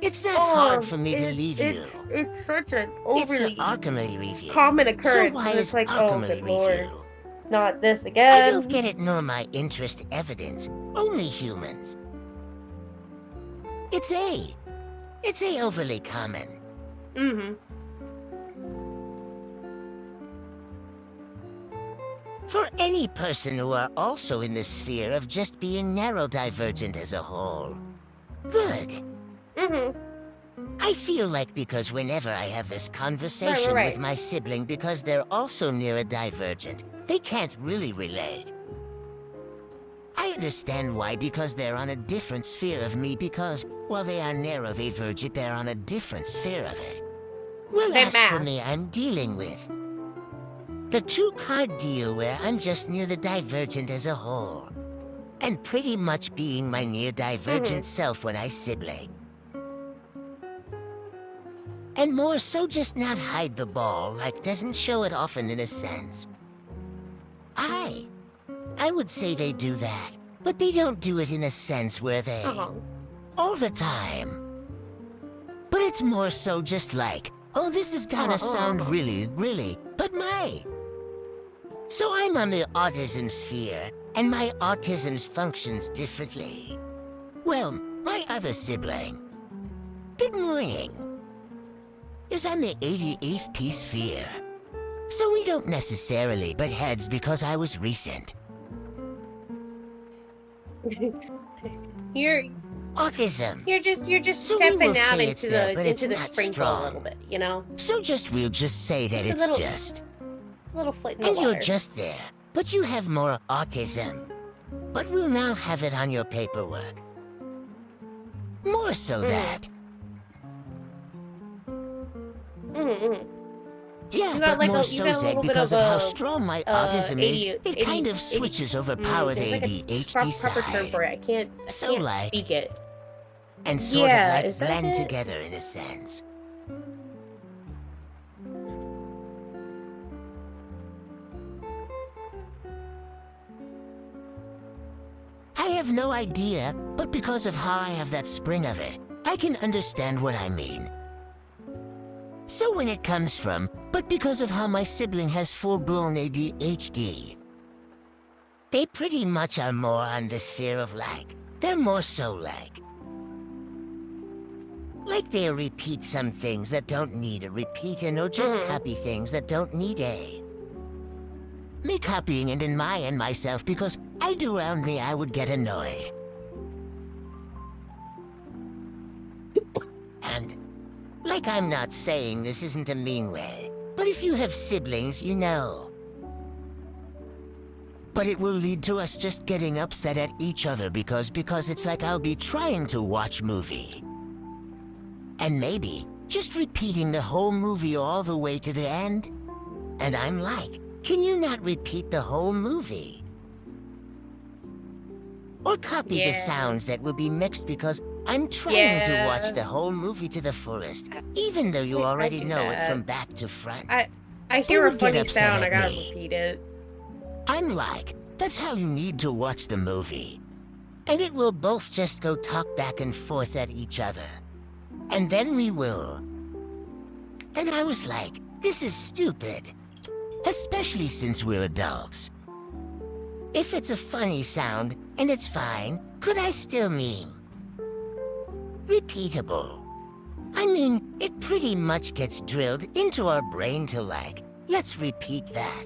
It's not hard for me to leave you. It's such an It's the overly Arkham review. common So occurrence. why And is it's like, oh, Arkham good review? lord, not this I again. don't get it nor my interest evidence. Only humans. It's a overly common. Mm-hmm. For any person who are also in the sphere of just being neurodivergent as a whole. Good. Mm-hmm. I feel like because whenever I have this conversation Right. with my sibling because they're also neurodivergent, they can't really relate. I understand why, because they're on a different sphere of me because, while they are neurodivergent, they're on a different sphere of it. Well, They as for match. me, I'm dealing with the two-card deal where I'm just near the divergent as a whole. And pretty much being my near-divergent self when I sibling. And more so just not hide the ball, like doesn't show it often in a sense. I would say they do that, but they don't do it in a sense where they... all the time. But it's more so just like, oh, this is gonna sound really, but my... So I'm on the autism sphere, and my autism functions differently. Well, my other sibling, good morning, is on the 88th P sphere. So we don't necessarily butt heads because I was recent. You're Autism. you're just So we will stepping out say it's into there, the but it's not sprinkle a strong. little bit, you know? We'll just say that Just a it's little- just. A little foot in the And water. you're just there, but you have more autism. But we'll now have it on your paperwork. More so that. Yeah, You got but like more you so got a that little bit because of of how a, strong my autism is, it kind of 80 switches over power the there's like ADHD proper term side. for it. I can't speak it. And sort Yeah, of like is that blend it? together in a sense. I have no idea, but because of how I have that spring of it, I can understand what I mean. So when it comes from, but because of how my sibling has full-blown ADHD, they pretty much are more on the sphere of like, they're more so like they repeat some things that don't need a repeat and or just copy things that don't need a. Me copying it in myself because I do around me I would get annoyed. And, like I'm not saying this isn't a mean way, but if you have siblings, you know. But it will lead to us just getting upset at each other because it's like I'll be trying to watch movie. And maybe just repeating the whole movie all the way to the end. And I'm like, can you not repeat the whole movie? Or copy the sounds that will be mixed because I'm trying to watch the whole movie to the fullest, even though you already know it from back to front. I hear a would get funny upset sound. at I gotta me. repeat it. I'm like, That's how you need to watch the movie. And it will both just go talk back and forth at each other. And then we will. And I was like, this is stupid. Especially since we're adults. If it's a funny sound, and it's fine, could I still mean repeatable? I mean, it pretty much gets drilled into our brain to like, let's repeat that.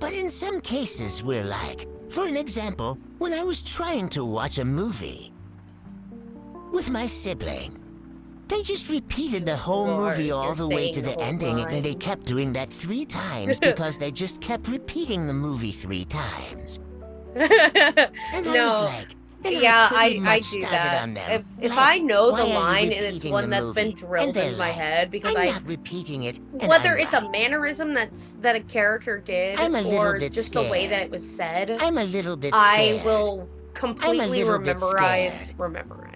But in some cases we're like, for an example, when I was trying to watch a movie with my sibling, they just repeated the whole movie all the way to the ending, and they kept doing that 3 times because they just kept repeating the movie 3 times. And I was like, Yeah, I do started that. on them. If Like, I know why the are you line and it's repeating one the that's been movie? drilled And they're in my like, head, because I'm not repeating it. And whether I'm it's like, a mannerism that a character did, I'm a little or bit just the way scared. that it was said, I'm a little bit I scared. will completely little bit memorize.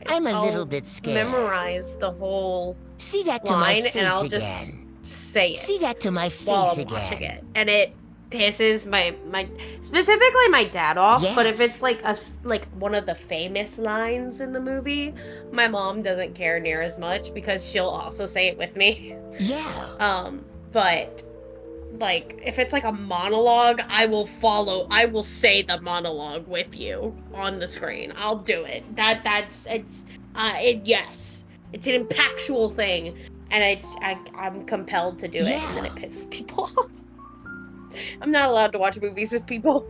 I'm a I'll little bit scared. memorize the whole See that to my line, face and I'll again. just say it See that to my while face I'm watching again. it, and it pisses my specifically my dad off. But if Yes. it's like one of the famous lines in the movie, my mom doesn't care near as much because she'll also say it with me. Yeah. But like if it's like a monologue, I will say the monologue with you on the screen. I'll do it. Yes, it's an impactful thing, and I'm compelled to do it, and then it pisses people off. I'm not allowed to watch movies with people.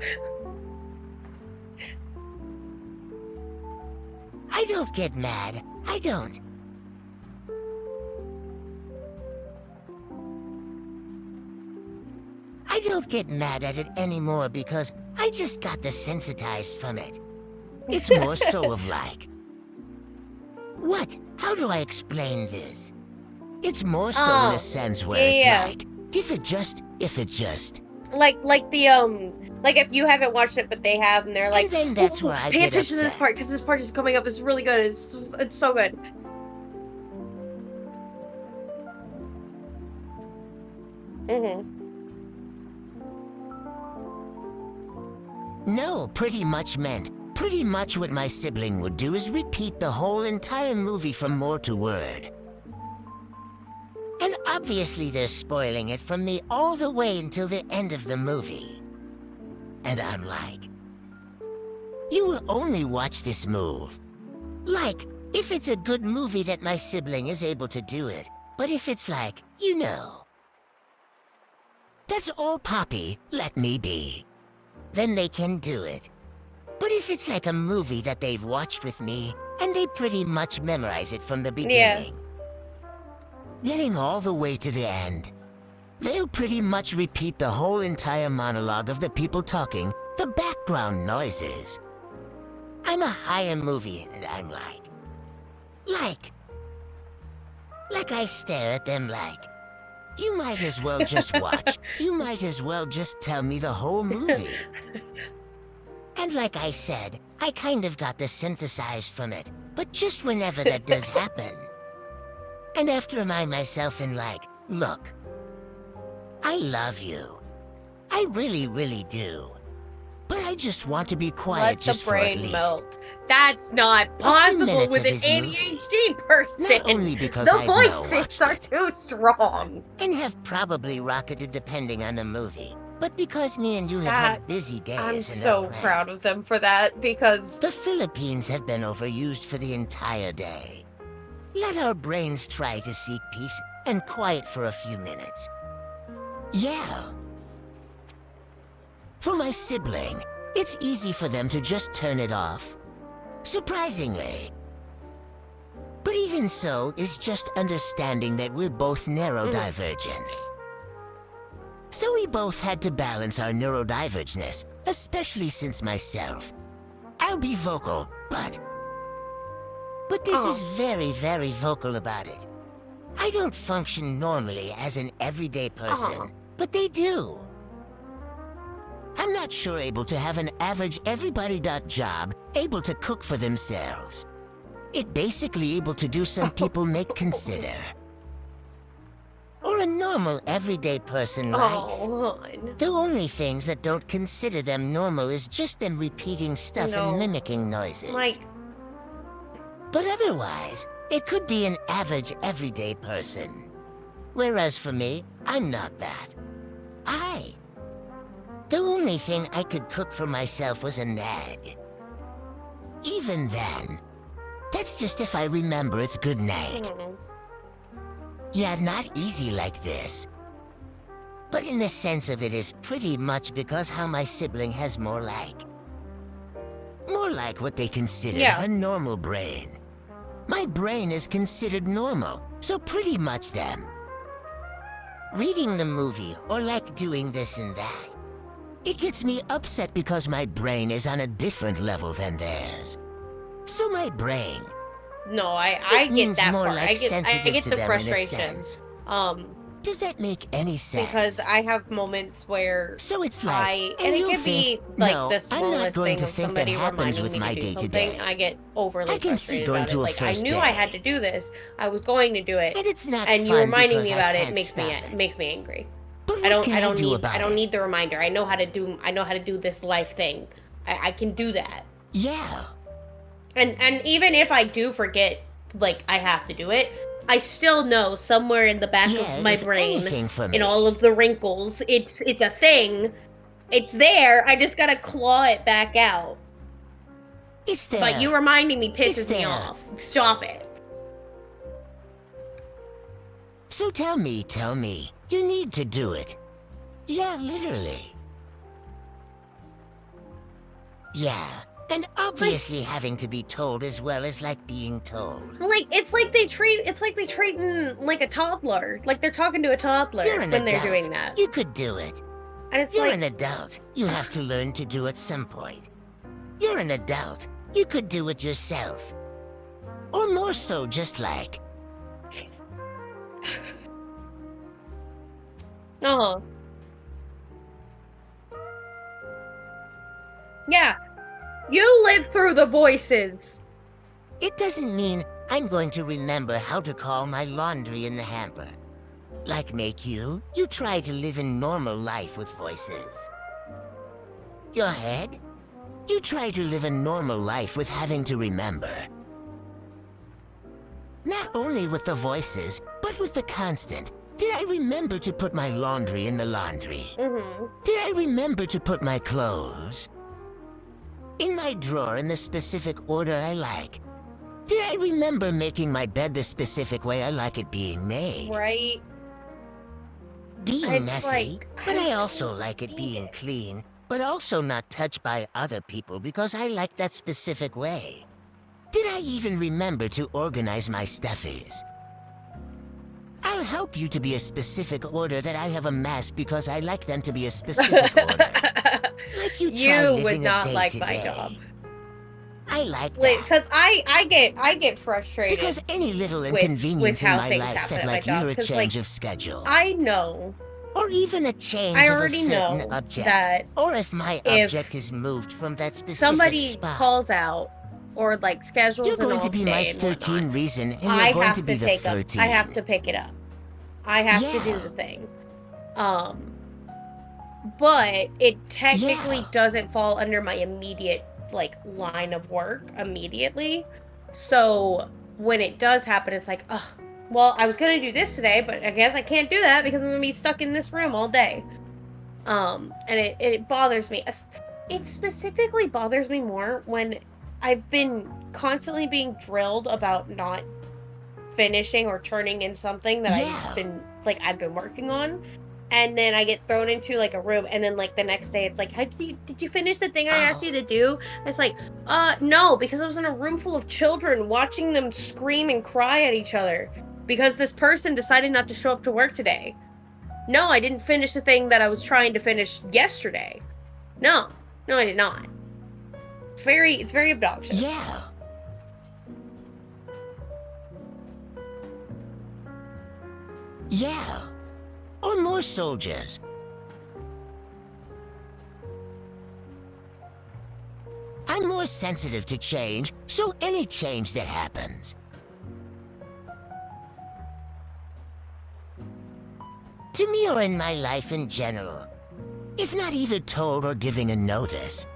I don't get mad. I don't. I don't get mad at it anymore because I just got desensitized from it. It's more so of like, what? How do I explain this? It's more so in a sense where it's like, if it just. Like if you haven't watched it but they have, and they're like, And then that's where I pay get attention to this upset. part because this part is coming up. It's really good. It's so good. No, pretty much what my sibling would do is repeat the whole entire movie from word to word. And obviously they're spoiling it from me all the way until the end of the movie. And I'm like, you will only watch this move. Like, if it's a good movie that my sibling is able to do it. But if it's like, that's all Poppy, let me be. Then they can do it. But if it's like a movie that they've watched with me, and they pretty much memorize it from the beginning, getting all the way to the end, they'll pretty much repeat the whole entire monologue of the people talking, the background noises. I'm a higher movie, and I'm like I stare at them like, you might as well just watch. You might as well just tell me the whole movie. And like I said, I kind of got desynthesized from it, but just whenever that does happen. And after I myself in like, look, I love you. I really, really do. But I just want to be quiet Let just the for at brain least. melt. That's not few possible minutes with of an his movie. ADHD person. Not only because the I've now voices watched are it. too strong. And have probably rocketed depending on the movie. But because me and you have had busy days I'm and so are proud of them for that, because the Philippines have been overused for the entire day. Let our brains try to seek peace and quiet for a few minutes. Yeah. For my sibling, it's easy for them to just turn it off. Surprisingly. But even so, is just understanding that we're both neurodivergent. So we both had to balance our neurodivergence, especially since myself. I'll be vocal, but this is very, very vocal about it. I don't function normally as an everyday person, but they do. I'm not sure able to have an average everybody job, able to cook for themselves. It basically able to do some people may consider. or a normal, everyday person life. Oh, hon. The only things that don't consider them normal is just them repeating stuff No. and mimicking noises. Like, But otherwise, it could be an average, everyday person. Whereas for me, I'm not that. The only thing I could cook for myself was an egg. Even then, that's just if I remember it's good I night. don't know. Yeah, not easy like this. But in the sense of it is pretty much because how my sibling has more like what they consider a normal brain. My brain is considered normal, so pretty much them. Reading the movie or like doing this and that. It gets me upset because my brain is on a different level than theirs. So my brain, No, I it get means that more part. like I sensitive get to the them in a frustration. sense. Does that make any sense? Because I have moments where So it's like, and it you'll can be think, like no, the I'm not smallest going thing to of think that somebody happens reminding with me my to do day-to-day. something. I get overly I can see frustrated going about to it. a Like I first knew I had day. to do this. I was going to do it, And it's not and you fun reminding me because I about it can't makes stop it. makes me angry. But I what can I do about I don't it? need the reminder. I know how to do this life thing. I can do that. Yeah. And even if I do forget, like I have to do it, I still know somewhere in the back Yeah, of my if brain, anything for in me. all of the wrinkles, it's a thing. It's there. I just gotta claw it back out. It's there. But you reminding me It's pisses me there. off. Stop it. So tell me, you need to do it. Yeah, literally. Yeah, and obviously having to be told as well is like being told. Like it's like they treating like a toddler. Like they're talking to a toddler You're an when adult. they're doing that. You could do it. And it's You're like an adult. You have to learn to do at some point. You're an adult. You could do it yourself. Or more so, just like, uh-huh. Yeah. You live through the voices. it doesn't mean I'm going to remember how to call my laundry in the hamper. Like make you try to live a normal life with voices. Your head? You try to live a normal life with having to remember. Not only with the voices, but with the constant. Did I remember to put my laundry in the laundry? Mm-hmm. Did I remember to put my clothes in my drawer in the specific order I like? Did I remember making my bed the specific way I like it being made? Right. Being It's messy, like, but I I also like it hate being it. clean, but also not touched by other people because I like that specific way. Did I even remember to organize my stuffies? I'll help you to be a specific order that I have amassed because I like them to be a specific order. Like you try You living would not a day like to my day. job. I like Like, that. because I get frustrated. Because any little with inconvenience in how my things life happen felt at my like job, either a 'cause, change like, of schedule. I know Or even a change I of a already certain know object. that Or if my if object is moved from that specific somebody spot. calls out or like schedules You're an going to off be day my and 13 whatnot, reason, and I you're going have to be the take up. 13. I have to pick it up. I have to do Yeah. the thing. But it technically Yeah. doesn't fall under my immediate like line of work immediately. So when it does happen, it's like, ugh, well, I was gonna do this today, but I guess I can't do that because I'm gonna be stuck in this room all day. And it bothers me. It specifically bothers me more when I've been constantly being drilled about not finishing or turning in something that Yeah. I've been working on, and then I get thrown into like a room, and then like the next day it's like, did you finish the thing I asked you to do? And it's like, no, because I was in a room full of children watching them scream and cry at each other because this person decided not to show up to work today. No, I didn't finish the thing that I was trying to finish yesterday. No, I did not. It's very obnoxious. Yeah. Yeah. Or more soldiers. I'm more sensitive to change, so any change that happens. To me or in my life in general. If not either told or giving a notice.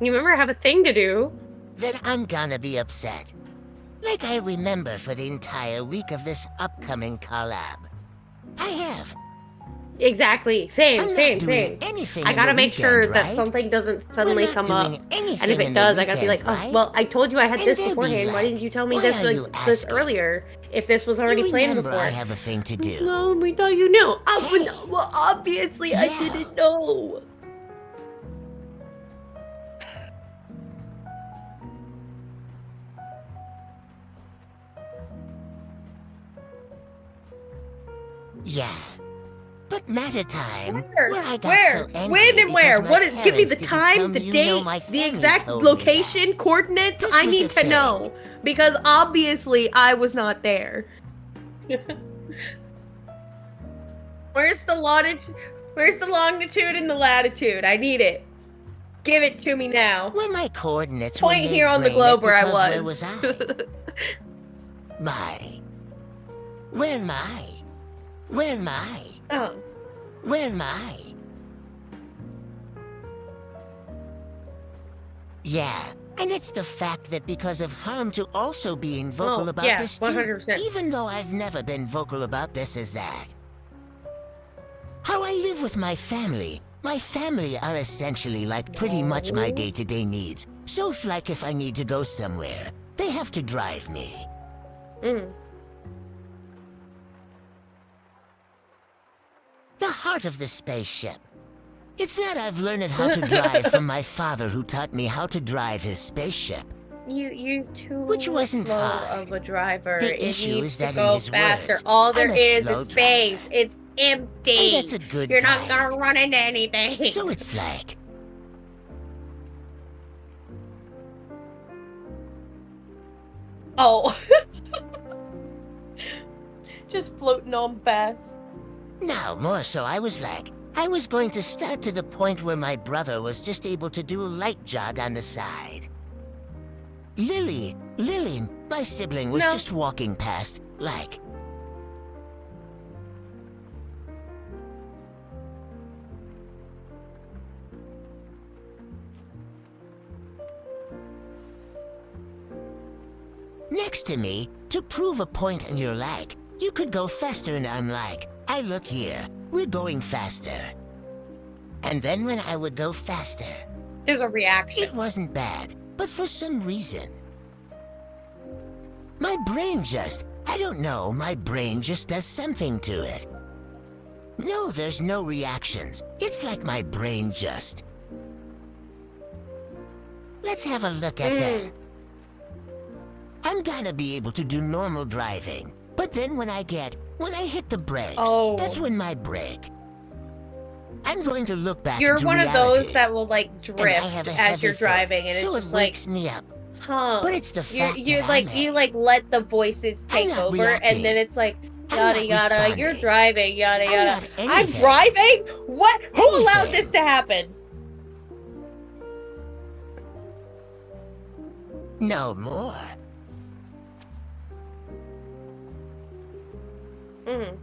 You remember I have a thing to do. Then I'm gonna be upset. Like I remember for the entire week of this upcoming collab. I have. Exactly. Same, I'm same, not doing same. anything I in gotta the make weekend, sure that right? something doesn't suddenly We're not come up. doing And if anything it in the does, I gotta be like, weekend, oh, right? well, I told you I had And this they'll be beforehand. Why like, didn't you tell me "Why this are you this asking?" earlier? If this was already You planned remember before. I have a thing to do. No, we thought you knew. Hey. Well, obviously I Yeah. didn't know. Yeah. But matter time, Where? I got Where? so angry When and because where? my What is? Give me parents the didn't tell time, the me, you know, date, my the family exact told me location, that. coordinates. This I was need a to thing. know because obviously I was not there. Where's the longitude? Where's the longitude and the latitude? I need it. Give it to me now. Where my coordinates Point when they here on the bring globe it, where I because was. Where was I? Where am I? Where am I? Oh. Where am I? Yeah, and it's the fact that because of harm to also being vocal about yeah, this too, 100%. even though I've never been vocal about this as that. How I live with my family. My family are essentially like pretty much my day-to-day needs. So if I need to go somewhere, they have to drive me. Mm. The heart of the spaceship. It's that I've learned how to drive from my father who taught me how to drive his spaceship. You're too Which wasn't slow hard. of a driver. The It issue needs is to that in go his faster. words, All there I'm a is slow space. driver. It's empty. And that's a good You're not kind. gonna run into anything. So it's like, Oh. Just floating on past. now more so I was going to start to the point where my brother was just able to do a light jog on the side. Lily, my sibling was No. just walking past, like. Next to me, to prove a point and you're like, you could go faster and I'm like, I look here, we're going faster. And then when I would go faster, There's a reaction. it wasn't bad, but for some reason, my brain just, I don't know, my brain just does something to it. No, there's no reactions. It's like my brain just. Let's have a look at that. I'm gonna be able to do normal driving, but then when I hit the brakes, Oh. that's when my brake. I'm going to look back You're into one of reality, those that will like and I have drift a as heavy you're foot, driving, and so it's it just like, wakes me up. huh? But it's the fact you that like I'm you it. like let the voices I'm take not over, reacting. and then it's like I'm yada not yada. You're responding. driving, yada I'm yada. not I'm anything. driving. What? Who allowed Anything. this to happen? No more. Mm.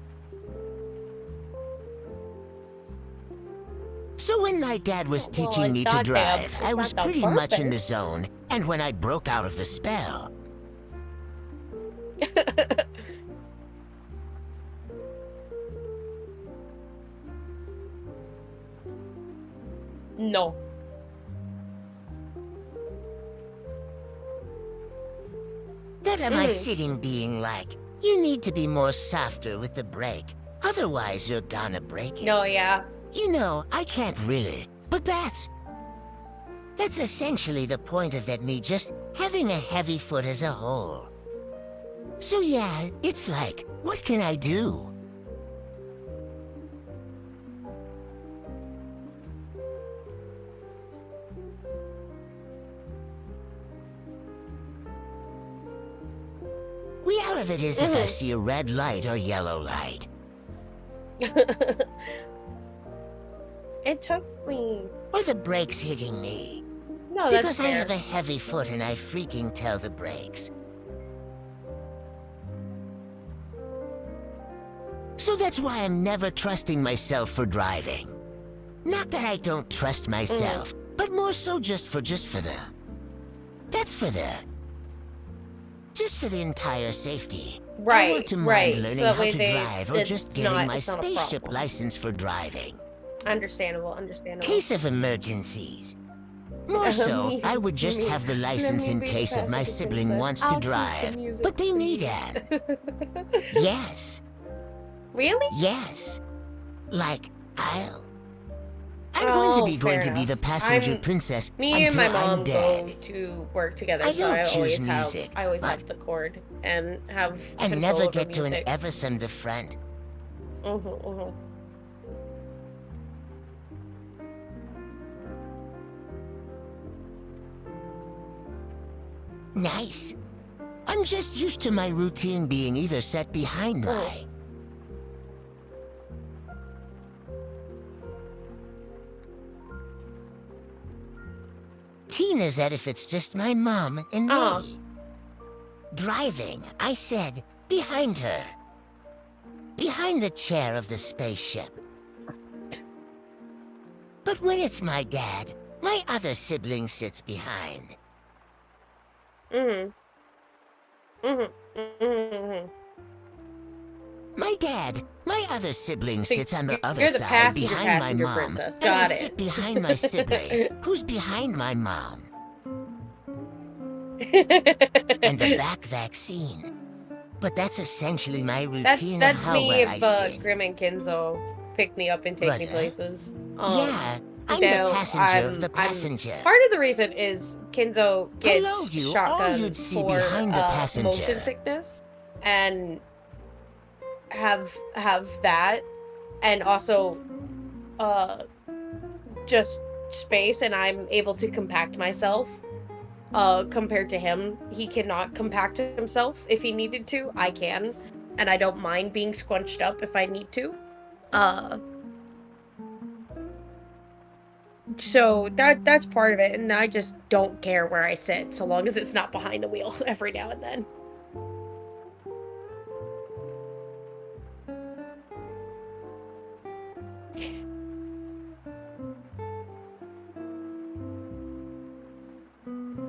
So when my dad was Well, teaching it's me to not the- drive, it's I was not the pretty much in the purpose. zone, and when I broke out of the spell, No. then am I sitting being like, you need to be more softer with the brake, otherwise you're gonna break it. No, yeah. You know, I can't really, but that's essentially the point of that me just having a heavy foot as a whole. So yeah, it's like, what can I do? We out of it is if I see a red light or yellow light. It took me. Or the brakes hitting me. No, that's Because I fair. have a heavy foot and I freaking tell the brakes. So that's why I'm never trusting myself for driving. Not that I don't trust myself, but more so just for the entire safety. I want to mind learning so how to drive or just getting my it's not a spaceship problem. license for driving. Understandable. Case of emergencies. More so, I would just have the license in case of my sibling wants to drive, but they need it. Yes. Really? Yes. Like, I'm going to be the passenger princess Me and until my mom I'm dead. go to work together, I so don't I choose always music, have the cord and have and control never over get to an music. Everson the front. Nice. I'm just used to my routine being either set behind my... Tina said if it's just my mom and me. Driving, I said, behind her. Behind the chair of the spaceship. But when it's my dad, my other sibling sits behind. My dad, my other sibling sits on the other side behind my mom, princess. and I Got sit it. behind my sibling, who's behind my mom. And the back vaccine. But that's essentially my routine of That's how me well I if sit. Grim and Kinzo pick me up and take me places. Yeah, I'm the passenger of the passenger. Part of the reason is Kinzo gets Hello, you. All shotgun you'd see for behind the passenger. motion sickness and have that, and also just space, and I'm able to compact myself. Compared to him, he cannot compact himself. If he needed to, I can, and I don't mind being scrunched up if I need to. So that's part of it, and I just don't care where I sit, so long as it's not behind the wheel every now and then.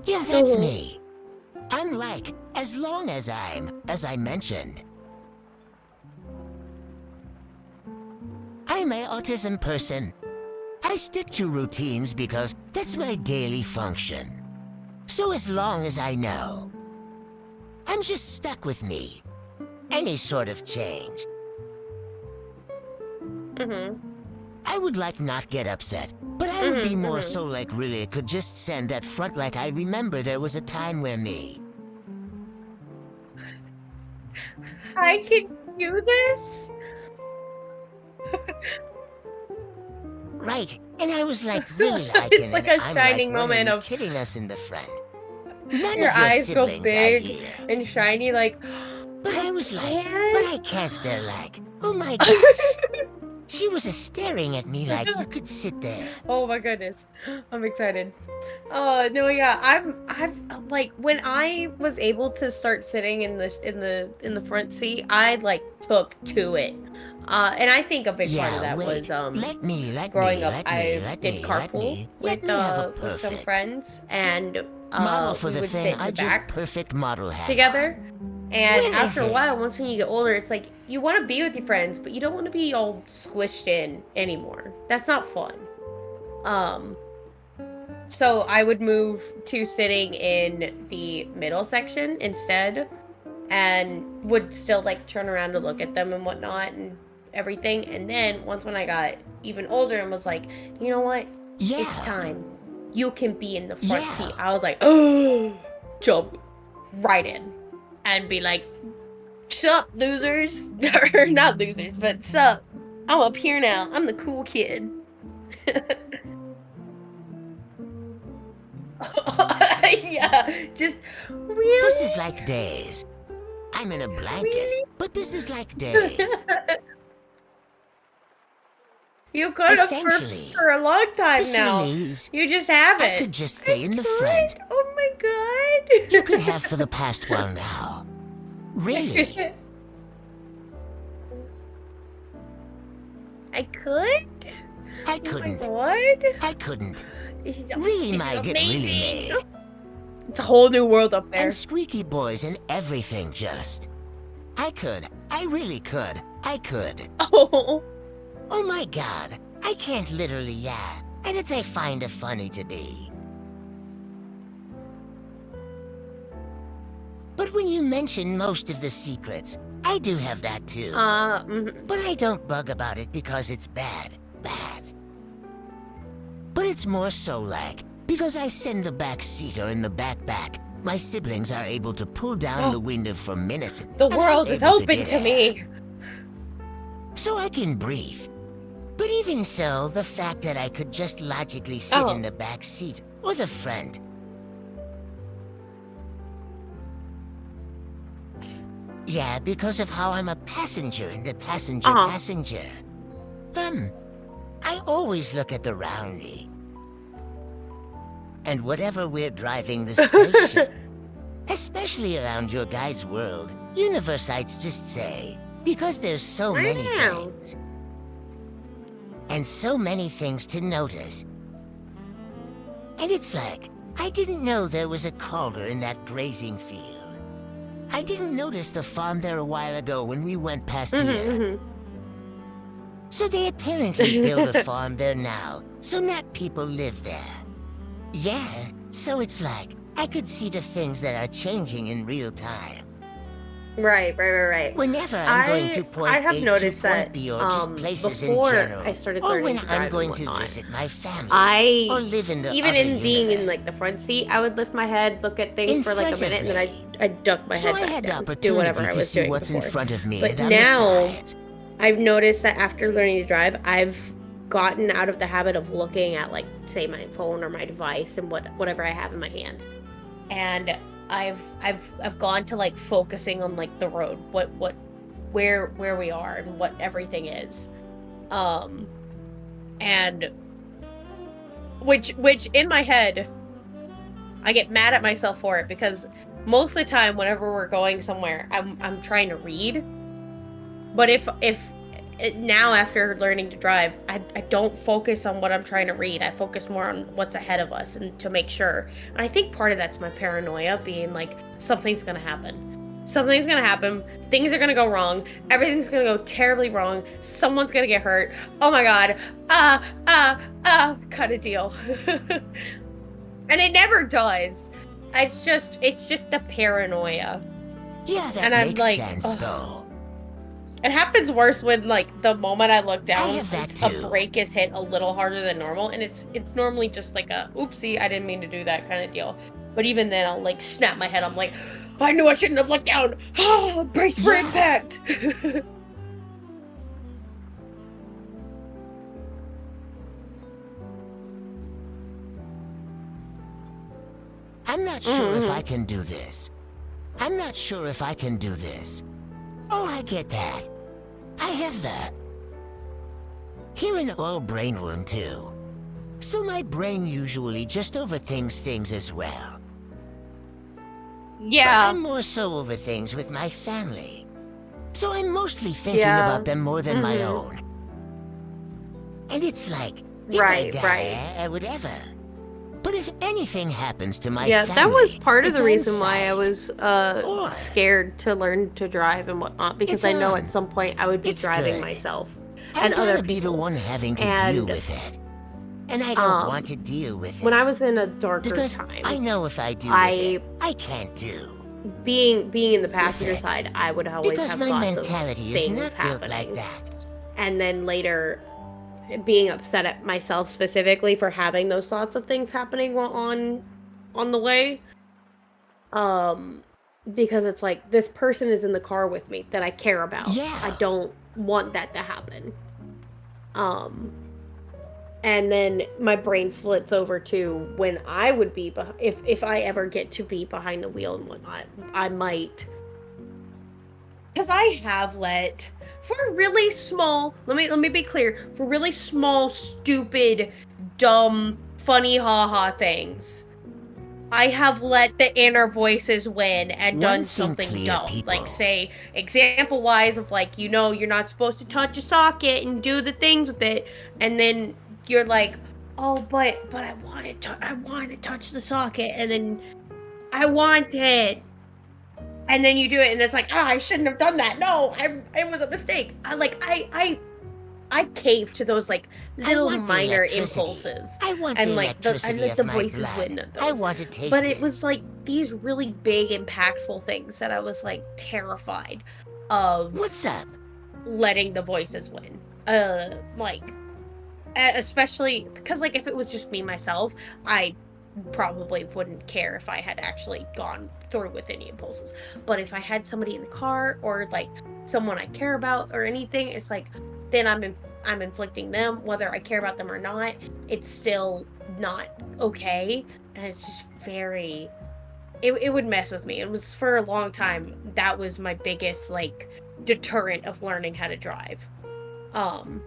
Yeah, that's me. I'm like, as long as as I mentioned. I'm an autism person. I stick to routines because that's my daily function. So as long as I know, I'm just stuck with me. Any sort of change. I would like not get upset, but I would be more so like really could just send that front like I remember there was a time where me. I can do this? Right, and I was like really liking It's like it. a I'm shining like, moment what are you of kidding us in the front. None your of your eyes go siblings big are here. and shiny, like, But I was like, can? but I can't. They're like, oh my gosh. She was staring at me like you could sit there. Oh my goodness, I'm excited. Oh no, yeah, I've like when I was able to start sitting in the front seat, I like took to it. And I think a big part of Yeah, that wait. was Growing up I did carpool with some friends, and model for we the would thing sit in I the just back perfect model had together. And Where after is a it? while, once when you get older, it's like you want to be with your friends, but you don't want to be all squished in anymore. That's not fun. So I would move to sitting in the middle section instead, and would still like turn around to look at them and whatnot and everything. And then once when I got even older and was like, you know what? Yeah. It's time. You can be in the front Yeah. seat. I was like, oh, jump right in and be like, sup, losers? Or not losers, but sup. I'm up here now. I'm the cool kid. Yeah, just really. This is like days. I'm in a blanket, Really? but this is like days. You could have Essentially, for a long time this now. release, You just haven't. I could just stay in the front. Oh my god. You could have for the past while now. Really? I could? I couldn't. Oh my god. I couldn't. This is Really, this my is get really amazing. made. It's a whole new world up there. And squeaky boys and everything just. I really could. I could. Oh. Oh my god. I can't literally, yeah. And it's I find it funny to be. But when you mention most of the secrets, I do have that too. But I don't bug about it because it's bad. But it's more so like, because I send the back seat or in the backpack, my siblings are able to pull down the window for minutes. The and I'm world is able open get to air. me. So I can breathe. But even so, the fact that I could just logically sit in the back seat or the front. Yeah, because of how I'm a passenger in the passenger. I always look at the roundie. And whatever we're driving the spaceship, especially around your guys' world, Universites just say, because there's so many things. And so many things to notice. And it's like, I didn't know there was a calder in that grazing field. I didn't notice the farm there a while ago when we went past here. So they apparently build a farm there now, so not people live there. Yeah, so it's like, I could see the things that are changing in real time. Right. Whenever I'm going to point I have A noticed to point that B or just places in before general, I started or learning when to drive I'm going and to whatnot, visit my family, I or live in the even other in being in universe. like the front seat, I would lift my head, look at things In for like a front of minute, and then me. I'd duck my So head I back had the down, do whatever opportunity I to was see doing what's before. in front of me But and on now, the sides. I've noticed that after learning to drive, I've gotten out of the habit of looking at like say my phone or my device and whatever I have in my hand, and I've gone to like focusing on like the road, where we are and what everything is, and which in my head I get mad at myself for it, because most of the time whenever we're going somewhere I'm trying to read, but if now after learning to drive, I don't focus on what I'm trying to read. I focus more on what's ahead of us and to make sure. And I think part of that's my paranoia, being like, something's gonna happen. Something's gonna happen. Things are gonna go wrong. Everything's gonna go terribly wrong. Someone's gonna get hurt. Oh my god. Kind of deal. And it never does. It's just the paranoia. Yeah, that And I'm makes like, sense, though. It happens worse when, like, the moment I look down, I have that too. a brake is hit a little harder than normal, and it's normally just like a, oopsie, I didn't mean to do that kind of deal. But even then, I'll, like, snap my head. I'm like, I knew I shouldn't have looked down. Brace for impact. I'm not sure if I can do this. I'm not sure if I can do this. Oh, I get that. I have that. Here in all brainworm too. So my brain usually just overthinks things as well. Yeah. But I'm more so over things with my family. So I'm mostly thinking about them more than my own. And it's like, if I die, whatever. But if anything happens to my family, that was part of it's the on reason why I sight. was Or scared to learn to drive and whatnot, because I know at some point I would be It's driving good. myself I'm and other gonna be the people. one having to deal And, with it. And I don't want to deal with it. When I was in a darker because time, I know if I do with it, I can't do. being in the passenger side, I would always Because have my thoughts mentality of is things not built happening. like that. And then later being upset at myself specifically for having those thoughts of things happening on the way. Because it's like, this person is in the car with me that I care about. Yeah. I don't want that to happen. And then my brain flits over to when I would be, if I ever get to be behind the wheel and whatnot, I might Because I have let, for really small, let me be clear, for really small, stupid, dumb, funny haha things, I have let the inner voices win and One done thing something clear, dumb. people. Like, say, example wise, of like, you're not supposed to touch a socket and do the things with it, and then you're like, oh, but I want to touch the socket, and then I want it. And then you do it, and it's like, I shouldn't have done that. No, it was a mistake. I cave to those like I little want the minor electricity. impulses, I want and the like electricity let of the my voices blood. win at I those. want to taste But it. it was like these really big, impactful things that I was like terrified of What's up? letting the voices win. Like especially because like if it was just me myself, I probably wouldn't care if I had actually gone through with any impulses. But if I had somebody in the car or like someone I care about or anything, it's like then I'm inflicting them whether I care about them or not. It's still not okay, and it's just very. It would mess with me. It was for a long time. That was my biggest like deterrent of learning how to drive. Um,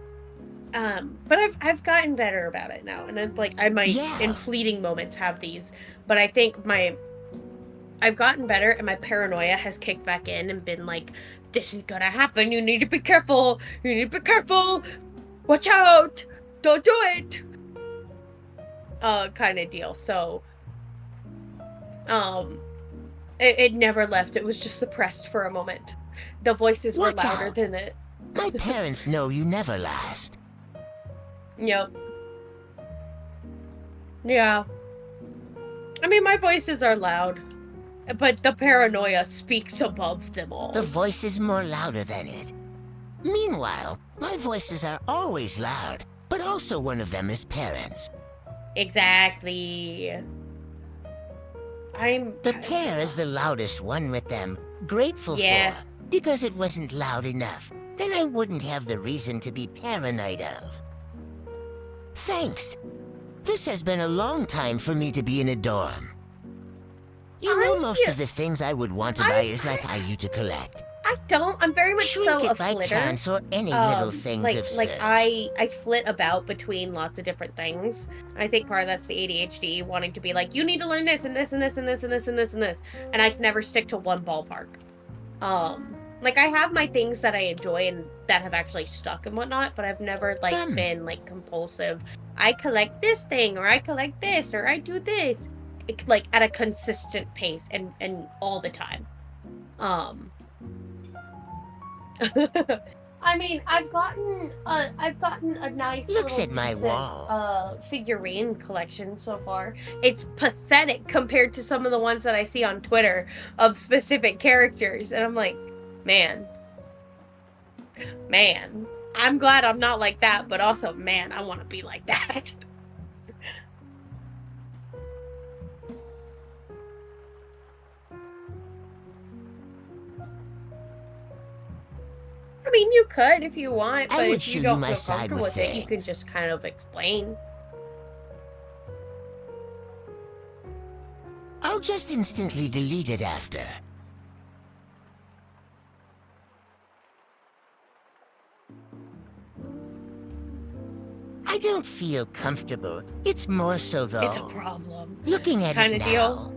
but I've gotten better about it now, and it's like I might in Yeah. fleeting moments have these, but I think I've gotten better, and my paranoia has kicked back in and been like, "This is gonna happen. You need to be careful. You need to be careful. Watch out. Don't do it." Kind of deal. So, um, it never left. It was just suppressed for a moment. The voices were Watch louder out. than it. My parents know you never last. Yep. Yeah. I mean, my voices are loud. But the paranoia speaks above them all. The voice is more louder than it. Meanwhile, my voices are always loud, but also one of them is parents. Exactly. The pair is the loudest one with them. Grateful Yeah. for, because it wasn't loud enough. Then I wouldn't have the reason to be paranoid of. Thanks. This has been a long time for me to be in a dorm. You know, most of the things I would want to buy is like IU to collect. I don't. I'm very much so a Trinket by flitter. chance or any little things like of like search. I flit about between lots of different things. And I think part of that's the ADHD wanting to be like, you need to learn this and this and this and this and this and this and this, and I can never stick to one ballpark. Like I have my things that I enjoy and that have actually stuck and whatnot, but I've never like been like compulsive. I collect this thing, or I collect this, or I do this, like at a consistent pace and all the time. Um, I mean, I've gotten a nice Looks little at my decent wall. figurine collection so far. It's pathetic compared to some of the ones that I see on Twitter of specific characters, and I'm like, man, I'm glad I'm not like that, but also, man, I want to be like that. I mean, you could if you want, I but would if show you you don't my feel side comfortable with with it, you can things. just kind of explain. I'll just instantly delete it after. I don't feel comfortable. It's more so though. It's a problem. Looking at Kind it of now. deal.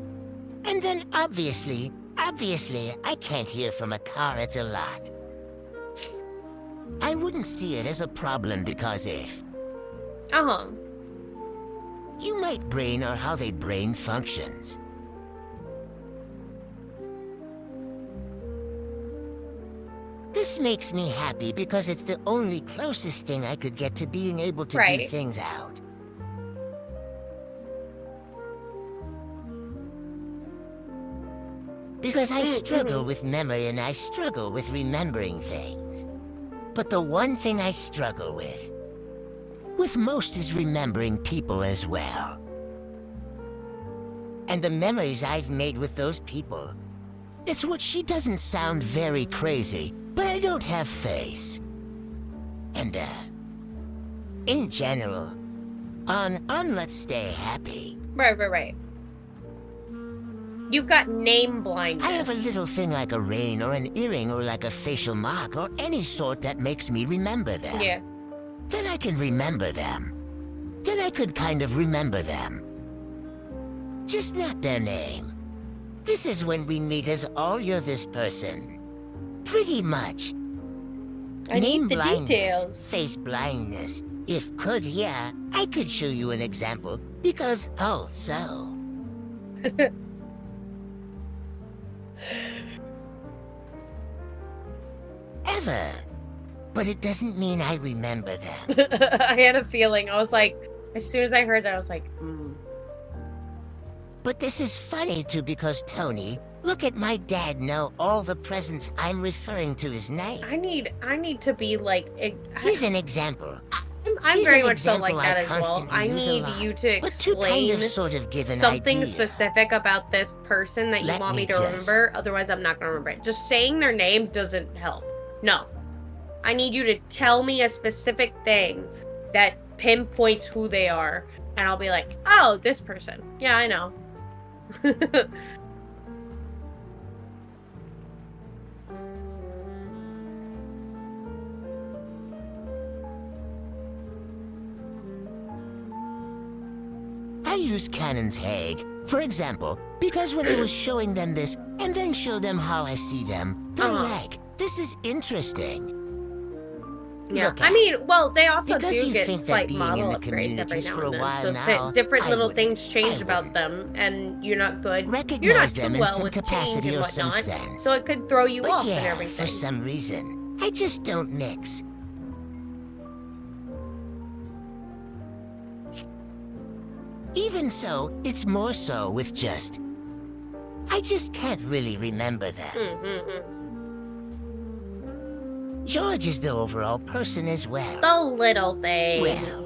And then obviously, I can't hear from a car. It's a lot. I wouldn't see it as a problem because if Uh-huh. you might brain or how they brain functions. This makes me happy because it's the only closest thing I could get to being able to do Right. things out. Because I struggle with memory and I struggle with remembering things. But the one thing I struggle with most is remembering people as well. And the memories I've made with those people. It's what she doesn't sound very crazy, but I don't have face. And in general, on let's stay happy. Right. You've got name blindness. I have a little thing like a ring or an earring or like a facial mark or any sort that makes me remember them. Yeah. Then I can remember them. Then I could kind of remember them. Just not their name. This is when we meet as all you're this person. Pretty much. I Name need the blindness, details. face blindness. If could, yeah, I could show you an example. Because, oh, so. Ever. But it doesn't mean I remember them. I had a feeling. I was like, as soon as I heard that, I was like, But this is funny too because Tony, look at my dad know all the presents I'm referring to his name. I need to be like. Here's an example. I'm Here's very an much so like example that I as well. constantly I use a need lot, you to but to kind explain of sort of give an something idea. specific about this person that you Let want me me to just- remember. Otherwise, I'm not gonna remember it. Just saying their name doesn't help. No, I need you to tell me a specific thing that pinpoints who they are, and I'll be like, oh, this person. Yeah, I know. I use Cannon's Hague, for example, because when I was showing them this and then show them how I see them, they're like, this is interesting. Yeah, Look I at- mean, well, they also Because do you get think that slight being model in the upgrades every communities now for a and then, while so now, different I little wouldn't. things change I about wouldn't. them, and you're not good. You're not Recognize too them in well some with change capacity and or some whatnot, sense. so it could throw you But off yeah, and everything. for some reason, I just don't mix. Even so, it's more so with just... I just can't really remember them. George is the overall person as well. The little things. Well.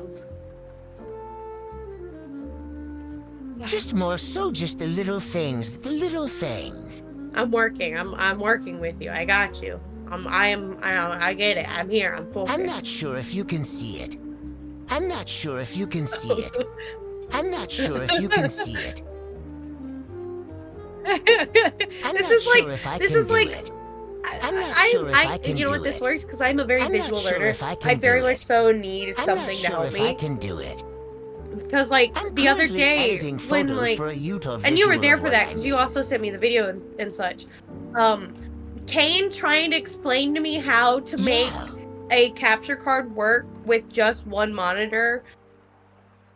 Just more so just the little things, the little things. I'm working. I'm working with you. I got you. I get it. I'm here. I'm focused. I'm not sure if you can see it. I'm not sure if you can see it. I'm not sure if you can see it. I'm This not is sure like if I this can is do like it. I'm not sure if I can you know do what this it. works because I'm a very I'm not visual sure learner. if I can I very do much it. so need I'm something not to sure help if me I can do it. because like I'm the other currently day editing when photos like for a YouTube and you were visual there of for what that I because you mean. also sent me the video and such. Kane trying to explain to me how to make Yeah. a capture card work with just one monitor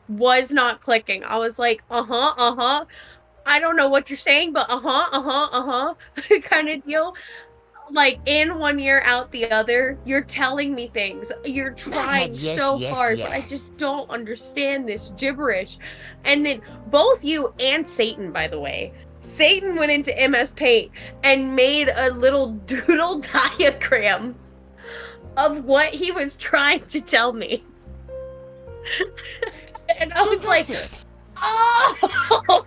was not clicking. I was like, I don't know what you're saying, but kind of deal. Like in one ear, out the other. You're telling me things. You're trying yes, so yes, hard, but I yes. just don't understand this gibberish. And then both you and Satan, by the way. Satan went into MS Paint and made a little doodle diagram of what he was trying to tell me. And I So was like, that's it. oh!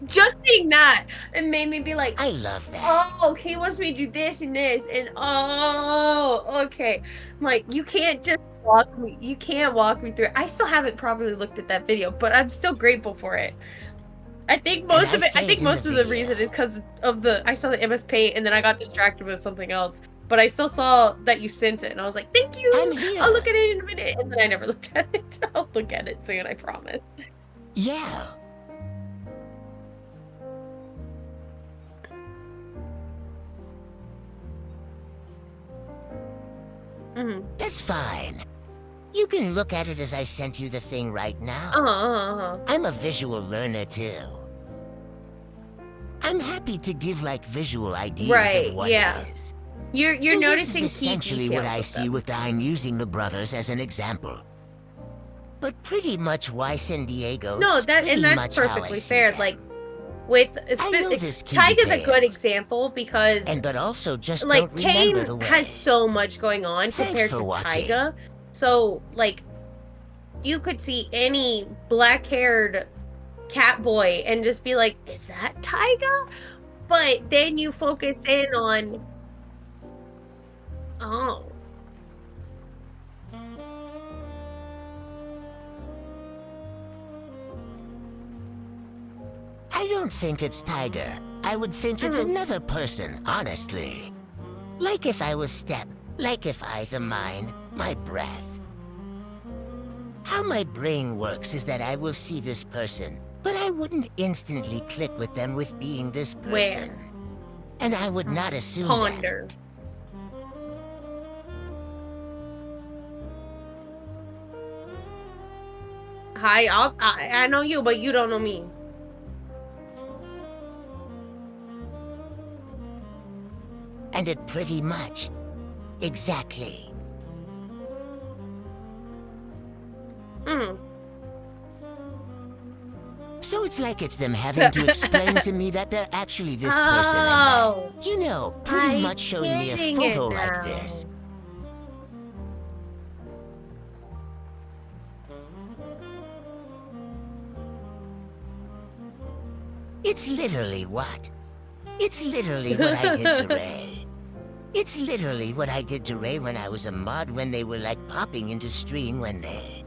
Just seeing that, it made me be like, I love that. oh, he wants me to do this and this, and oh, okay. I'm like, you can't just walk me. You can't walk me through it. I still haven't properly looked at that video, but I'm still grateful for it. I think most of it. I think most of the reason is because of I saw the MS Paint, and then I got distracted with something else. But I still saw that you sent it, and I was like, thank you. I'm here. I'll look at it in a minute, and then I never looked at it. I'll look at it soon. I promise. Yeah. That's fine. You can look at it as I sent you the thing right now. I'm a visual learner too. I'm happy to give like visual ideas of what it is. You're So noticing this is essentially key what details I of see them. with I'm using the brothers as an example. But pretty much why San Diego. No, is that's pretty much how I perfectly see fair. them. Like with I know this key Tyga's a good details. example because And but also just like don't Kane remember the way. has so much going on Thanks compared for to watching. Tyga. So like you could see any black-haired cat boy and just be like, is that Tyga? But then you focus in on oh. I don't think it's Tiger. I would think it's another person, honestly. Like if I was Step, like if I the mind, my breath. How my brain works is that I will see this person, but I wouldn't instantly click with them with being this person. Where? And I would not assume Ponder. Hi, I know you, but you don't know me. And it pretty much. Exactly. So it's like it's them having to explain to me that they're actually this person and that, you know, pretty much showing me a photo like this. It's literally what? It's literally what I did to Ray. It's literally what I did to Ray when I was a mod when they were like popping into stream when they...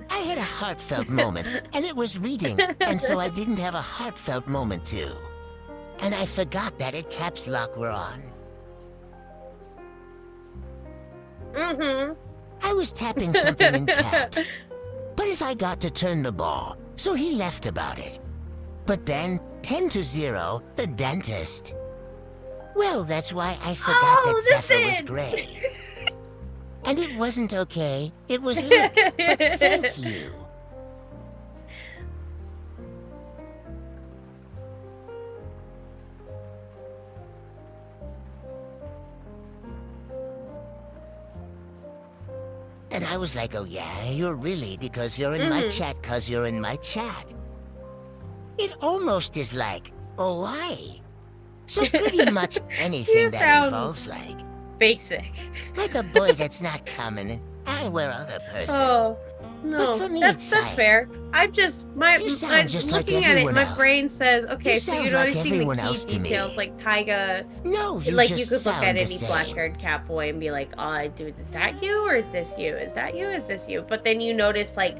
I had a heartfelt moment, and it was reading, and so I didn't have a heartfelt moment too. And I forgot that it caps lock were on. I was tapping something in caps. But if I got to turn the ball, so he left about it. But then, 10-0, the dentist. Well, that's why I forgot that Zephyr was gray. And it wasn't okay. It was lit. But thank you. And I was like, oh yeah, you're really because you're in my chat cause you're in my chat. It almost is like, oh why? So pretty much anything that involves like... Basic. Like a boy that's not common, I wear other person. Oh, no, for me, that's like, fair. I'm just, you sound just like looking at it, everyone my else. brain says, okay, You so sound you're like noticing everyone the else key to me. details, like Taiga. No, you Like, just you could look sound at the any same. black-haired cat boy and be like, oh, dude, is that you, or is this you? Is that you, is this you? But then you notice, like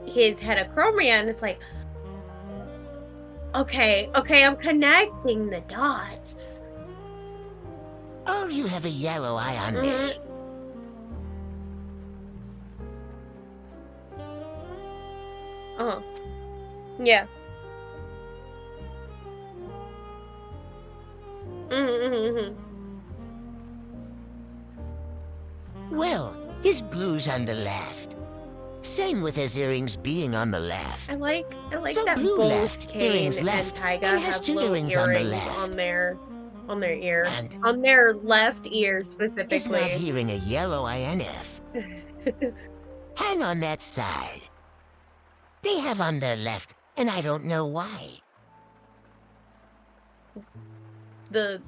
his heterochromia, and it's like, okay, I'm connecting the dots. Oh, you have a yellow eye on me. Yeah. Mm-hmm. Well, his blue's on the left. Same with his earrings being on the left. I like So that blue both left, Kane earrings and left, Taiga and has have two little earrings on the earrings left. on their ear, And on their left ear is not specifically. hearing a yellow INF. Hang on that side. They have on their left, and I don't know why. the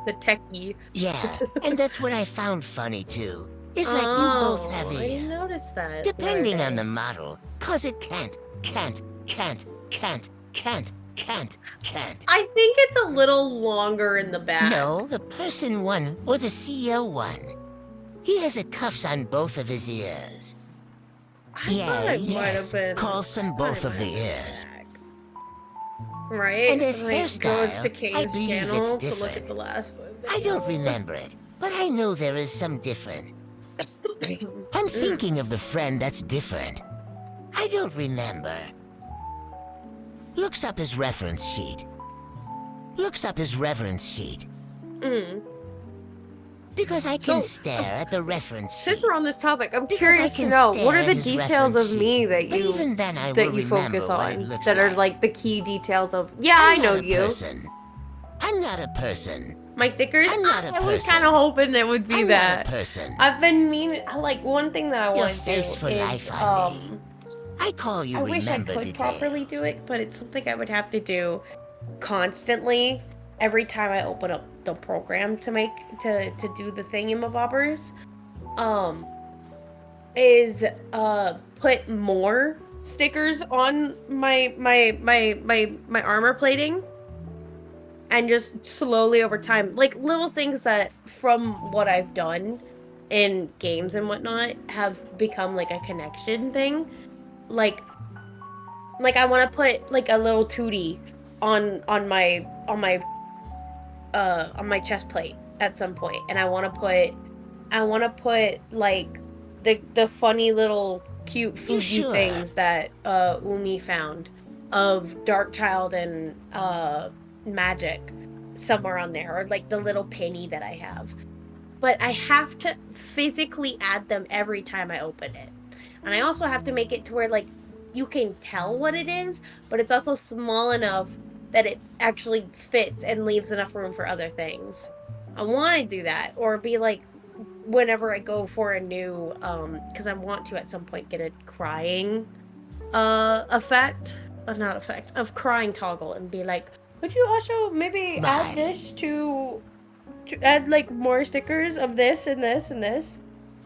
techie. Yeah, and that's what I found funny too. It's like you both have I didn't a... notice that. Depending on the model, cause it can't. I think it's a little longer in the back. No, the person one, or the CEO one. He has a cuffs on both of his ears. Yes, calls them both of the ears. Right? And his Like, hairstyle, goes to I Kane's believe channel it's to look different. at the last one. I don't remember it, but I know there is some different. I'm thinking of the friend that's different. I don't remember. Looks up his reference sheet. Because I can stare at the reference sheet. Since we're on this topic, I'm Because curious I to can know stare what are at the his details reference of me sheet, that but you even then I will remember focus what it on looks that are like. like the key details of. Yeah, I'm I know not a you. person. I'm not a person. My stickers. I'm not a I was person. kind of hoping that would be I'm that. not a person. I've been meaning, like, one thing that I Your want to do face for is life on me. I call you I wish I remember could details. properly do it, but it's something I would have to do constantly every time I open up the program to do the thingamabobbers. Is put more stickers on my armor plating, and just slowly over time, like little things that from what I've done in games and whatnot have become like a connection thing. Like Like I want to put like a little tootie on my on my chest plate at some point, and I want to put like the funny little cute foodie sure? things that Umi found of Darkchild and Magic somewhere on there, or like the little penny that I have. But I have to physically add them every time I open it. And I also have to make it to where like you can tell what it is, but it's also small enough that it actually fits and leaves enough room for other things. I want to do that, or be like whenever I go for a new because I want to at some point get a crying effect, not effect, of crying toggle, and be like, could you also maybe add this to add like more stickers of this and this and this,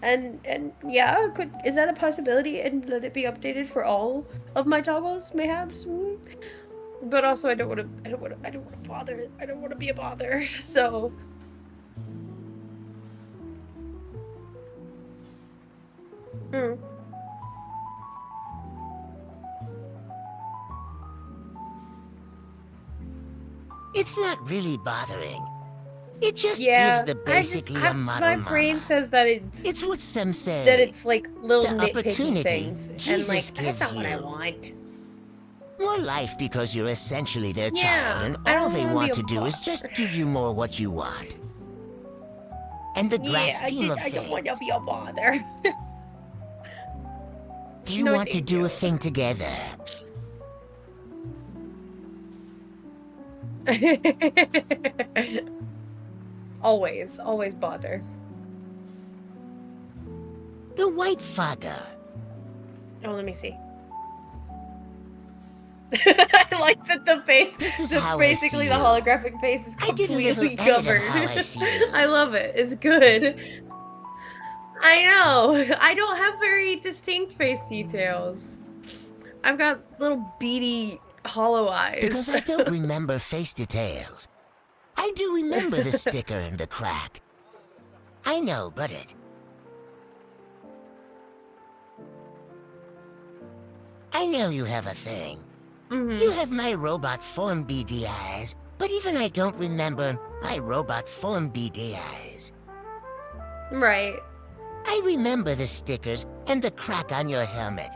and yeah, is that a possibility, and let it be updated for all of my toggles mayhaps? But also I don't want to bother. I don't want to be a bother. So It's not really bothering. It just gives the basically a model my mama. brain says that It's what some say. that it's like little the nitpicky opportunity things, Jesus and like gives that's not what I you. want. More life because you're essentially their Yeah, child, and I all don't they wanna want be to a do is bother. just give you more what you want. And the grass scheme of I don't want to things, be a bother. do you No, want to thank do you. a thing together? always bother. The white father. Oh, let me see. I like that the face. This is the, how basically I the see holographic face is I did a little completely edit of covered. how I see you. I love it. It's good. I know. I don't have very distinct face details. I've got little beady hollow eyes. Because I don't remember face details. I do remember the sticker and the crack. I know, but I know you have a thing. You have my robot form beady eyes, but even I don't remember my robot form beady eyes. Right. I remember the stickers and the crack on your helmet.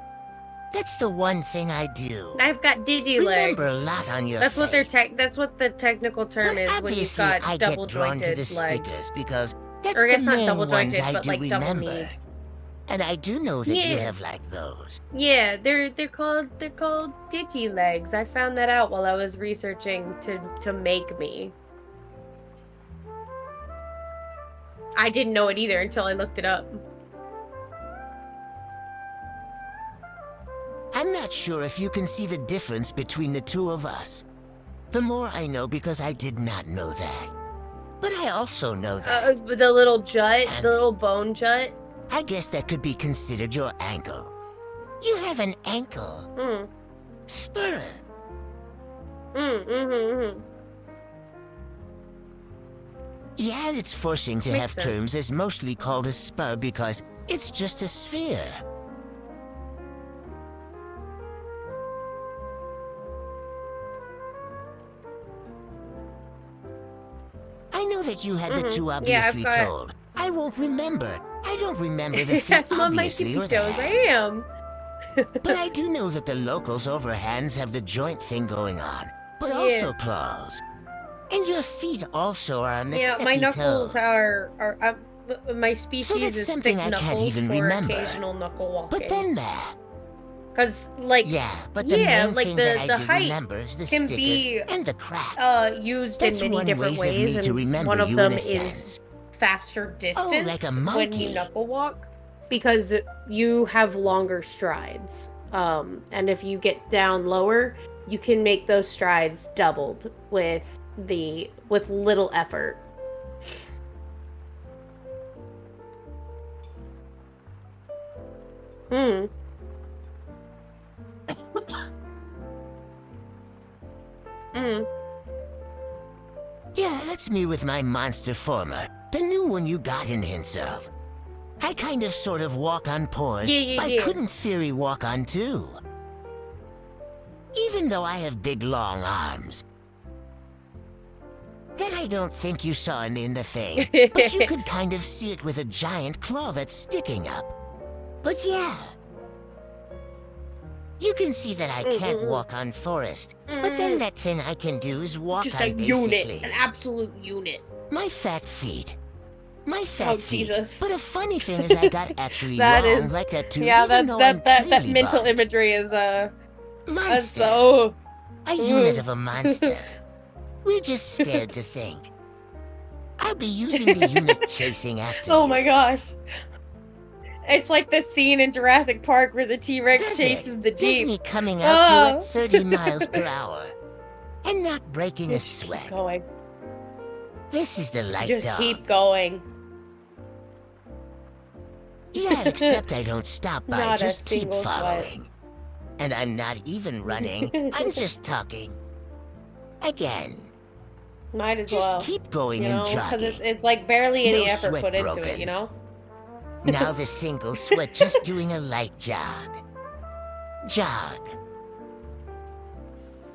That's the one thing I do. I've got digi legs. Remember a lot on your That's what face. that's what the technical term But is when you've obviously got I double get drawn to jointed the stickers legs. because that's Or I the guess not main double ones jointed, I but do like double remember. kneed. And I do know that you Yeah. have like those. Yeah, they're called digi legs. I found that out while I was researching to make me. I didn't know it either until I looked it up. I'm not sure if you can see the difference between the two of us. The more I know because I did not know that. But I also know that. The little jut, the little bone jut. I guess that could be considered your ankle. You have an ankle. Spur. Yeah, it's forcing to have terms as mostly called a spur because it's just a sphere. I know that you had the two obviously told. I won't remember. I don't remember the feet obviously or the I am. But I do know that the locals over hands have the joint thing going on, but also claws. And your feet also are on the tippy my knuckles toes. are my species So that's is something thick I can't knuckles even for remember. occasional knuckle walking. But then Cause like yeah, but the main like thing the that I do height remember is the can stickers be and the crack. used That's in many one different ways of me ways, to and remember one of you in them a is sense. faster distance like a when monkey. you knuckle walk, because you have longer strides. And if you get down lower, you can make those strides doubled with little effort. Yeah, that's me with my monster former. The new one you got in hints of. I kind of sort of walk on paws. I couldn't theory walk on too. even though I have big long arms. That I don't think you saw in the thing, but you could kind of see it with a giant claw that's sticking up. But yeah. You can see that I can't walk on forest, but then that thing I can do is walk Just on a basically. unit, an absolute unit. My fat feet. My fat feet. Jesus. But a funny thing is I got actually That wrong is, like that too, yeah, even though I'm that clearly mental bugged. imagery is Monster. so A unit of a monster. We're just scared to think. I'll be using the unit chasing after you. Oh my gosh. It's like the scene in Jurassic Park where the T-Rex Does chases it? the There's Jeep. me coming at you Oh. at 30 miles per hour. And not breaking a Just sweat. keep going. This is the light Just dog. keep going. Yeah, except I don't stop by, Not a just keep single sweat. following. And I'm not even running, I'm just talking. Again. Might as Just well. keep going You know, and because jogging. it's like barely any No effort sweat put into broken. it, you know? Now the single sweat, just doing a light jog. Jog.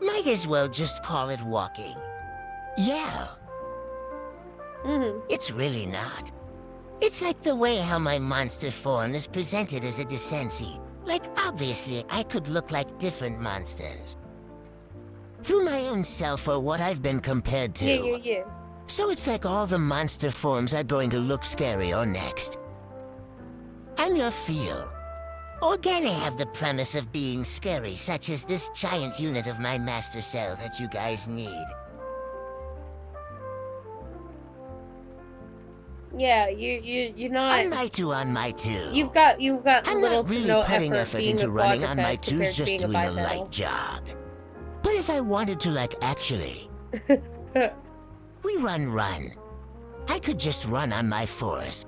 Might as well just call it walking. Yeah, it's really not. It's like the way how my monster form is presented as a Descensi. Like, obviously, I could look like different monsters. Through my own self or what I've been compared to. Yeah. So it's like all the monster forms are going to look scary or next. I'm your feel. Or can I have the premise of being scary, such as this giant unit of my master cell that you guys need? Yeah, you're not. On my two. You've got I'm little not really to no putting effort being into a running on my quadruped twos, compared to just being a doing a bipedal. light jog. But if I wanted to, like, actually, we run. I could just run on my fours.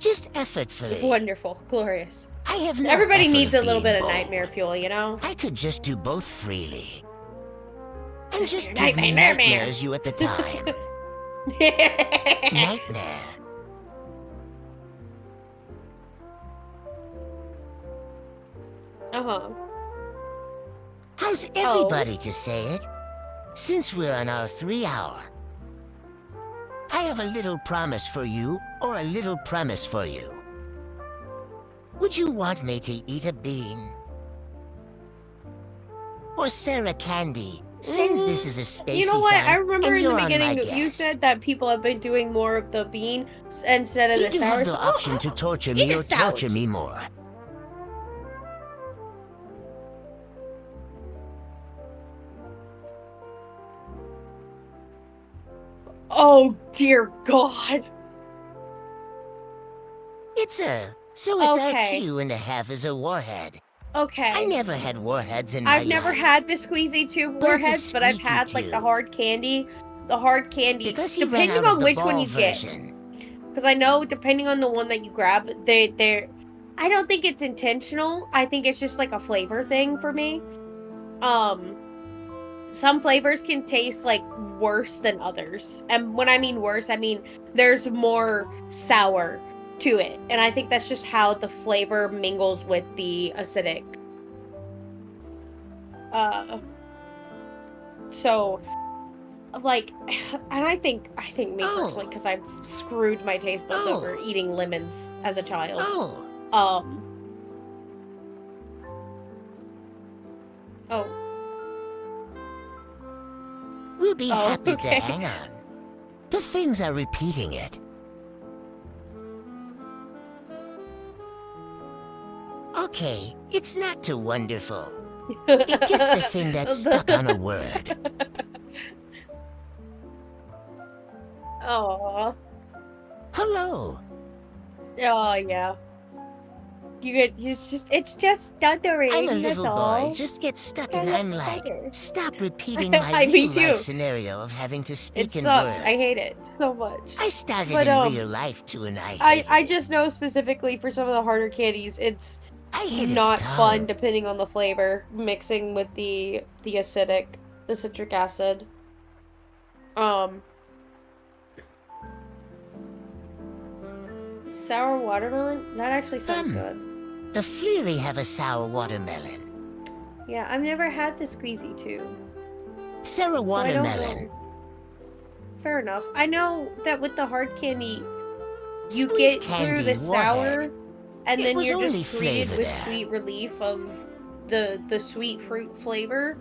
Just effortfully. Wonderful, glorious. I have no Everybody effort needs of a little being bit of bold. nightmare fuel, you know? I could just do both freely. And just give Nightmare, me nightmare. nightmares you at the time. Nightmare. Uh-huh. How's everybody to say it? Since we're on our 3 hour. I have a little promise for you, or a little premise for you. Would you want me to eat a bean? Or Sarah Candy, since this is a Space-a-thon, You know what? I remember and in the you're on my beginning you guest. said that people have been doing more of the bean instead of You the do sour. have the option to torture eat me a or salad. torture me more. Oh dear God! It's our Okay. Q and a half is a warhead. Okay. I never had warheads in my life. I've never had the squeezy tube But it's a warheads, but I've squeaky had like the tube. hard candy. The hard candy, Because he ran depending out of on the which one ball you get. version. Because I know depending on the one that you grab, they're. I don't think it's intentional. I think it's just like a flavor thing for me. Some flavors can taste like worse than others, and when I mean worse, I mean there's more sour to it, and I think that's just how the flavor mingles with the acidic. So, like, and I think me personally, because I've screwed my taste buds over eating lemons as a child. Oh, we'll be happy okay. to hang on. The things are repeating it. Okay, it's not too wonderful. It gets the thing that's stuck on a word. Oh. Hello. Oh yeah. It's just stuttering. I'm a that's little all. boy, just get stuck Kinda and I'm like, stutter. stop repeating my Me real too. life scenario of having to speak It in sucks. words. I hate it so much. I started But, in real life too, and I I hated just know specifically for some of the harder candies, it's I hit not its fun tongue. depending on the flavor mixing with the acidic, the citric acid. Sour watermelon? That actually sounds good. The Fleary have a sour watermelon. Yeah, I've never had the squeezy tube. Sarah So I don't Watermelon. know. Fair enough. I know that with the hard candy, you Squeeze get through candy the warhead. sour, and It then was you're only just greeted flavor with there. sweet relief of the sweet fruit flavor.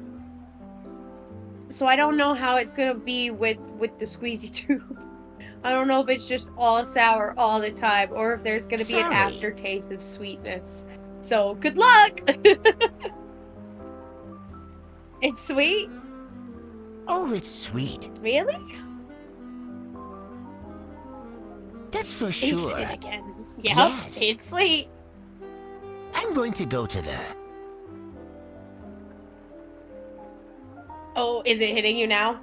So I don't know how it's gonna be with the squeezy tube. I don't know if it's just all sour all the time, or if there's gonna be an Sorry. aftertaste of sweetness. So good luck. It's sweet. Oh, it's sweet. Really? That's for Eats sure. it again. Yep, Yes. it's sweet. I'm going to go to the... Oh, is it hitting you now?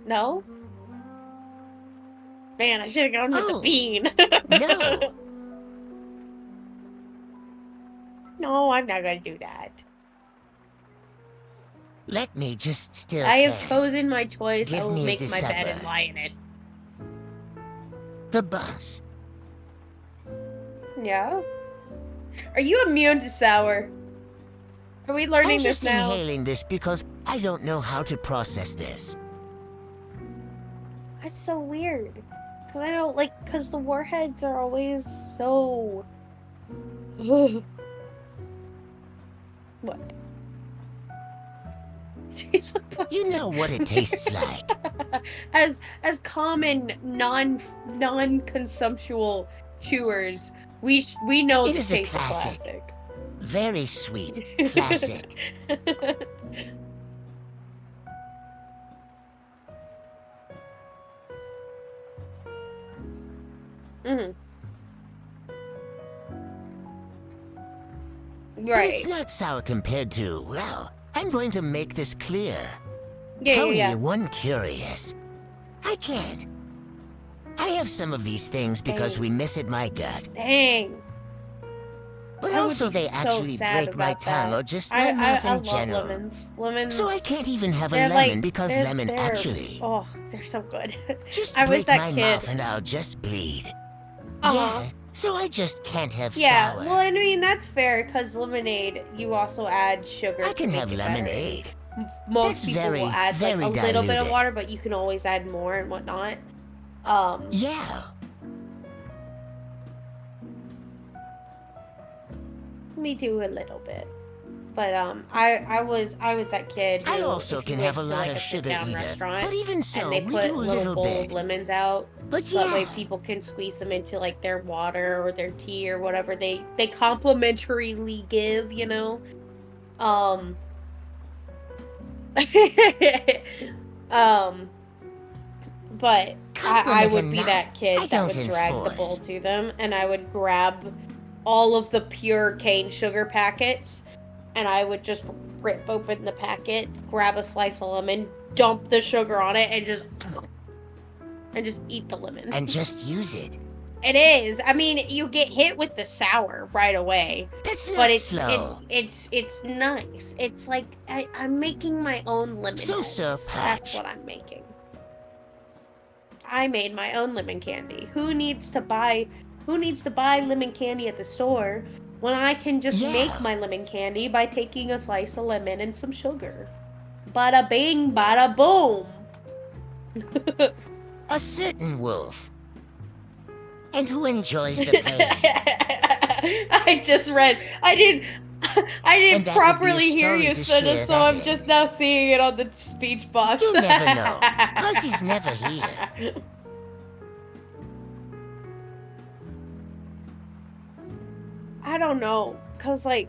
No? Man, I should have gone with the bean. No. No, I'm not gonna do that. Let me just still I have can. chosen my choice. Give I will me a make my bed and December. lie in it. The bus. Yeah? Are you immune to sour? Are we learning I'm this just now? inhaling this because I don't know how to process this. That's so weird. Cause I don't like, cause the warheads are always so... What? Tastes like plastic. You know what it tastes like. As common non-consumptual chewers, we know It the is a taste of classic. plastic. Very sweet. Classic. Mm. But Right. it's not sour compared to, well, I'm going to make this clear. Yeah, Tony, yeah. one curious. I can't. I have some of these things because Dang. we miss it my gut. Dang. But I would also be they so actually sad break my about tongue that. or just my mouth I in love general. lemons. Lemons. So I can't even have a they're lemon like, because they're, lemon they're, actually. Oh, they're so good. Just I was break that my kid. mouth and I'll just bleed. Uh-huh. Yeah, so I just can't have Yeah, sour. well, I mean, that's fair, because lemonade, you also add sugar I to can make have it better. lemonade. Most That's people will very, add, like, very a little bit of diluted. water, but you can always add more and whatnot. Yeah. Me do a little bit. But, I was that kid who, I also if you can went have a to, lot like, of a sugar sit-down either. restaurant, But even so, and they we put do a little little bowl bit. of lemons out, But so that way yeah. people can squeeze them into, like, their water or their tea or whatever they complimentarily give, you know? But I Compliment or would be not, that I kid that don't would drag the bowl enforce. to them, and I would grab all of the pure cane sugar packets, and I would just rip open the packet, grab a slice of lemon, dump the sugar on it, and just eat the lemon. And just use it. It is. I mean, you get hit with the sour right away. That's not But it's slow. it's nice. It's like I'm making my own lemon So, heads. Sir That's Patch. what I'm making. I made my own lemon candy. Who needs to buy lemon candy at the store when I can just Yeah. make my lemon candy by taking a slice of lemon and some sugar? Bada bing, bada boom. A certain wolf. And who enjoys the pain. I just read. I didn't And that would be a properly hear story you, to Senna, share so that I'm in. just now seeing it on the speech box. You'll never know, 'cause he's never here. I don't know, cause like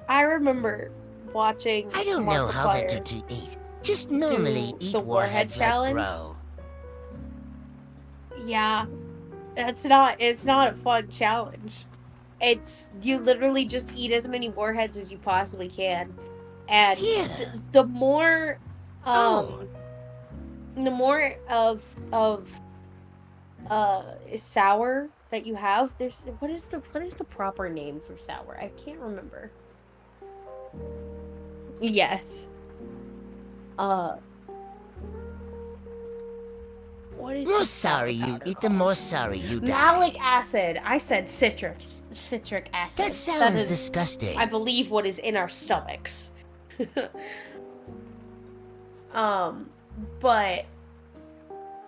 I remember watching. I don't know how they do Markiplier to eat. Just normally do eat the warhead warheads like challenge. Bro. Yeah, it's not a fun challenge. It's you literally just eat as many warheads as you possibly can, and Yeah. the more Oh. the more of sour that you have, there's what is the proper name for sour? I can't remember. Yes. What is More this sorry baking you powder eat, the called? more sorry you die. Malic acid. I said citric acid. That sounds is, disgusting. I believe, what is in our stomachs. But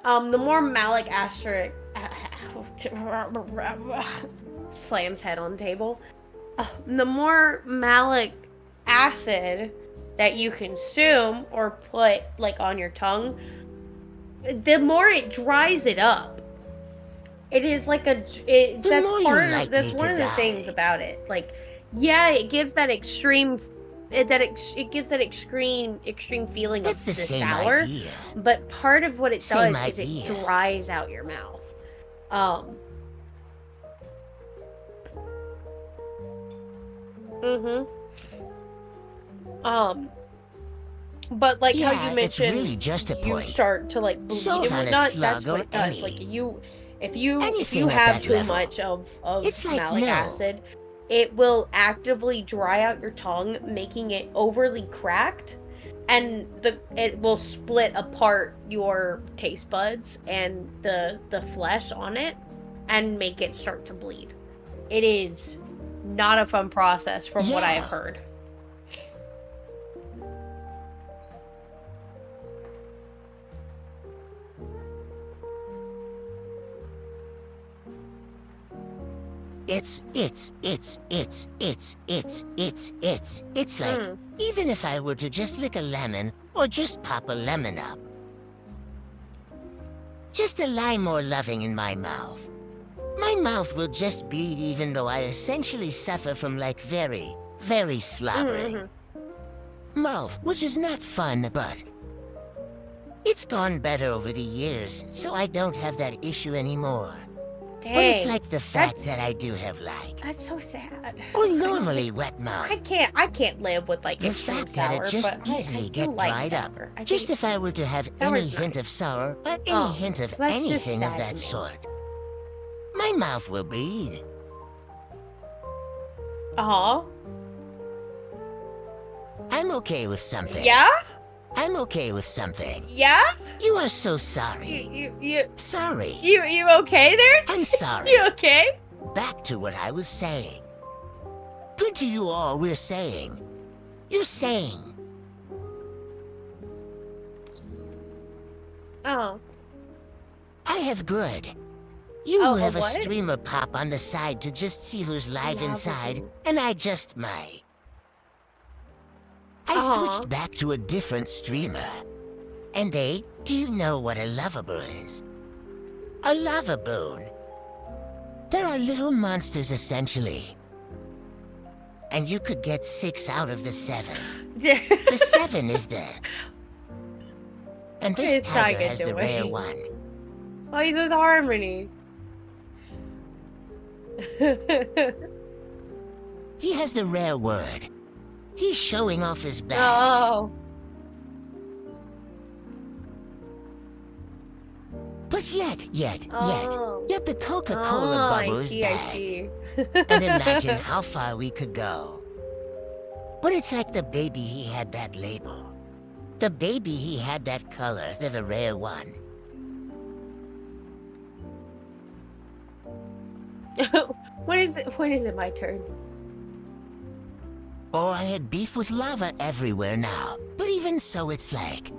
the more malic acid slams head on the table. The more malic acid that you consume or put like on your tongue, the more it dries it up. It is like that's one of the things about it. Like, yeah, it gives that extreme feeling It's of the the same sour. idea. But part of what it Same does is idea. it dries out your mouth. But like how you mentioned, it's really just a you point. start to like bleed Sold and on a whatnot. slug That's what or it does. any- Like if you anything at have that too level. much of It's like, malic no. acid, it will actively dry out your tongue, making it overly cracked, and it will split apart your taste buds and the flesh on it, and make it start to bleed. It is not a fun process from what I have heard. It's like, even if I were to just lick a lemon or just pop a lemon up, just a lie more loving in my mouth. My mouth will just bleed even though I essentially suffer from like very, very slobbering mouth, which is not fun, but it's gone better over the years, so I don't have that issue anymore. Dang, but it's like the fact that I do have like, that's so sad. or normally wet mouth. I can't live with like The extreme fact that sour, it just but easily I get do like dried up. sour. I Just think if I were to have sour any is hint of nice. sour, or any hint of that's just anything of sad that to me. sort, my mouth will bleed. I'm okay with something. Yeah? I'm okay with something. Yeah? You are so sorry. You Sorry. you okay there? I'm sorry. You okay? Back to what I was saying. Good to you all, we're saying. You're saying. Oh. I have good. You Oh, have a what? streamer pop on the side to just see who's live inside, and I just might. I switched back to a different streamer. And do you know what a lovable is? A lava boon. There are little monsters, essentially. And you could get 6 out of the 7. The 7 is there. And this It's tiger Tiger has the rare doing. one. Oh, he's with Harmony. He has the rare word. He's showing off his bags. Oh. But yet the Coca-Cola Oh, bubble I is see, I back. see. And imagine how far we could go. But it's like the baby he had that label. The baby he had that color, they're the rare one. When is it my turn? Oh, I had beef with lava everywhere now. But even so, it's like,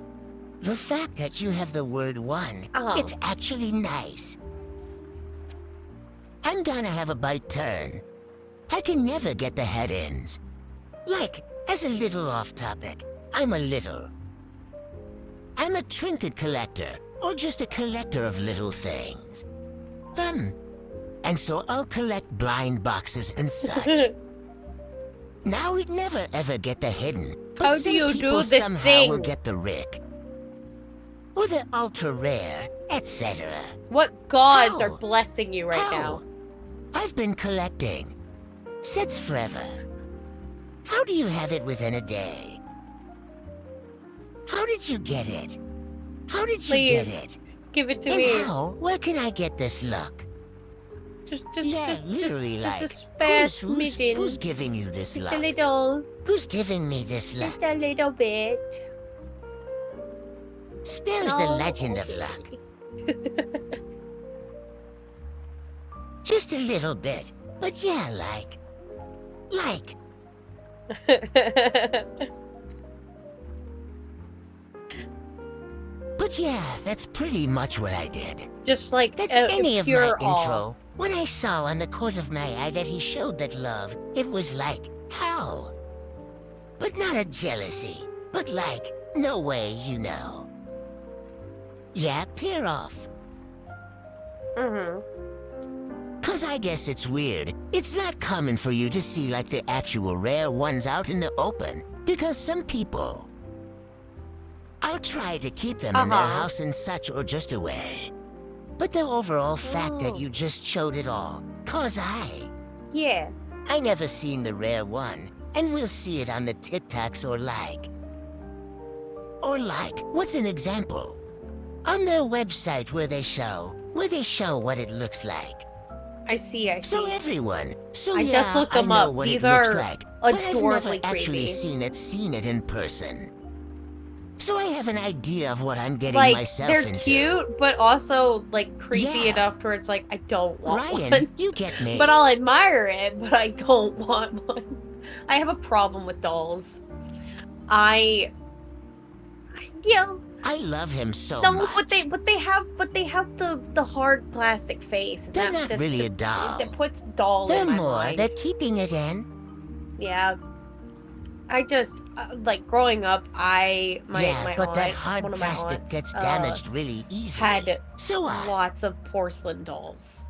the fact that you have the word one, it's actually nice. I'm gonna have a bite turn. I can never get the head-ins. Like, as a little off-topic, I'm a trinket collector, or just a collector of little things. And so I'll collect blind boxes and such. Now we'd never ever get the hidden, but How some do you people do this somehow thing? will get the Rick. Or the ultra rare, etc. What gods How? are blessing you right now? I've been collecting. Sets forever. How do you have it within a day? How did you get it? How did you get Please, it? give it to And me. where can I get this luck? Just Literally, just like, a spare smidgen. who's giving you this Just luck? a little. Who's giving me this luck? Just a little bit. Spares the legend of luck. Just a little bit. But yeah, like. But yeah, that's pretty much what I did. Just like That's any of my pure awe. intro. When I saw on the court of my eye that he showed that love, it was like, how? But not a jealousy, but like, no way, you know. Yeah, peer off. Cause I guess it's weird. It's not common for you to see like the actual rare ones out in the open. Because some people... I'll try to keep them in their house and such or just away. But the overall fact that you just showed it all, cause Yeah. I never seen the rare one, and we'll see it on the TikToks or like. What's an example? On their website where they show what it looks like. I see. So everyone, I yeah, just looked I them know up. what These it looks are like, but I've never adorably actually creepy. seen it in person. So I have an idea of what I'm getting Like, myself they're into. cute, but also, like, creepy Yeah. enough to where it's like, I don't want Ryan, one. you get me. But I'll admire it, but I don't want one. I have a problem with dolls. I love him so no, much. but they have the hard plastic face. They're not really a doll. That puts doll They're in my more, mind. they're keeping it in. Yeah. I just like growing up. My but aunt, that hard one of my plastic aunts, gets damaged really easily. had So lots of porcelain dolls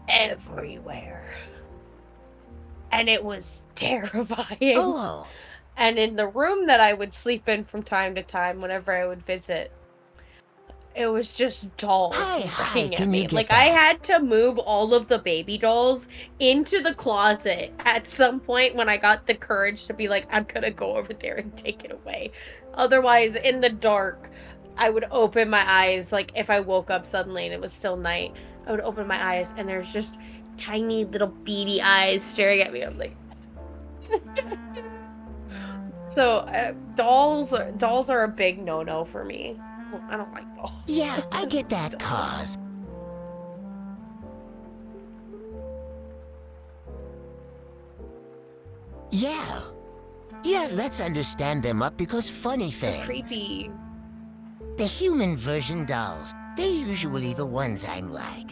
everywhere, and it was terrifying. Oh. And in the room that I would sleep in from time to time, whenever I would visit, it was just dolls looking at me. Like, I had to move all of the baby dolls into the closet at some point when I got the courage to be like, I'm gonna go over there and take it away. Otherwise, in the dark, I would open my eyes, like, if I woke up suddenly and it was still night, I would open my eyes and there's just tiny little beady eyes staring at me. I'm like... So, dolls are a big no-no for me. I don't like dolls. Yeah, I get that cause. Yeah, let's understand them up because funny things. They're creepy. The human version dolls, they're usually the ones I'm like.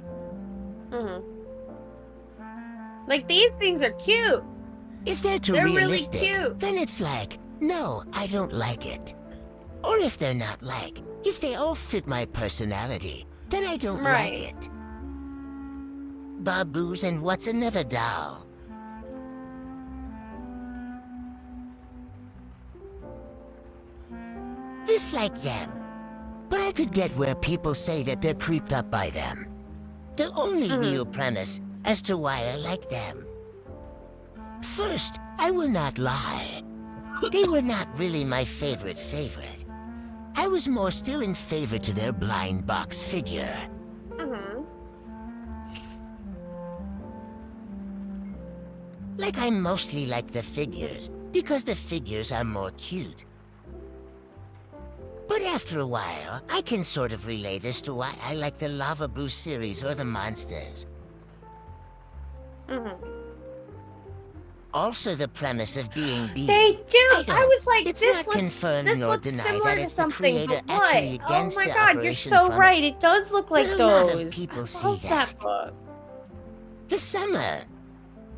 Like, these things are cute. If they're too realistic, really cute. then it's like, no, I don't like it. Or if they're not like, if they all fit my personality, then I don't like it. Baboos and what's another doll? Dislike them. But I could get where people say that they're creeped up by them. The only real premise as to why I like them. First, I will not lie. They were not really my favorite. I was more still in favor to their blind box figure. Like, I mostly like the figures, because the figures are more cute. But after a while, I can sort of relate as to why I like the Lava Boo series or the monsters. Also, the premise of being beat. They do. I was like, it's this not looks, confirmed this nor looks denied similar that to it's the something, creator but what? actually against Oh my the god, you're operation so from right. it. It does look like A those. lot of people I see love that that. book. The summer.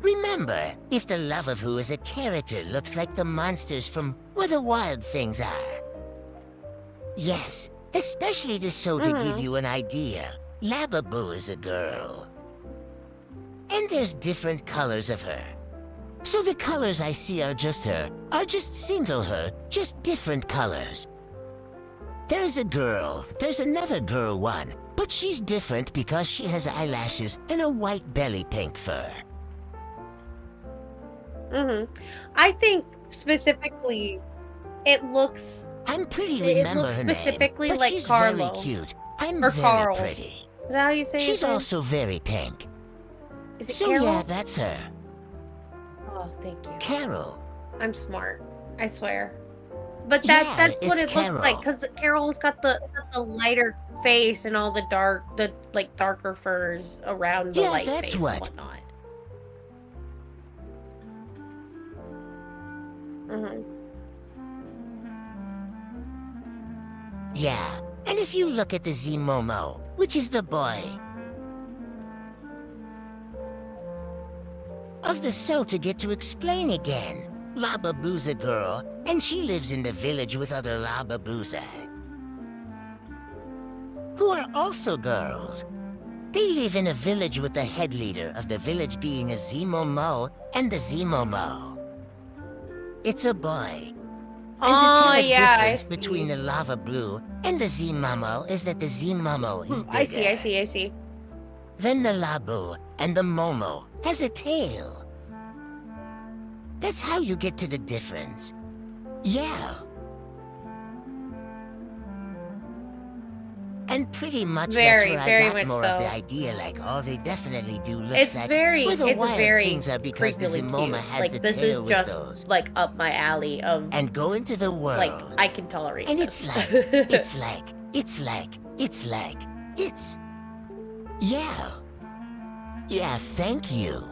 Remember, if the Love of Who is a character looks like the monsters from where the wild things are. Yes, especially to give you an idea. Lababoo is a girl. And there's different colors of her. So the colors I see are just her, are just single her, just different colors. There's a girl, there's another girl one, but she's different because she has eyelashes and a white belly pink fur. I think specifically, it looks. I'm pretty It remember looks her name, specifically but like she's Carlo. very cute. I'm Or very Carl. pretty. Is that how you say She's it? also very pink. Is it So Carol? yeah, that's her. Oh, thank you. Carol. I'm smart. I swear. But Yeah, that's what it's it looks like, Carol. because Carol's got the lighter face and all the darker furs around the Yeah, light that's face what. and whatnot. Mm-hmm. Yeah, and if you look at the Z-Momo, which is the boy of the so to get to explain again, Lababooza girl, and she lives in the village with other Lababooza, who are also girls. They live in a village with the head leader of the village being a Z-Momo and the Z-Momo. It's a boy. And to tell Oh, a yeah, I difference see. between the lava blue and the Z-Momo is that the Z-Momo is bigger. I see. Then the Labu and the Momo has a tail. That's how you get to the difference. Yeah. And pretty much that's where I got more of the idea, like, oh, they definitely do looks like where the wild things are because the Zimoma has the tail with those. Like up my alley of and go into the world. Like I can tolerate and this. it's yeah. Yeah, thank you.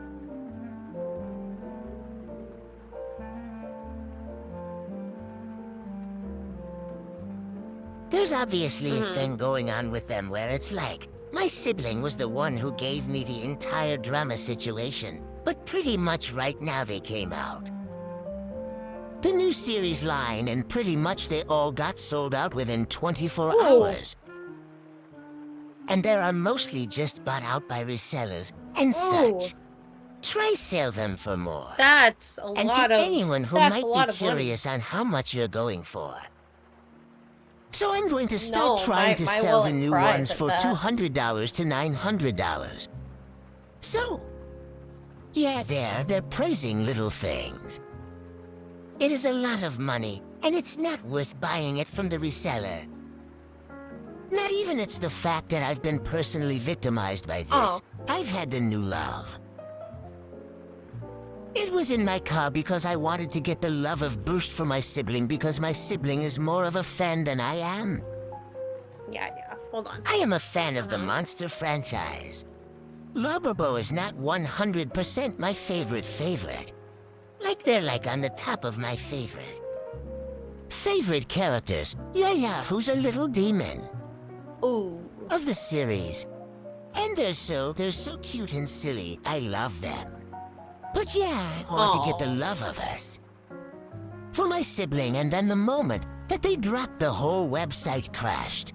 There's obviously a thing going on with them where it's like, my sibling was the one who gave me the entire drama situation, but pretty much right now they came out. The new series line, and pretty much they all got sold out within 24 hours. And they are mostly just bought out by resellers and such. Try sell them for more. That's a and lot to of anyone who might be curious on how much you're going for. So I'm going to start trying to sell the new ones for $200 to $900. So, yeah, they're praising little things. It is a lot of money, and it's not worth buying it from the reseller. Not even it's the fact that I've been personally victimized by this. I've had the new love. It was in my car because I wanted to get the love of Boost for my sibling because my sibling is more of a fan than I am. Yeah, hold on. I am a fan of the Monster franchise. Lobobo is not 100% my favorite. Like they're like on the top of my favorite. Favorite characters, yeah, who's a little demon. Ooh. Of the series. And they're so cute and silly, I love them. But yeah, I want to get the love of us. For my sibling, and then the moment that they dropped, the whole website crashed.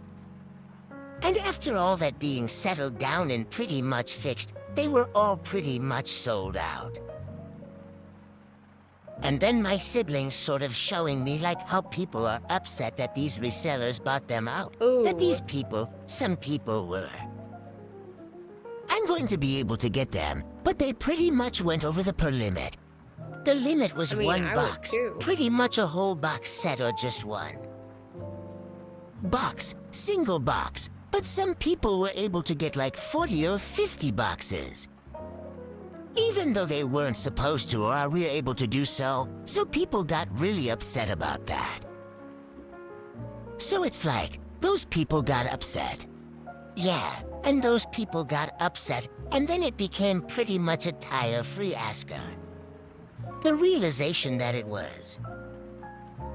And after all that being settled down and pretty much fixed, they were all pretty much sold out. And then my siblings sort of showing me like how people are upset that these resellers bought them out. Ooh. That these people, some people were. I'm going to be able to get them, but they pretty much went over the per limit. The limit was one box, pretty much a whole box set or just one. Box, single box, but some people were able to get like 40 or 50 boxes. Even though they weren't supposed to or are we able to do so, so people got really upset about that. So it's like, those people got upset. Yeah, and those people got upset, and then it became pretty much a tire fiasco. The realization that it was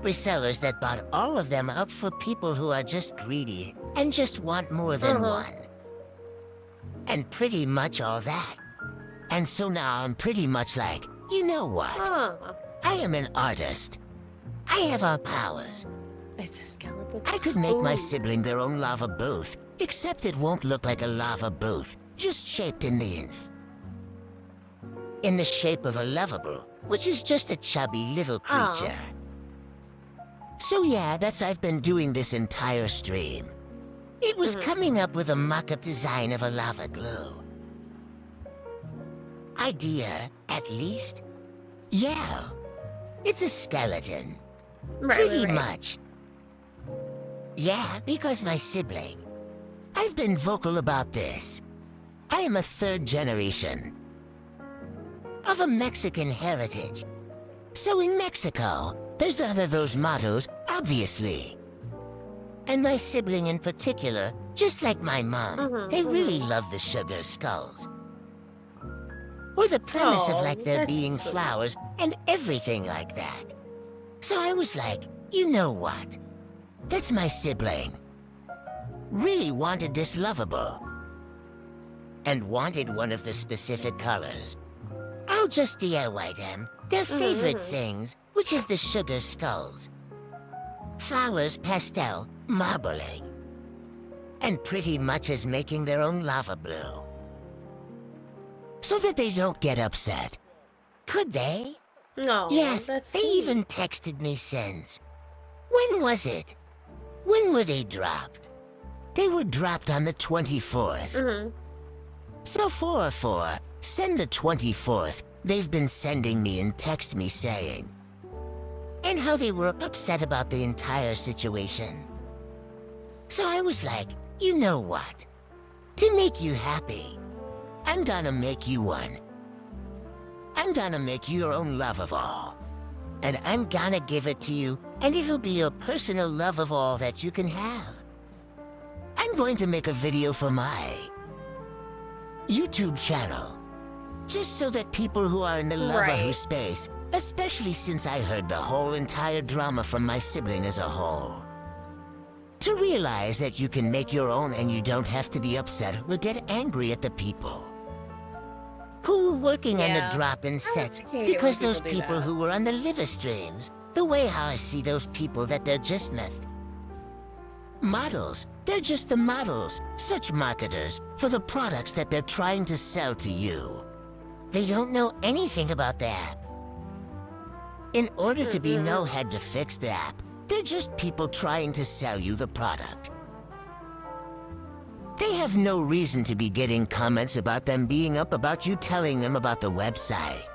resellers that bought all of them out for people who are just greedy and just want more than one. And pretty much all that. And so now I'm pretty much like, you know what? I am an artist. I have our powers. It's a skeleton. I could make my sibling their own lava booth. Except it won't look like a lava booth, just shaped in the shape of a lovable, which is just a chubby little creature. So yeah, I've been doing this entire stream. It was coming up with a mock-up design of a lava glue. Idea, at least? Yeah, it's a skeleton. Pretty much. Yeah, because my sibling. I've been vocal about this. I am a third generation of a Mexican heritage. So in Mexico, there's those mottos, obviously. And my sibling in particular, just like my mom, they really love the sugar skulls. Or the premise of like there being flowers and everything like that. So I was like, you know what? That's my sibling. Really wanted this lovable. And wanted one of the specific colors. I'll just DIY them, their favorite things, which is the sugar skulls. Flowers, pastel, marbling. And pretty much as making their own lava blue. So that they don't get upset. Could they? No, Yeah, that's they even texted me since. When was it? When were they dropped? They were dropped on the 24th. So 404, send the 24th. They've been sending me and text me saying. And how they were upset about the entire situation. So I was like, you know what? To make you happy, I'm gonna make you one. I'm gonna make you your own love of all. And I'm gonna give it to you, and it'll be your personal love of all that you can have. I'm going to make a video for my YouTube channel. Just so that people who are in the love space, especially since I heard the whole entire drama from my sibling as a whole, to realize that you can make your own and you don't have to be upset or get angry at the people who were working on the drop-in sets, because those people who were on the live streams, the way how I see those people that they're just models. They're just the models, such marketers, for the products that they're trying to sell to you. They don't know anything about the app. In order to be no-head to fix the app, they're just people trying to sell you the product. They have no reason to be getting comments about them being up about you telling them about the website.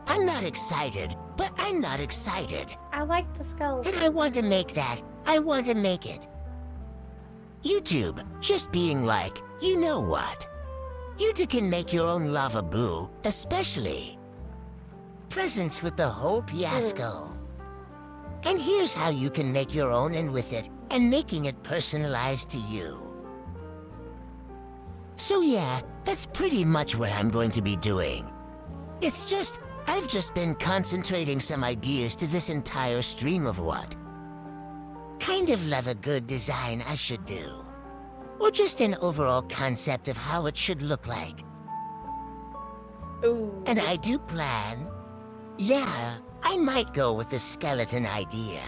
I'm not excited, but I'm not excited. I like the skulls. And I want to make that. I want to make it. YouTube, just being like, you know what? You two can make your own lava blue, especially presents with the whole fiasco. And here's how you can make your own and with it, and making it personalized to you. So yeah, that's pretty much what I'm going to be doing. It's just, I've just been concentrating some ideas to this entire stream of what kind of love a good design I should do. Or just an overall concept of how it should look like. Ooh. And I do plan, yeah, I might go with the skeleton idea.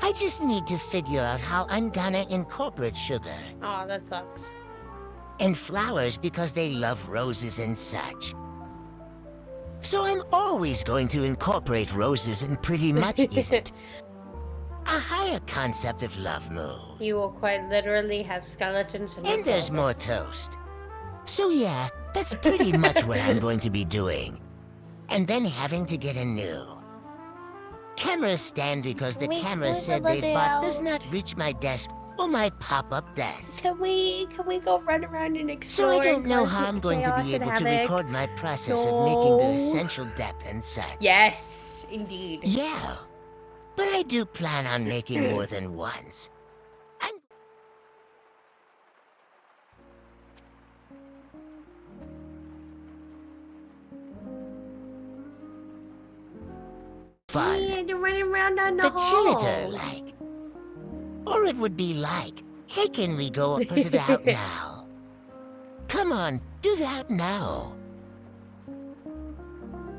I just need to figure out how I'm gonna incorporate sugar. Aw, that sucks. And flowers because they love roses and such. So I'm always going to incorporate roses and pretty much isn't. A higher concept of love moves. You will quite literally have skeletons in your And there's closet. more toast. So yeah, that's pretty much what I'm going to be doing. And then having to get a new camera stand because the camera said they've bought does not reach my desk or my pop-up desk. Can we go run around and So explore? I don't know and how I'm going to chaos be and able to havoc? record my process of making the No. essential depth and such. Yes, indeed. Yeah, but I do plan on making more than once. I'm fun. Yeah, they're running around on the The halls. chilliter, like. Or it would be like, hey, can we go up to the out now? Come on, do that now.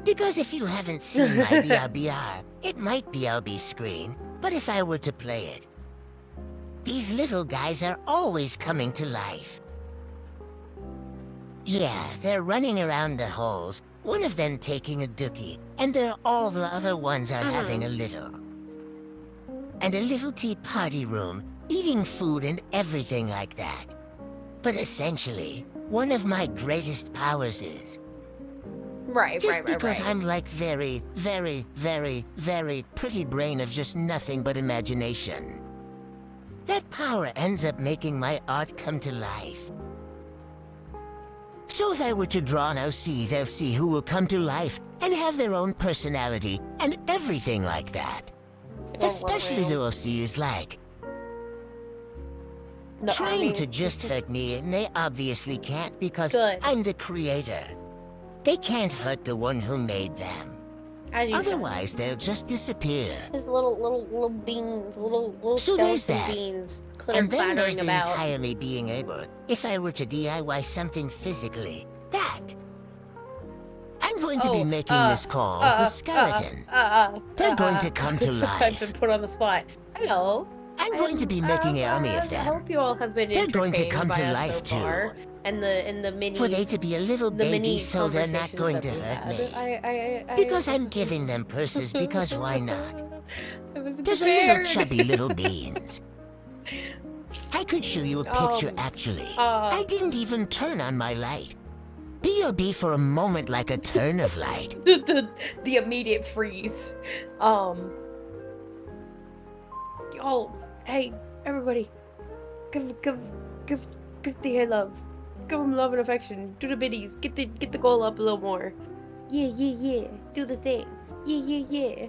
Because if you haven't seen my BRBR, it might be LB screen, but if I were to play it, these little guys are always coming to life. Yeah, they're running around the holes, one of them taking a dookie, and all the other ones are having a little. And a little tea party room, eating food and everything like that. But essentially, one of my greatest powers is Right, just because right. I'm like very, very, very, very pretty brain of just nothing but imagination. That power ends up making my art come to life. So if I were to draw they'll see who will come to life and have their own personality and everything like that. Especially the OC is like, trying to just hurt me, and they obviously can't because Good. I'm the creator. They can't hurt the one who made them. As you Otherwise, they'll just disappear. There's little beans, little So there's skeleton that. beans And then there's the about. entire me being able, if I were to DIY something physically, that. I'm going to be making this called the skeleton. They're going to come to life. I've been put on the spot. Hello. I'm going to be making an army of I them. hope you all have been They're going to come by to us life so far. too. And the mini. For they to be a little the mini baby, so they're not going to conversations that we hurt had. me. Because I'm giving them purses, because why not? I wasn't There's a prepared. little chubby little beans. I could show you a picture, actually. I didn't even turn on my light. B.O.B. for a moment like a turn of light. the immediate freeze. Oh, hey, everybody. Give the love. Give them love and affection. Do the biddies. Get the goal up a little more. Yeah. Do the things. Yeah.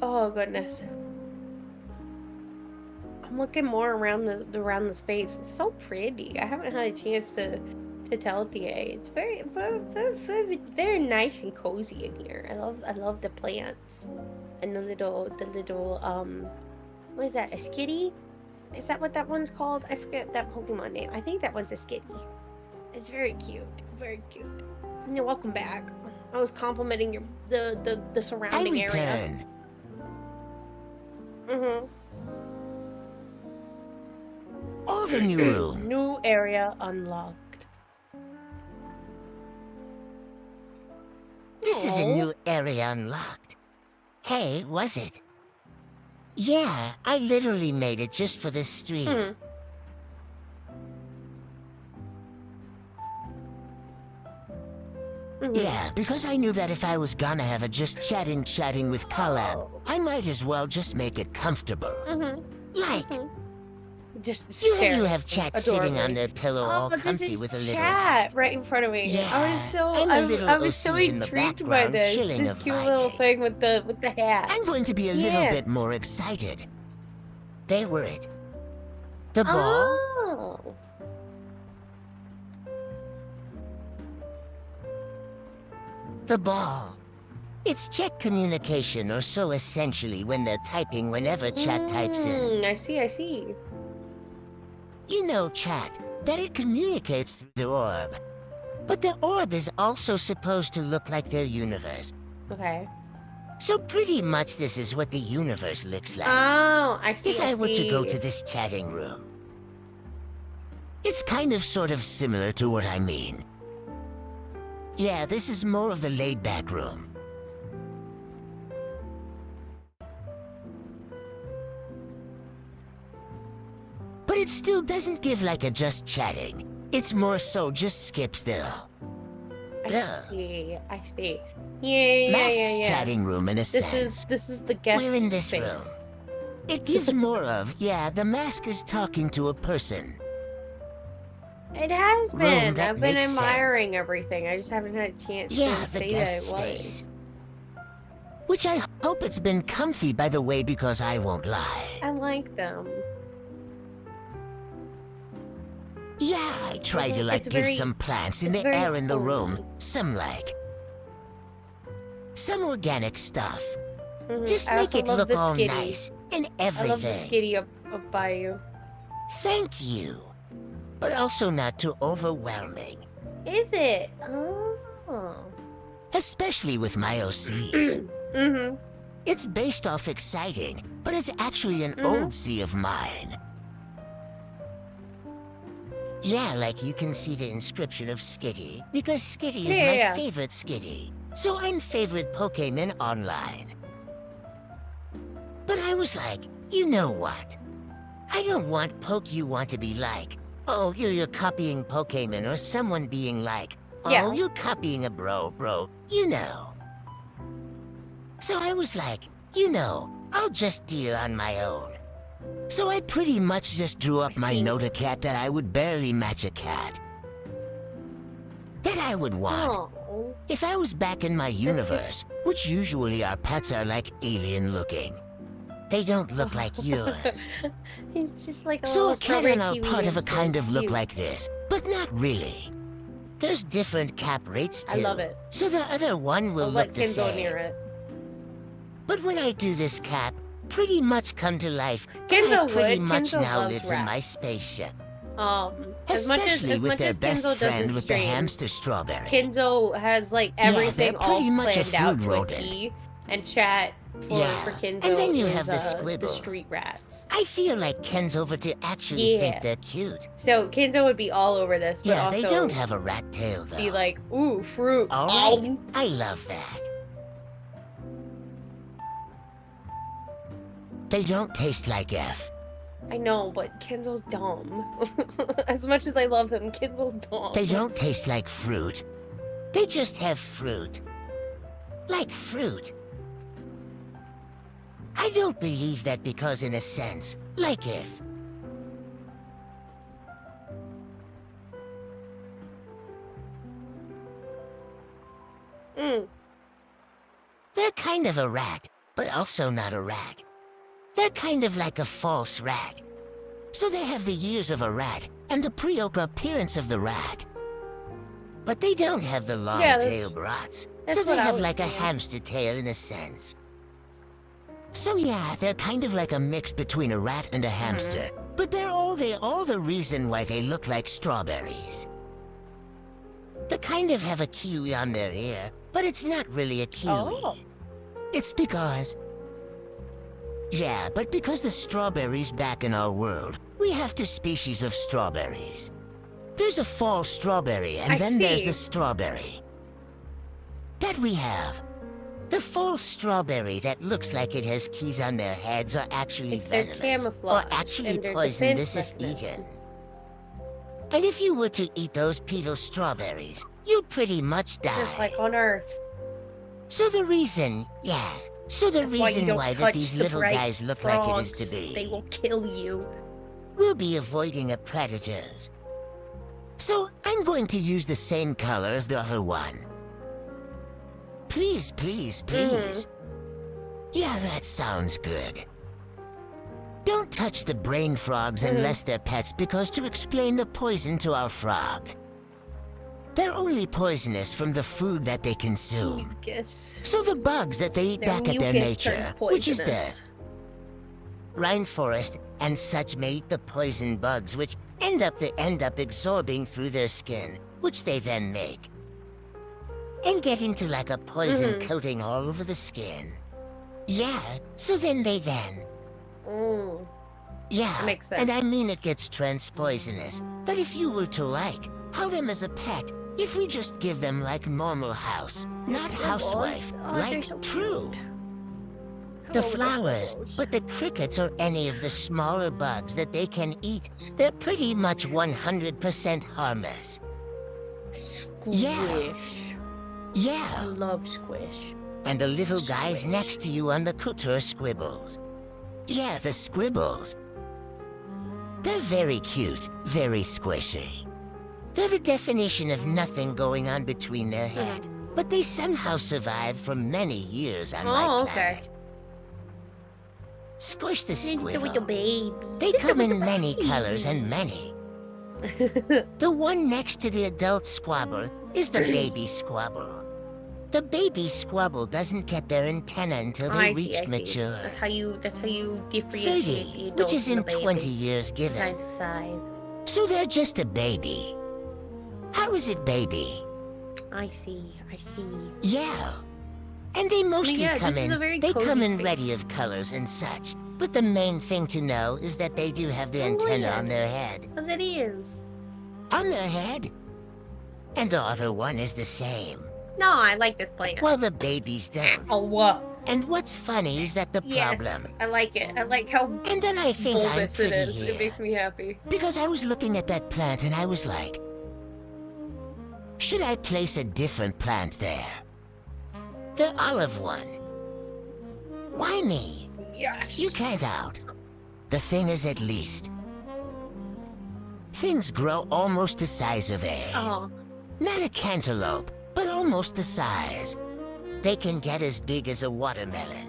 Oh goodness. I'm looking more around the space. It's so pretty. I haven't had a chance to tell Thea. It's very nice and cozy in here. I love the plants and the little what is that? A skitty? Is that what that one's called? I forget that Pokemon name. I think that one's a skitty. It's very cute. Very cute. Yeah, welcome back. I was complimenting your the surrounding area. Oh, the new room. New area unlocked. This is a new area unlocked. Hey, was it? Yeah, I literally made it just for this stream. Yeah, because I knew that if I was gonna have a just chatting with collab, I might as well just make it comfortable. Like, Just you have chat sitting on their pillow all comfy with a little chat right in front of me. Yeah, I was so in the intrigued by background, this. chilling This a cute vibe. little thing with the hat. I'm going to be a little bit more excited. They were it. The ball? Oh. The ball. It's chat communication, or so essentially when they're typing whenever chat types in. I see. You know, chat, that it communicates through the orb. But the orb is also supposed to look like their universe. Okay. So pretty much this is what the universe looks like. Oh, I see. If I were to go to this chatting room. It's kind of sort of similar to what I mean. Yeah, this is more of the laid-back room. But it still doesn't give like a just chatting. It's more so just skip still. I see. Yeah. Mask's chatting room in a sense. This is the guest We're in this space. room. It gives more of, yeah, the mask is talking to a person. It has Room been. that I've been makes admiring everything. I just haven't had a chance Yeah, to the say guest that it space. was. Which I hope it's been comfy, by the way, because I won't lie. I like them. Yeah, I try to It's give very- some plants in it's the very air in the room. cozy. Some organic stuff. Mhm. Just I make also it love look the all skitty. nice and I love the everything. skitty up by you. Thank you. But also not too overwhelming. Is it? Oh. Especially with my OCs. Mm-hmm. It's based off exciting, but it's actually an old C of mine. Yeah, like you can see the inscription of Skitty, because Skitty is my favorite Skitty. So I'm favorite Pokemon online. But I was like, you know what? I don't want you want to be like, oh, you're copying Pokemon, or someone being like, oh, you're copying a bro, you know. So I was like, you know, I'll just deal on my own. So I pretty much just drew up my Notacat that I would barely match a cat. That I would want. Oh. If I was back in my universe, which usually our pets are like alien looking. They don't look like yours. He's just like a So little a cat strawberry and are kiwi part of a and so kind of look cute. like this, but not really. There's different cap rates too. I love it. So the other one will I'll look let the Kenzo same. near it. But when I do this cap, pretty much come to life, but Kenzo I pretty would. much Kenzo now loves lives in my rats. spaceship. As Especially with much their as best Kenzo friend doesn't with the stream, hamster strawberry. Kenzo has like everything they're all pretty much a planned out food to a rodent. T, and chat for Kenzo and then you is have the the squibbles. street rats. I feel like Ken's over to actually Yeah. think they're cute. So Kenzo would be all over this, but Yeah, also they don't have a rat tail though. be like, ooh, fruit. All right, I love that. They don't taste like F. I know, but Kenzo's dumb. As much as I love him, Kenzo's dumb. They don't taste like fruit. They just have fruit. Like fruit. I don't believe that because in a sense, like if. They're kind of a rat, but also not a rat. They're kind of like a false rat. So they have the ears of a rat and the pre-oak appearance of the rat. But they don't have the long tail brats, so they have like a hamster tail in a sense. So yeah, they're kind of like a mix between a rat and a hamster, but they're all the reason why they look like strawberries. They kind of have a kiwi on their ear, but it's not really a kiwi. Oh. It's because... Yeah, but because the strawberries back in our world, we have two species of strawberries. There's a fall strawberry, and then there's the strawberry that we have. The fall strawberry that looks like it has keys on their heads are actually venomous, or actually poisonous if eaten. And if you were to eat those petal strawberries, you'd pretty much die. Just like on Earth. So the reason, so the That's reason why why you that don't these touch the little bright guys look like it is to frogs. be. They will kill you. We'll be avoiding a predators. So I'm going to use the same color as the other one. Please, please, please. Yeah, that sounds good. Don't touch the brain frogs unless they're pets, because to explain the poison to our frog, they're only poisonous from the food that they consume. Mucus. So the bugs that they eat back at their nature, which is the poisonous. rainforest and such, may eat the poison bugs, which end up absorbing through their skin, which they then make, and get into like a poison coating all over the skin. Yeah, so then yeah, Makes sense. and I mean it gets trans-poisonous. But if you were to have them as a pet, if we just give them like normal house, not housewife, like so true. cute. The Hello, flowers, squiggles. but the crickets or any of the smaller bugs that they can eat, they're pretty much 100% harmless. Squish. Yeah. I love squish. And the little guys next to you on the couture squibbles. Yeah, the squibbles. They're very cute, very squishy. They're the definition of nothing going on between their head, but they somehow survived for many years on my planet. Squish the squibble. Baby. They come in many colors and many. The one next to the adult squabble is the baby squabble. The baby squabble doesn't get their antenna until they reach mature. That's how you differentiate 30, the adults which is and in the baby. 20 years given. Size. So they're just a baby. How is it baby? I see. Yeah. And they mostly yeah, come this is in, a very they cozy come in space. ready of colors and such. But the main thing to know is that they do have the antenna on their head. Because it is. On their head. And the other one is the same. No, I like this plant. Well, the babies don't. Oh, what? And what's funny is that the problem... I like it. I like how And then I think I'm bulbous it pretty is. here. It makes me happy. Because I was looking at that plant and I was like, should I place a different plant there? The olive one. Why me? Yes. You can't out. The thing is, at least, things grow almost the size of a... Oh. Not a cantaloupe, but almost the size. They can get as big as a watermelon.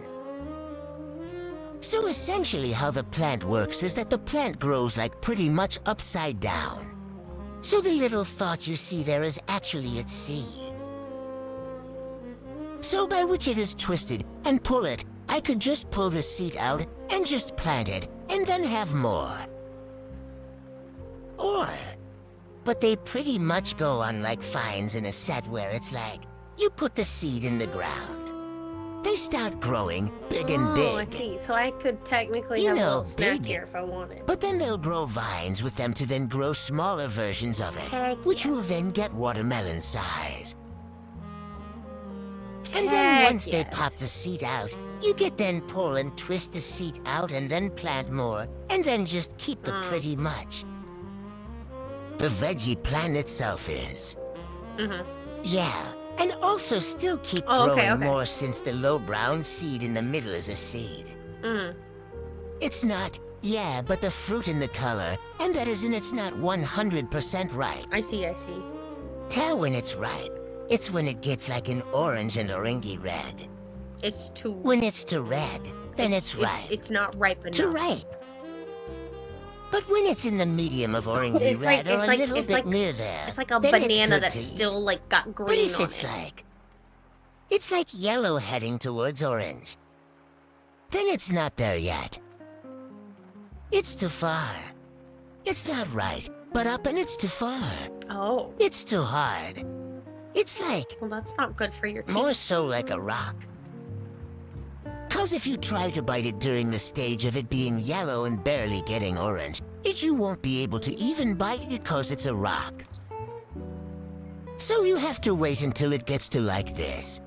So essentially how the plant works is that the plant grows like pretty much upside down. So the little thought you see there is actually its seed. So by which it is twisted and pull it, I could just pull the seed out and just plant it and then have more. Or, but they pretty much go on like vines in a set where it's like, you put the seed in the ground. They start growing big and big. Oh, I see. So I could technically You have a know, little snack big. here if I wanted. But then they'll grow vines with them to then grow smaller versions of it, Heck which will yes. then get watermelon size. And then Heck once they yes. pop the seed out, you get then pull and twist the seed out and then plant more, and then just keep the pretty much. The veggie plant itself is. Yeah, and also still keep growing more since the low brown seed in the middle is a seed. It's not, yeah, but the fruit in the color, and that is in it's not 100% ripe. I see, I see. Tell when it's ripe. It's when it gets like an orange and orangey red. It's too... When it's to red, then it's ripe. It's not ripe enough. To ripe. But when it's in the medium of orangey red or a little bit near there, It's like a then it's banana good that's to eat. still, like, got green But if on it's it. it's like yellow heading towards orange, then it's not there yet. It's too far. It's not right, but up and it's too far. Oh. It's too hard. It's like, Well, that's not good for your teeth. more so like a rock. Cause if you try to bite it during the stage of it being yellow and barely getting orange, you won't be able to even bite it cause it's a rock. So you have to wait until it gets to like this.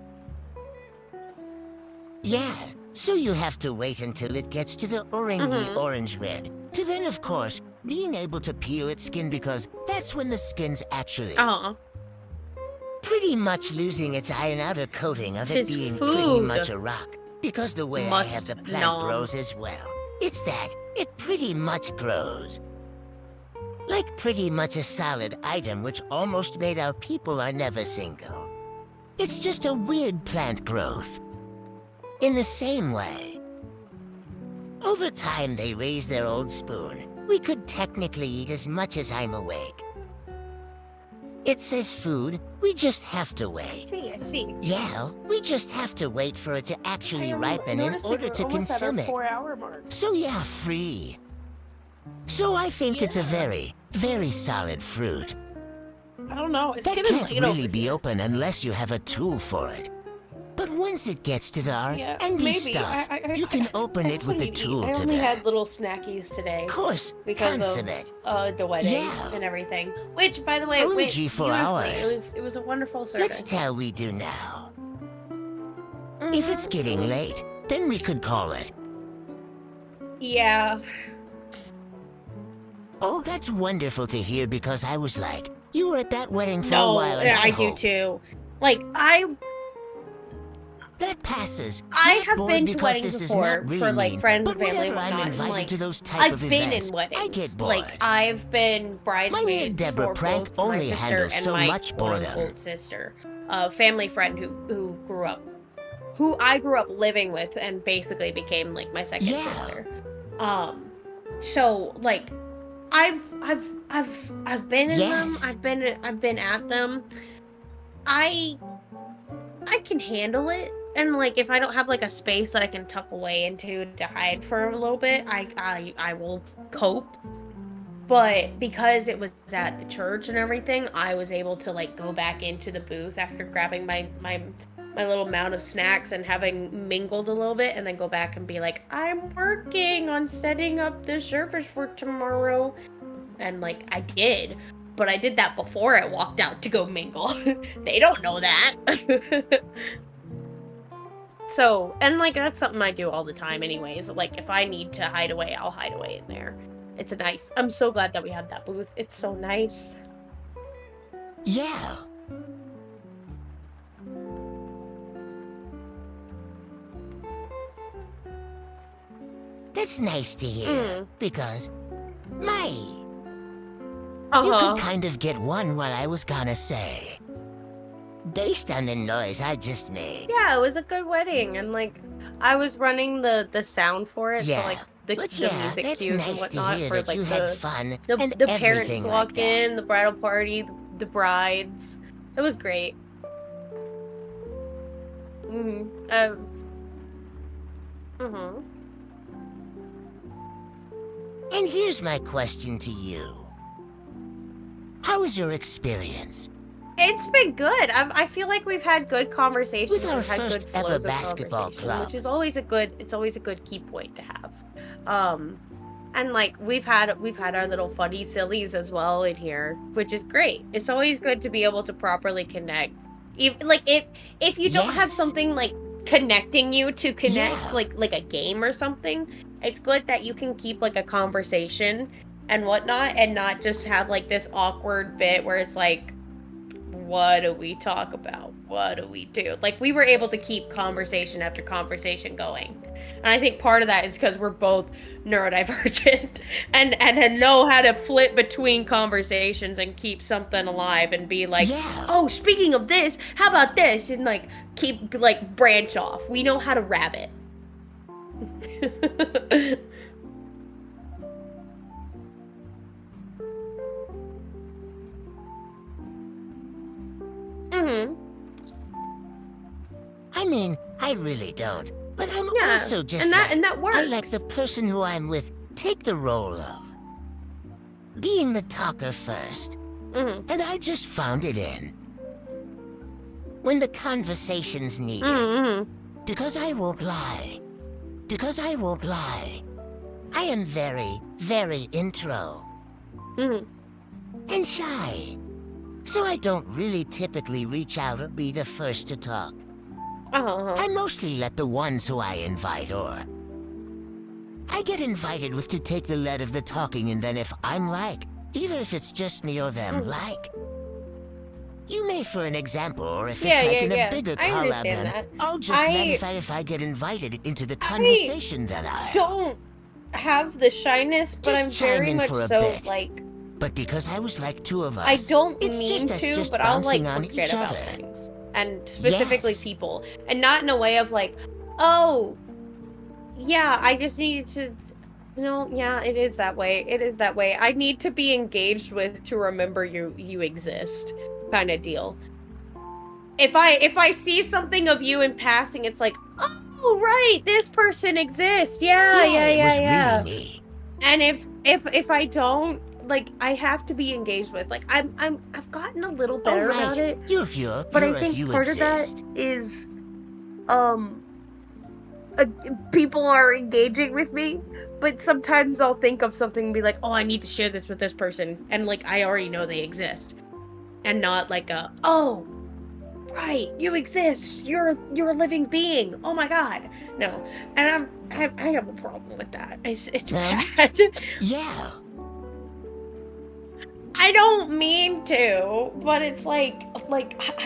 Yeah, so you have to wait until it gets to the orangey orange red. To then, of course, being able to peel its skin because that's when the skin's actually pretty much losing its iron outer coating of it Tis being pretty food. much a rock. Because the way I Must have the plant nom. grows as well. It's that it pretty much grows. Like pretty much a solid item which almost made our people are never single. It's just a weird plant growth. In the same way. Over time they raise their old spoon. We could technically eat as much as I'm awake. It says food, we just have to wait. I see. Yeah, we just have to wait for it to actually ripen in order to consume it. 4-hour mark. So yeah, free. So I think it's a very, very solid fruit. I don't know. It's That getting can't late really over be here. open unless you have a tool for it. But once it gets to the R&D maybe. stuff, you can open it with a tool I to only had that. little snackies today. Of course, Because consummate. of the wedding Yeah. and everything. Which, by the way, OMG went for beautifully. hours. It was a wonderful service. Let's tell we do now. If it's getting late, then we could call it. Yeah. Oh, that's wonderful to hear because I was like, you were at that wedding for a No, while and I do hope too. Like, that passes. I Not have bored been to because weddings this is before not really for like mean, friends but and family and whenever I'm whatnot. And, invited like, to those type I've of been events, in weddings. I get bored. Like, I've been bridesmaids Deborah for Prank both my only sister handles and so my much boredom. quote-unquote sister, a family friend who grew up, who I grew up living with, and basically became like my second sister. So like, I've been in them. I've been at them. I can handle it. And like, if I don't have like a space that I can tuck away into to hide for a little bit, I will cope. But because it was at the church and everything, I was able to like go back into the booth after grabbing my little amount of snacks and having mingled a little bit, and then go back and be like, I'm working on setting up the service for tomorrow. And like, I did. But I did that before I walked out to go mingle. They don't know that. So, and like, that's something I do all the time anyways. Like, if I need to hide away, I'll hide away in there. It's nice. I'm so glad that we had that booth. It's so nice. Yeah. That's nice to hear, because you could kind of get one what I was gonna say. Based on the noise I just made. Yeah, it was a good wedding, and like, I was running the sound for it, so Yeah, like the but yeah, music that's cues and nice to whatnot hear for that you like had fun the and the parents everything like walk that. in, the bridal party, the brides. It was great. Mhm. And here's my question to you. How was your experience? It's been good. I feel like we've had good With conversations. our We've had good first ever flows of basketball conversation, club. which is always a good. It's always a good key point to have. And like we've had our little funny sillies as well in here, which is great. It's always good to be able to properly connect. Even like if you don't have Yes. something like connecting you to connect, Yeah. like a game or something, it's good that you can keep like a conversation and whatnot, and not just have like this awkward bit where it's like, what do we talk about? What do we do? Like, we were able to keep conversation after conversation going. And I think part of that is because we're both neurodivergent and know how to flip between conversations and keep something alive and be like, Yeah. oh, speaking of this, how about this? And like keep like branch off. We know how to rabbit. Mm-hmm. I mean, I really don't. But I'm Yeah. also just and like, that works. I like the person who I'm with take the role of being the talker first. Mm-hmm. And I just found it in. When the conversation's needed. Mm-hmm. Because I won't lie. Because I won't lie. I am very, very intro. Mm-hmm. And shy. So I don't really typically reach out or be the first to talk. Uh-huh. I mostly let the ones who I invite or I get invited with to take the lead of the talking, and then if I'm like, either if it's just me or them like, you may for an example, or if it's like in a bigger I collab, understand then that. I'll just let if I get invited into the conversation, then I'll don't have the shyness, but just I'm chime very in much for a so bit. like, But because I was like two of us, I don't it's mean just us to, just but I'll like bouncing on forget each about other. things. And specifically Yes. people. And not in a way of like, oh, yeah, I just needed to. No, yeah, it is that way. It is that way. I need to be engaged with to remember you exist, kind of deal. If I see something of you in passing, it's like, oh right, this person exists. Yeah, it was yeah. really me. And if I don't, like, I have to be engaged with. Like, I've gotten a little better about it. You're here. But I You're think you part exist. of that is people are engaging with me, but sometimes I'll think of something and be like, oh, I need to share this with this person, and like I already know they exist, and not like a, oh right, you exist, you're a living being, oh my god. No. And I have a problem with that. It's bad. Yeah. I don't mean to, but it's like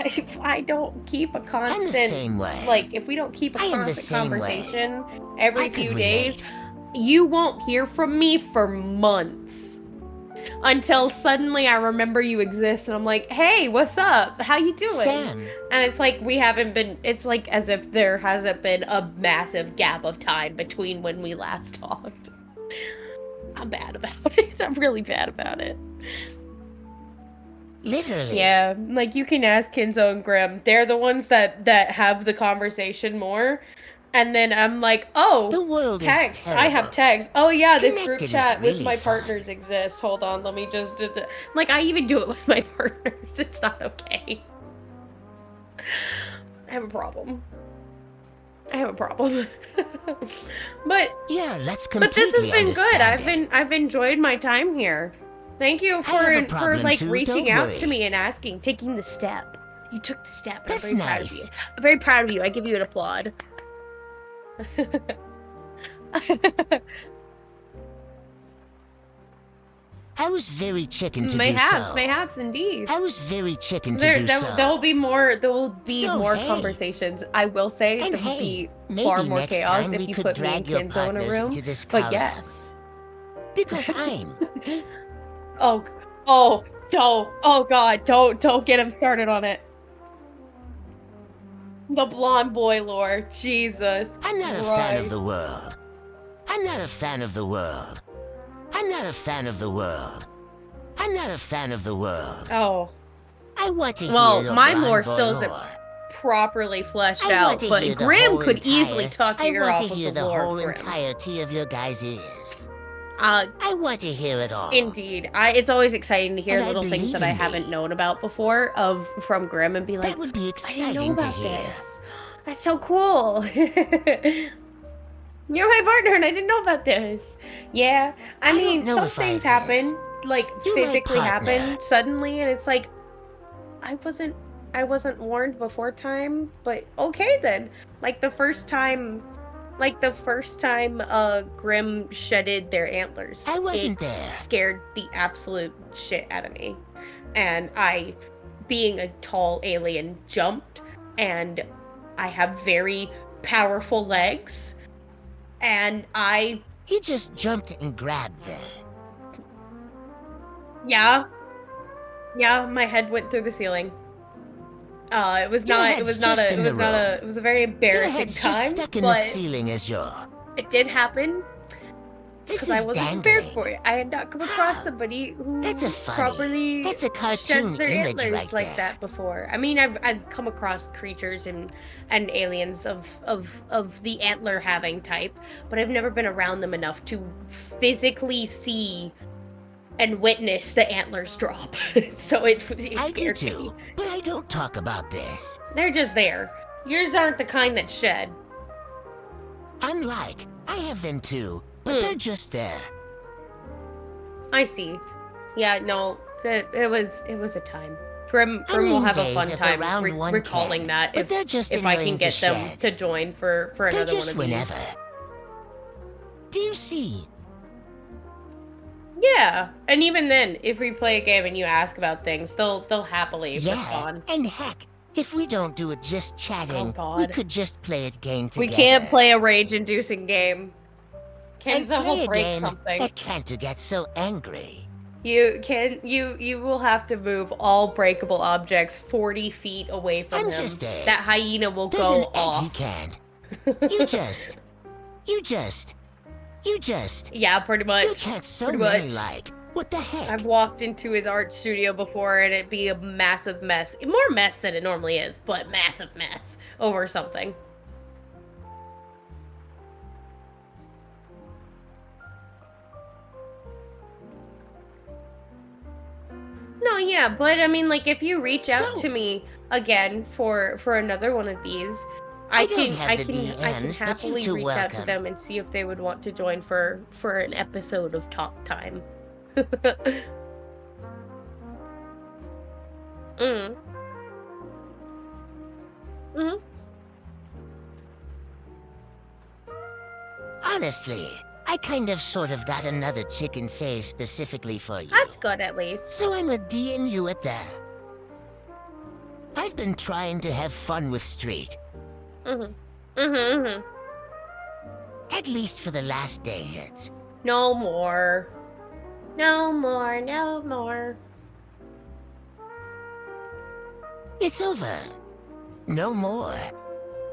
if I don't keep a constant, I'm the same way. like if we don't keep a I am the constant same way. conversation every I could few days, relate. you won't hear from me for months. Until suddenly I remember you exist and I'm like, hey, what's up? How you doing? Sam. And it's like we haven't been, it's like as if there hasn't been a massive gap of time between when we last talked. I'm bad about it. I'm really bad about it. Literally. Yeah, like you can ask Kinzo and Grim. They're the ones that have the conversation more. And then I'm like, oh, The world text. is I have terrible. text. Oh yeah, this group Connected is chat with really my fun. partners exists. Hold on, let me just do the. Like I even do it with my partners. It's not okay. I have a problem. But Yeah, let's but this has completely been good. understand it. I've enjoyed my time here. Thank you I have a for problem like too, reaching don't out to worry. me and asking, taking the step. You took the step. That's I'm very proud of nice. you. I'm very proud of you. I give you an applaud. I was very chicken to do so. Mayhaps indeed. I was very chicken to do so. There will be more So, more hey. conversations. I will say And there will hey, be far maybe more next chaos time if we you could put me and drag your Kenzo in a partners room. into this But collab. yes. Because I'm Oh God, don't get him started on it. The blonde boy lore. Jesus I'm not a fan of Christ. the world. I'm not a fan of the world. I'm not a fan of the world. I'm not a fan of the world. Oh. I want to hear Well, your my blonde lore boy still isn't lore. properly fleshed I want out, to but hear the Grim whole could easily entire. talk I your ear want off to of hear the the lore whole of Grim. entirety of your guys' ears. Uh, I want to hear it all. Indeed. It's always exciting to hear And I little things believe that I in me. haven't known about before from Grim and be like, That would be I didn't know exciting to about hear. this. That's so cool. You're my partner and I didn't know about this. Yeah. I I mean, don't know some if I things this. happen, like You're my physically partner. happen suddenly, and it's like, I wasn't warned before time, but okay then. Like the first time Grim shedded their antlers, I wasn't it there. scared the absolute shit out of me. And I, being a tall alien, jumped, and I have very powerful legs, and He just jumped and grabbed there. yeah, my head went through the ceiling. It was Your not head's just in the room. it was a very Your embarrassing head's time, just stuck in the but ceiling as your. it did happen. This Because I is wasn't prepared dangling. for it. I had not come across How? somebody who That's a funny. properly That's a sheds cartoon their image antlers right like there. that before. I mean, I've come across creatures and aliens of the antler having type, but I've never been around them enough to physically see and witness the antlers drop. So it I do scared too, me. but I don't talk about this. They're just there. Yours aren't the kind that shed. I'm like, I have them too, but they're just there. I see. Yeah, no, it was a time. Grim I will mean, have a they, fun if time around one recalling can, that but they're just if I can annoying get to them shed. to join for They're another just one of whenever. these. Do you see? Yeah, and even then, if we play a game and you ask about things, they'll happily Yeah, respond. and heck, if we don't do it just chatting, Oh, God. we could just play a game together. We can't play a rage-inducing game. and Kenzo play will a break game something. that can't get so angry. You will have to move all breakable objects 40 feet away from I'm him. just a- That hyena will There's go an egg he off. can't. You just. Yeah, pretty much. You can't so Pretty many much. like. What the heck? I've walked into his art studio before and it'd be a massive mess. More mess than it normally is, but massive mess over something. No, yeah, but I mean, like, if you reach out So- to me again for another one of these, I don't have I the can DMs, but you happily two reach out to welcome. them and see if they would want to join for an episode of Talk Time. Mm. Mhm. Honestly, I kind of sort of got another chicken face specifically for you. That's good, at least. So I'm a DM you at that. I've been trying to have fun with Street, Mhm. Mhm. Mhm. at least for the last day hits. No more. No more. No more. It's over. No more.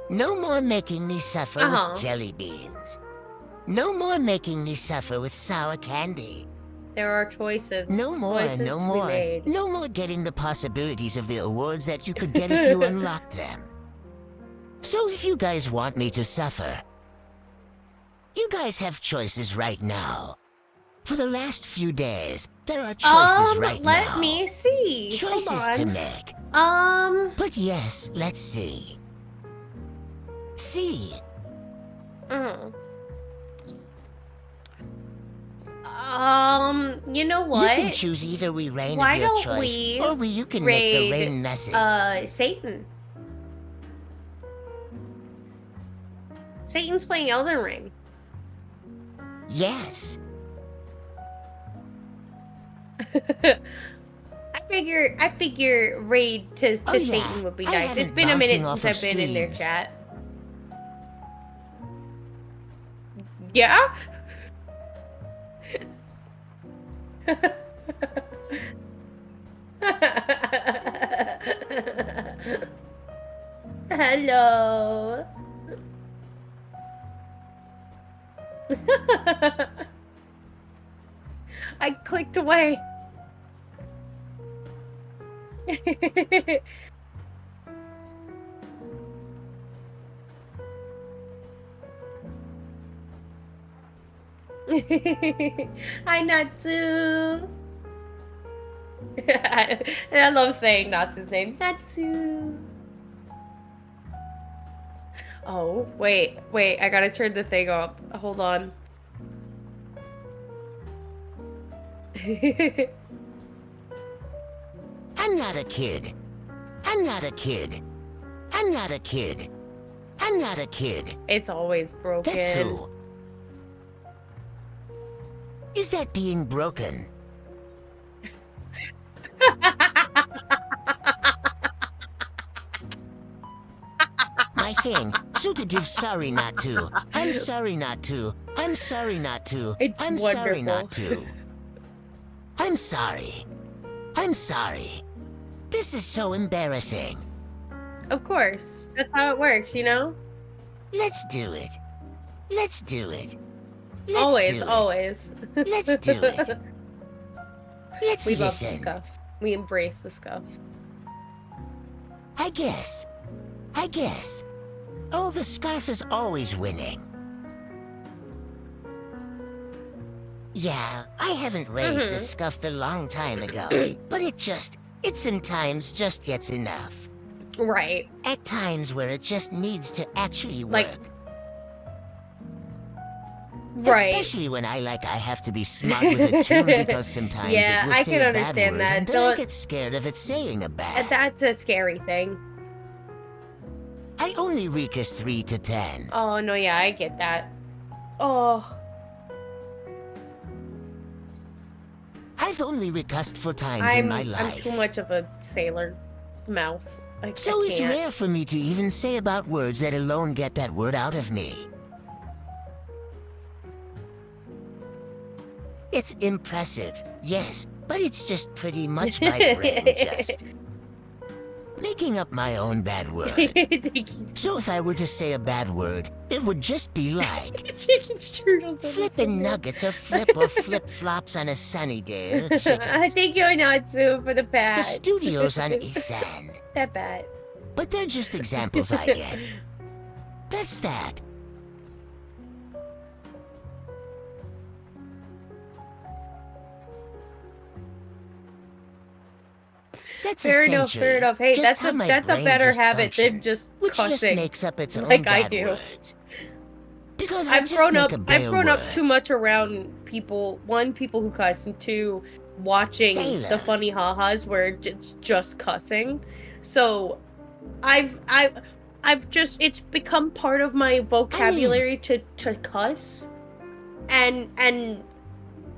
No more making me suffer Uh-huh. with jelly beans. No more making me suffer with sour candy. There are choices. No more, Choices no to be more. made. No more getting the possibilities of the awards that you could get if you unlocked them. So if you guys want me to suffer, you guys have choices right now. For the last few days, there are choices right now. Let me see. Choices Hold to on. make. Um. But yes, let's see. See. Mm. You know what? You can choose either we reign Why of your don't choice, we or you can make the raid, rain message. Satan. Satan's playing Elden Ring. Yes. I figure raid to Oh, yeah. Satan would be I nice. haven't It's been a bouncing minute off since of I've been in their streams. chat. Yeah? Hello. I clicked away. Hi, Natsu. And I love saying Natsu's name. Natsu. Oh, wait, I gotta turn the thing up. Hold on. I'm not a kid. I'm not a kid. I'm not a kid. I'm not a kid. It's always broken. That's who. Is that being broken? My thing. So to give sorry not to. I'm sorry not to. I'm sorry not to. It's I'm wonderful. sorry not to. I'm sorry. I'm sorry. This is so embarrassing. Of course. That's how it works, you know? Let's do it. Let's do it. Let's Always, do it. always. Let's do it. Let's We love the listen. scuff. We embrace the scuff. I guess. Oh, the scarf is always winning. Yeah, I haven't raised the scuff a long time ago, but it sometimes just gets enough. Right. At times where it just needs to actually work. Like- Right. Especially when I have to be smart with it too, because sometimes Yeah, it will I say can a bad understand word, that. and then I Don't- get scared of it saying a bad. That's a scary thing. I only recast 3 to 10. Oh, no, yeah, I get that. Oh. I've only recast 4 times in my I'm life. too much of a sailor mouth. So I it's can't. rare for me to even say about words that alone get that word out of me. It's impressive, yes, but it's just pretty much my brain just making up my own bad words. Thank you. So if I were to say a bad word, it would just be like Chicken strudels. flippin' nuggets or flip-flops on a sunny day or chickens. Thank you, Natsu, for the bat. The studio's on Isan, That bat. but they're just examples I get. That's that. That's Fair enough, essentially fair enough. Hey, just that's how a my that's a brain better just habit than functions, just which just cussing. makes up its own like I bad do. words. Because I've just grown make up. a I've bare grown up words. too much around people. One, people who cuss, and two, watching Sailor. the funny ha-has where it's just cussing. So, I've just it's become part of my vocabulary to cuss, and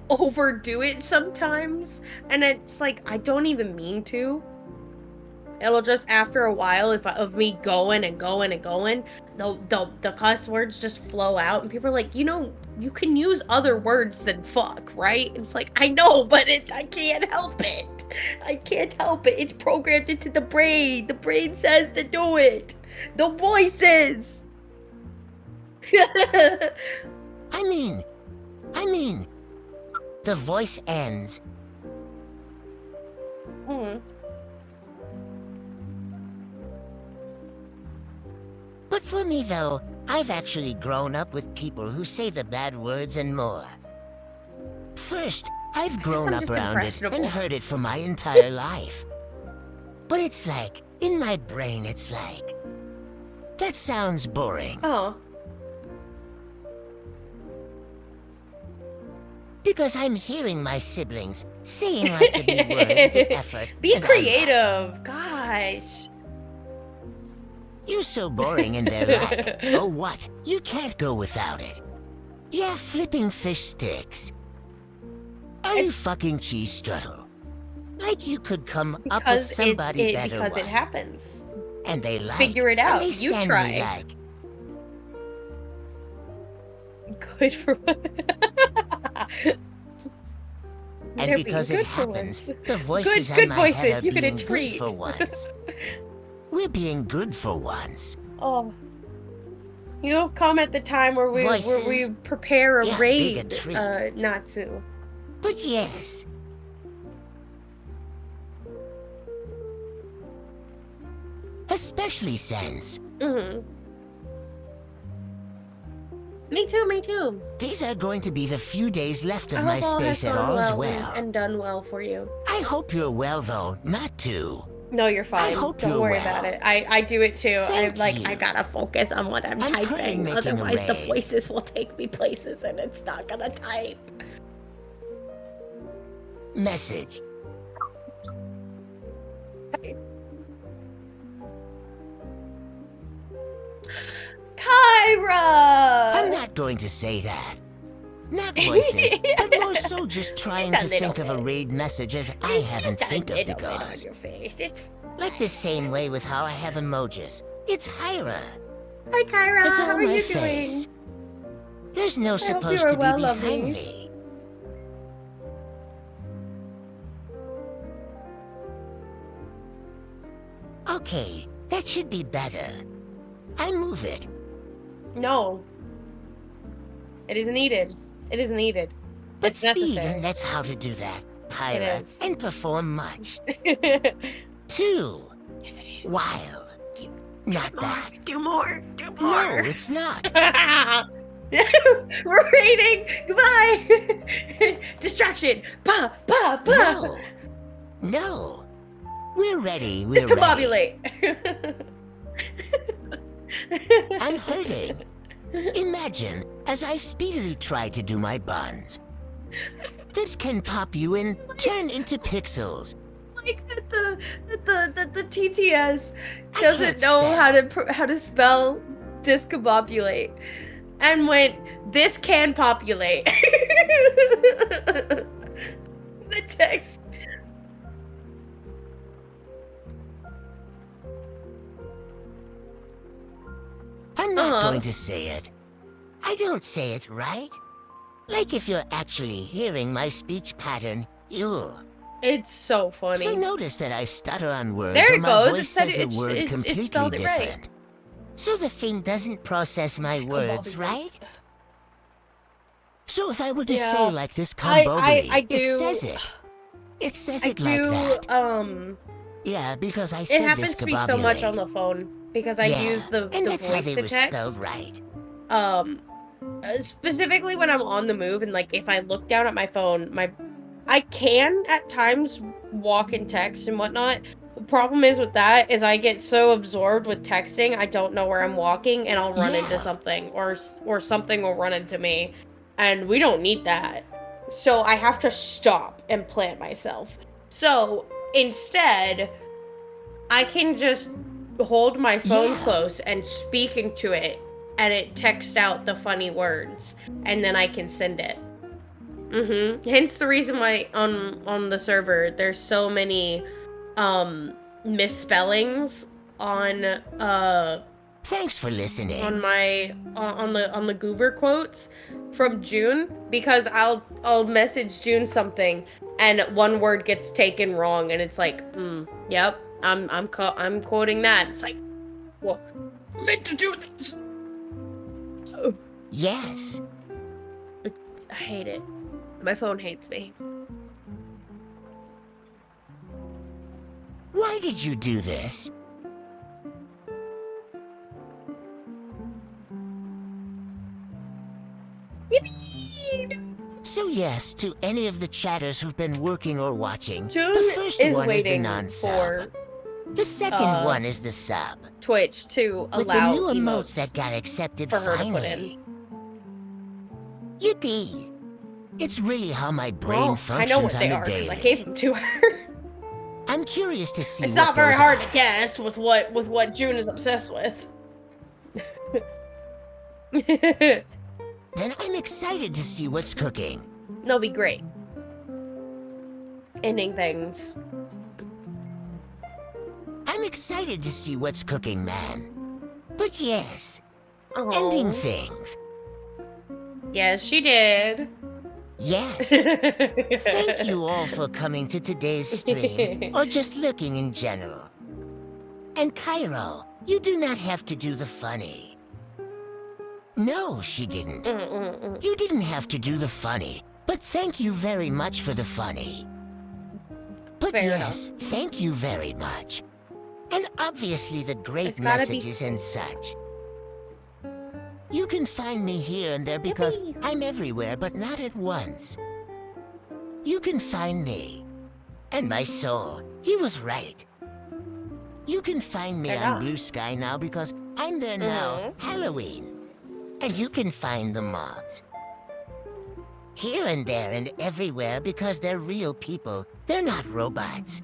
overdo it sometimes, and it's like I don't even mean to. It'll just after a while, of me going and going and going, the cuss words just flow out, and people are like, you know, you can use other words than fuck, right? And it's like, I know, but I can't help it. I can't help it. It's programmed into the brain. The brain says to do it. The voices. I mean, the voice ends. Hmm. But for me, though, I've actually grown up with people who say the bad words and more. First, I've grown I'm up just around it and impressionable. heard it for my entire life. But it's like, in my brain, it's like, that sounds boring. Oh. Because I'm hearing my siblings saying like the big word with the effort. Be and I'm like, creative. Gosh. You're so boring, and they're like, oh what? You can't go without it. Yeah, flipping fish sticks. Are you fucking cheese strudel? Like you could come up with somebody better because one. it happens. And they like, Figure it and out. they You stand try. me like, Good for and They're because being it good for happens, once. the voices Good on my voices. head are You get a being good treat. for once. We're being good for once. Oh. You have come at the time where we Voices? prepare a Yeah, raid, big a treat. Natsu. But yes. Especially since Me too, me too. these are going to be the few days left I of my hope all has Space-a-thon gone as well well. and done well for you. I hope you're well, though, not too. No, you're fine. I hope Don't you're worry well. about it. I do it too. Thank you. I gotta focus on what I'm currently typing. making a Otherwise, the raid. voices will take me places and it's not gonna type. Message. Kyra! I'm not going to say that. Not voices, but more so just trying to think of a raid message as I haven't think of the gods. Your face. It's Like the same way with how I have emojis. It's Hyra. Hi, Kyra. It's How on are my you face. doing? There's no hope you supposed are to be well, behind lovely. me. Okay, that should be better. I move it. No. It is needed. It is needed. But It's speed, necessary. and that's how to do that. It Hyra, is. and perform much. Yes, 2. it is. Wild. Not that. Do more. Do No, more. it's not. We're raiding. Goodbye. Distraction. Pa, pa, pa. No. No. We're ready. We're ready. Discombobulate. I'm hurting. Imagine as I speedily try to do my buns. This can pop you and turn into pixels. Like that the TTS I doesn't can't know spell. how to spell discombobulate, and went this can populate. The text. I'm not going to say it. I don't say it, right? Like if you're actually hearing my speech pattern, you'll. It's so funny. So notice that I stutter on words There or it my goes. voice It said says the word it completely spelled it right. different. So the thing doesn't process my words, Discombobulate. right? So if I were to Yeah. say like this I combobulate, do. it says it. It says I it like do. that. Yeah, because I It said happens to me so much on discombobulate. the phone because I use the and that's how voice they to were text. spelled right. Specifically when I'm on the move and like if I look down at my phone, I can at times walk and text and whatnot. The problem is with that is I get so absorbed with texting, I don't know where I'm walking and I'll run into Yeah. something or something will run into me, and we don't need that. So I have to stop and plant myself. So instead, I can just hold my phone Yeah. close and speak into it, and it texts out the funny words, and then I can send it. Hence the reason why on the server there's so many misspellings on Thanks for listening. on my on the goober quotes from June, because I'll message June something and one word gets taken wrong and it's like, yep, I'm quoting that. It's like, well, I meant to do this. Yes. I hate it. My phone hates me. Why did you do this? Yippee! So yes, to any of the chatters who've been working or watching, June the first is one is the waiting non-sub. for The second one is the sub. Twitch to With the allow new emotes emotes that got accepted for her to put finally. Yippee! It's really how my brain Well, I know what functions they on are the because daily. I gave them to her. I'm curious to see It's what not very those hard are. to guess with what June is obsessed with. Then I'm excited to see what's cooking. They'll be great. Ending things. I'm excited to see what's cooking, man. But yes, Oh. ending things. Yes, she did. Yes. Thank you all for coming to today's stream, or just looking in general. And Cairo, You do not have to do the funny. No, she didn't. You didn't have to do the funny, but thank you very much for the funny. But Fair yes, thank you very much. And obviously the great It's gotta be- messages and such. You can find me here and there because Yippee. I'm everywhere, but not at once. You can find me. And my soul, he was right. You can find me Yeah. on Blue Sky now because I'm there now, Halloween. And you can find the moths. Here and there and everywhere because they're real people. They're not robots.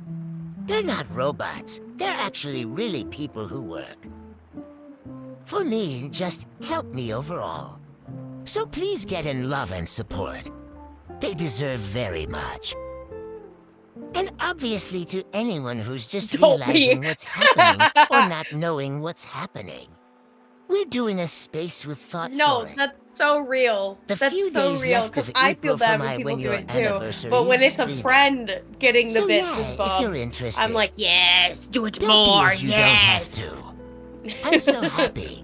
They're not robots. They're actually really people who work. For me, and just help me overall. So please get in love and support. They deserve very much. And obviously to anyone who's just Don't be- realizing what's happening or not knowing what's happening. We're doing a Space with Thought No, for it. that's so real. The That's few so days real left of because I feel April for bad my when people when do your it too. anniversary But when is it's a streaming. friend getting the So bits yeah, and if bobs, you're interested, I'm like, yes, do it don't more. be as you Yes. don't have to. I'm so happy.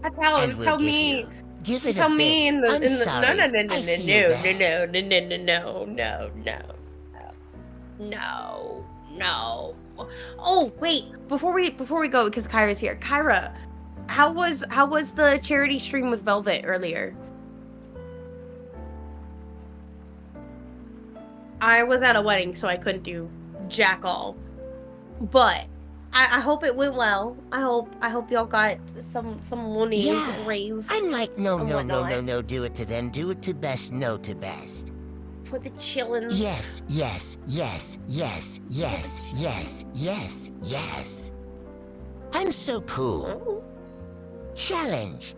That's how. And That's we'll how give me. you. Give it Tell a me bit. in the I'm sorry. no I feel bad. no. Oh wait, before we go because Kyra's here. Kyra, how was the charity stream with Velvet earlier? I was at a wedding, so I couldn't do jack all. But I hope it went well. I hope y'all got some monies Yeah. raised I'm like, no, and no, no, whatnot. no, no, do it to them. Do it to best, no to best. for the chillins. Yes, yes, yes, yes, yes, yes, yes, yes. I'm so cool. Oh. Challenge.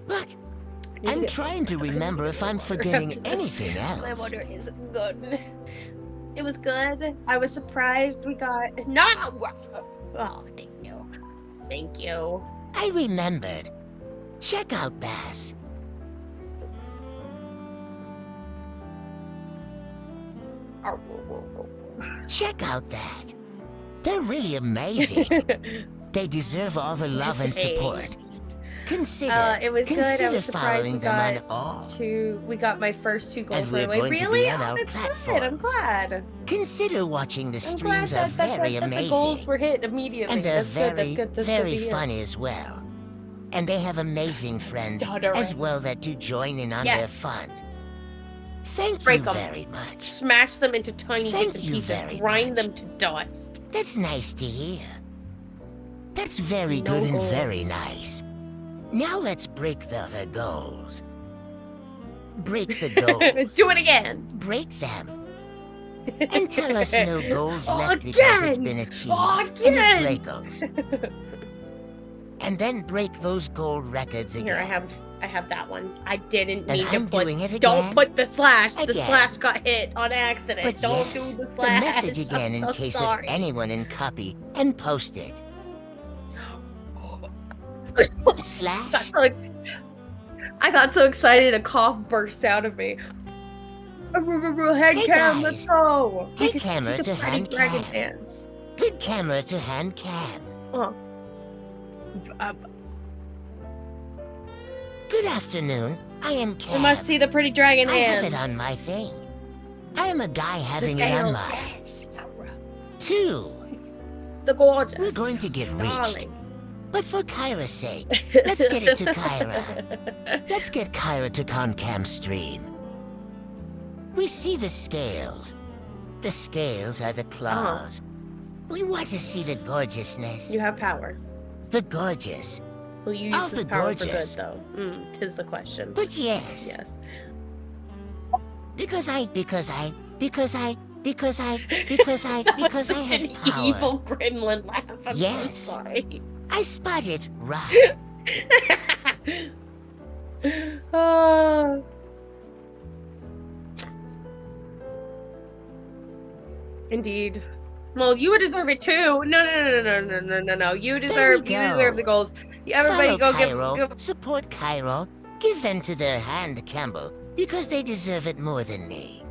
But I need to I'm get trying to water. I need remember get if I'm water forgetting after this. anything My else. water is good. It was good. I was surprised we got no. Oh, thank you. Thank you. I remembered. Check out Bass. Check out that. They're really amazing. They deserve all the love and support. Thanks. Consider, It was good. I consider was surprised following we them got on all. we got my first 2 goals And right we're away. going to Really? be on our That's good. I'm platforms. glad. Consider watching the I'm glad streams are very that the goals amazing. were hit immediately. And they're That's good. very, That's good. That's very good to hear. funny as well. And they have amazing friends Stuttering. as well that do join in on Yes. their fun. Thank Break you 'em. very much. Smash them into tiny Thank bits and you pieces. very Grind much. them to dust. That's nice to hear. That's very No good and goals. very nice. Now let's break the other goals. Break the goals. Do it again. Break them. And tell us no goals left because it's Again. been achieved. And Again. it breakles. And then break those gold records again. Here, I have that one. I didn't And need I'm to put. doing it again. Don't put the slash. The Again. slash got hit on accident. But Don't yes, do the the slash. message again I'm in so case sorry. of anyone in copy and post it. Slash. I got so excited a cough burst out of me. Hand Hey, cam, guys. let's go. Hey, We can see camera the to pretty hand dragon cam. dance. Good camera to hand cam. Good afternoon. I am We Cam. must see the pretty dragon I hands. have it on my thing. I am a guy The having it on scales. mine. Yes. 2. The gorgeous. We're going to get reached. Darling. But for Kyra's sake, let's get it to Kyra. Let's get Kyra to Concam stream. We see the scales. The scales are the claws. We want to see the gorgeousness. You have power. The gorgeous. Will you Oh, use this the power gorgeous. for good, though? Tis the question. But yes. Yes. Because I Such have an power. evil gremlin laugh. I'm Yes. so sorry. I spot it right. Oh. Indeed. Well, you would deserve it too. No. You deserve go. the goals. Everybody Follow go Cairo, give support Cairo, give them to their hand, Campbell, because they deserve it more than me.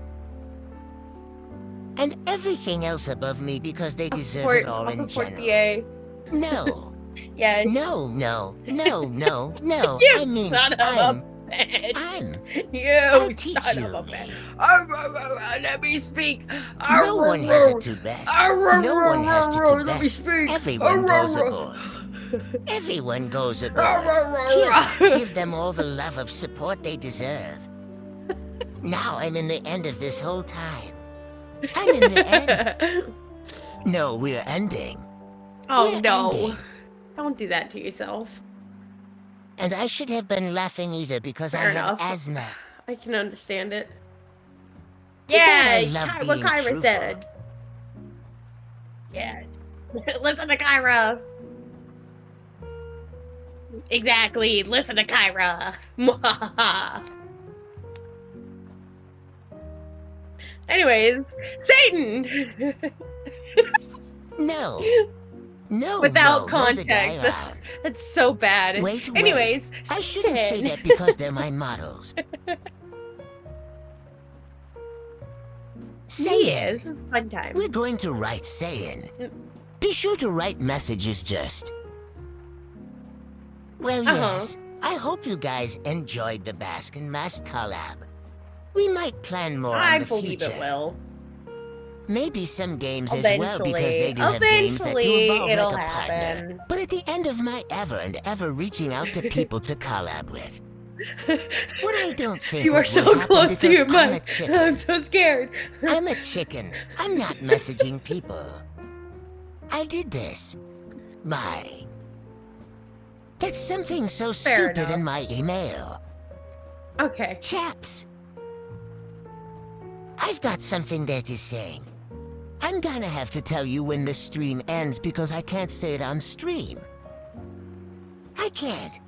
and everything else above me because they I'll deserve support, it all I'll in support general. DA. No. Yeah. No. You I mean, son of a bitch. I'm. You teach son you, of a me. bitch. Let me speak. No one has it to best. No one has to Let me best. speak. Everyone goes aboard. Everyone goes aboard. Give them all the love of support they deserve. Now I'm in the end of this whole time. I'm in the end. No, we're ending. Oh We're no. ending. Don't do that to yourself. And I should have been laughing either because Fair I have enough. asthma. I can understand it. Too bad I Yeah, love what being Kyra truthful. said. Yeah. Listen to Kyra. Exactly. Listen to Kyra. Anyways, Satan. No. No, Without no, there's a guy context, around. that's so bad. Wait. Anyways, I shouldn't say Satan. that because they're my models. Yeah, this is a fun time. We're going to write saying. Be sure to write messages just. Well, yes. I hope you guys enjoyed the TheíeMasskZ collab. We might plan more I in the believe future. it will. Maybe some games as well because they do have Eventually, games that do evolve it'll like a partner. happen. But at the end of my ever reaching out to people to collab with. What I don't think You are would so happen close to because your I'm a mic. chicken. I'm so scared. I'm a chicken. I'm not messaging people. I did this. Bye. That's something so Fair stupid in enough. my email. Okay. Chaps. I've got something there to say. I'm gonna have to tell you when the stream ends because I can't say it on stream. I can't.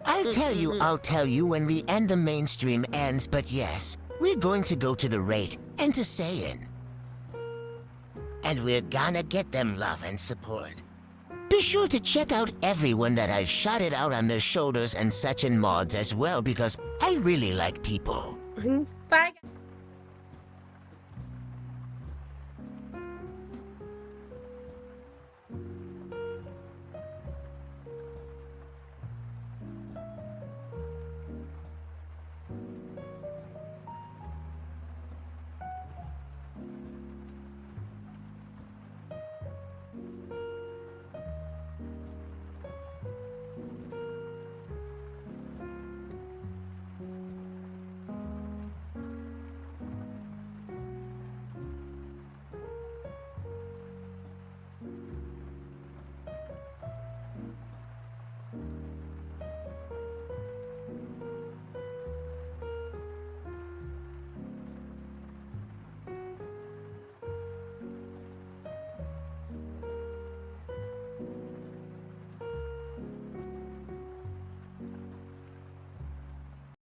I'll tell you when we end the mainstream ends, but yes, we're going to go to the rate and to Saiyan. And we're gonna get them love and support. Be sure to check out everyone that I've shouted out on their shoulders and such in mods as well because I really like people. Bye.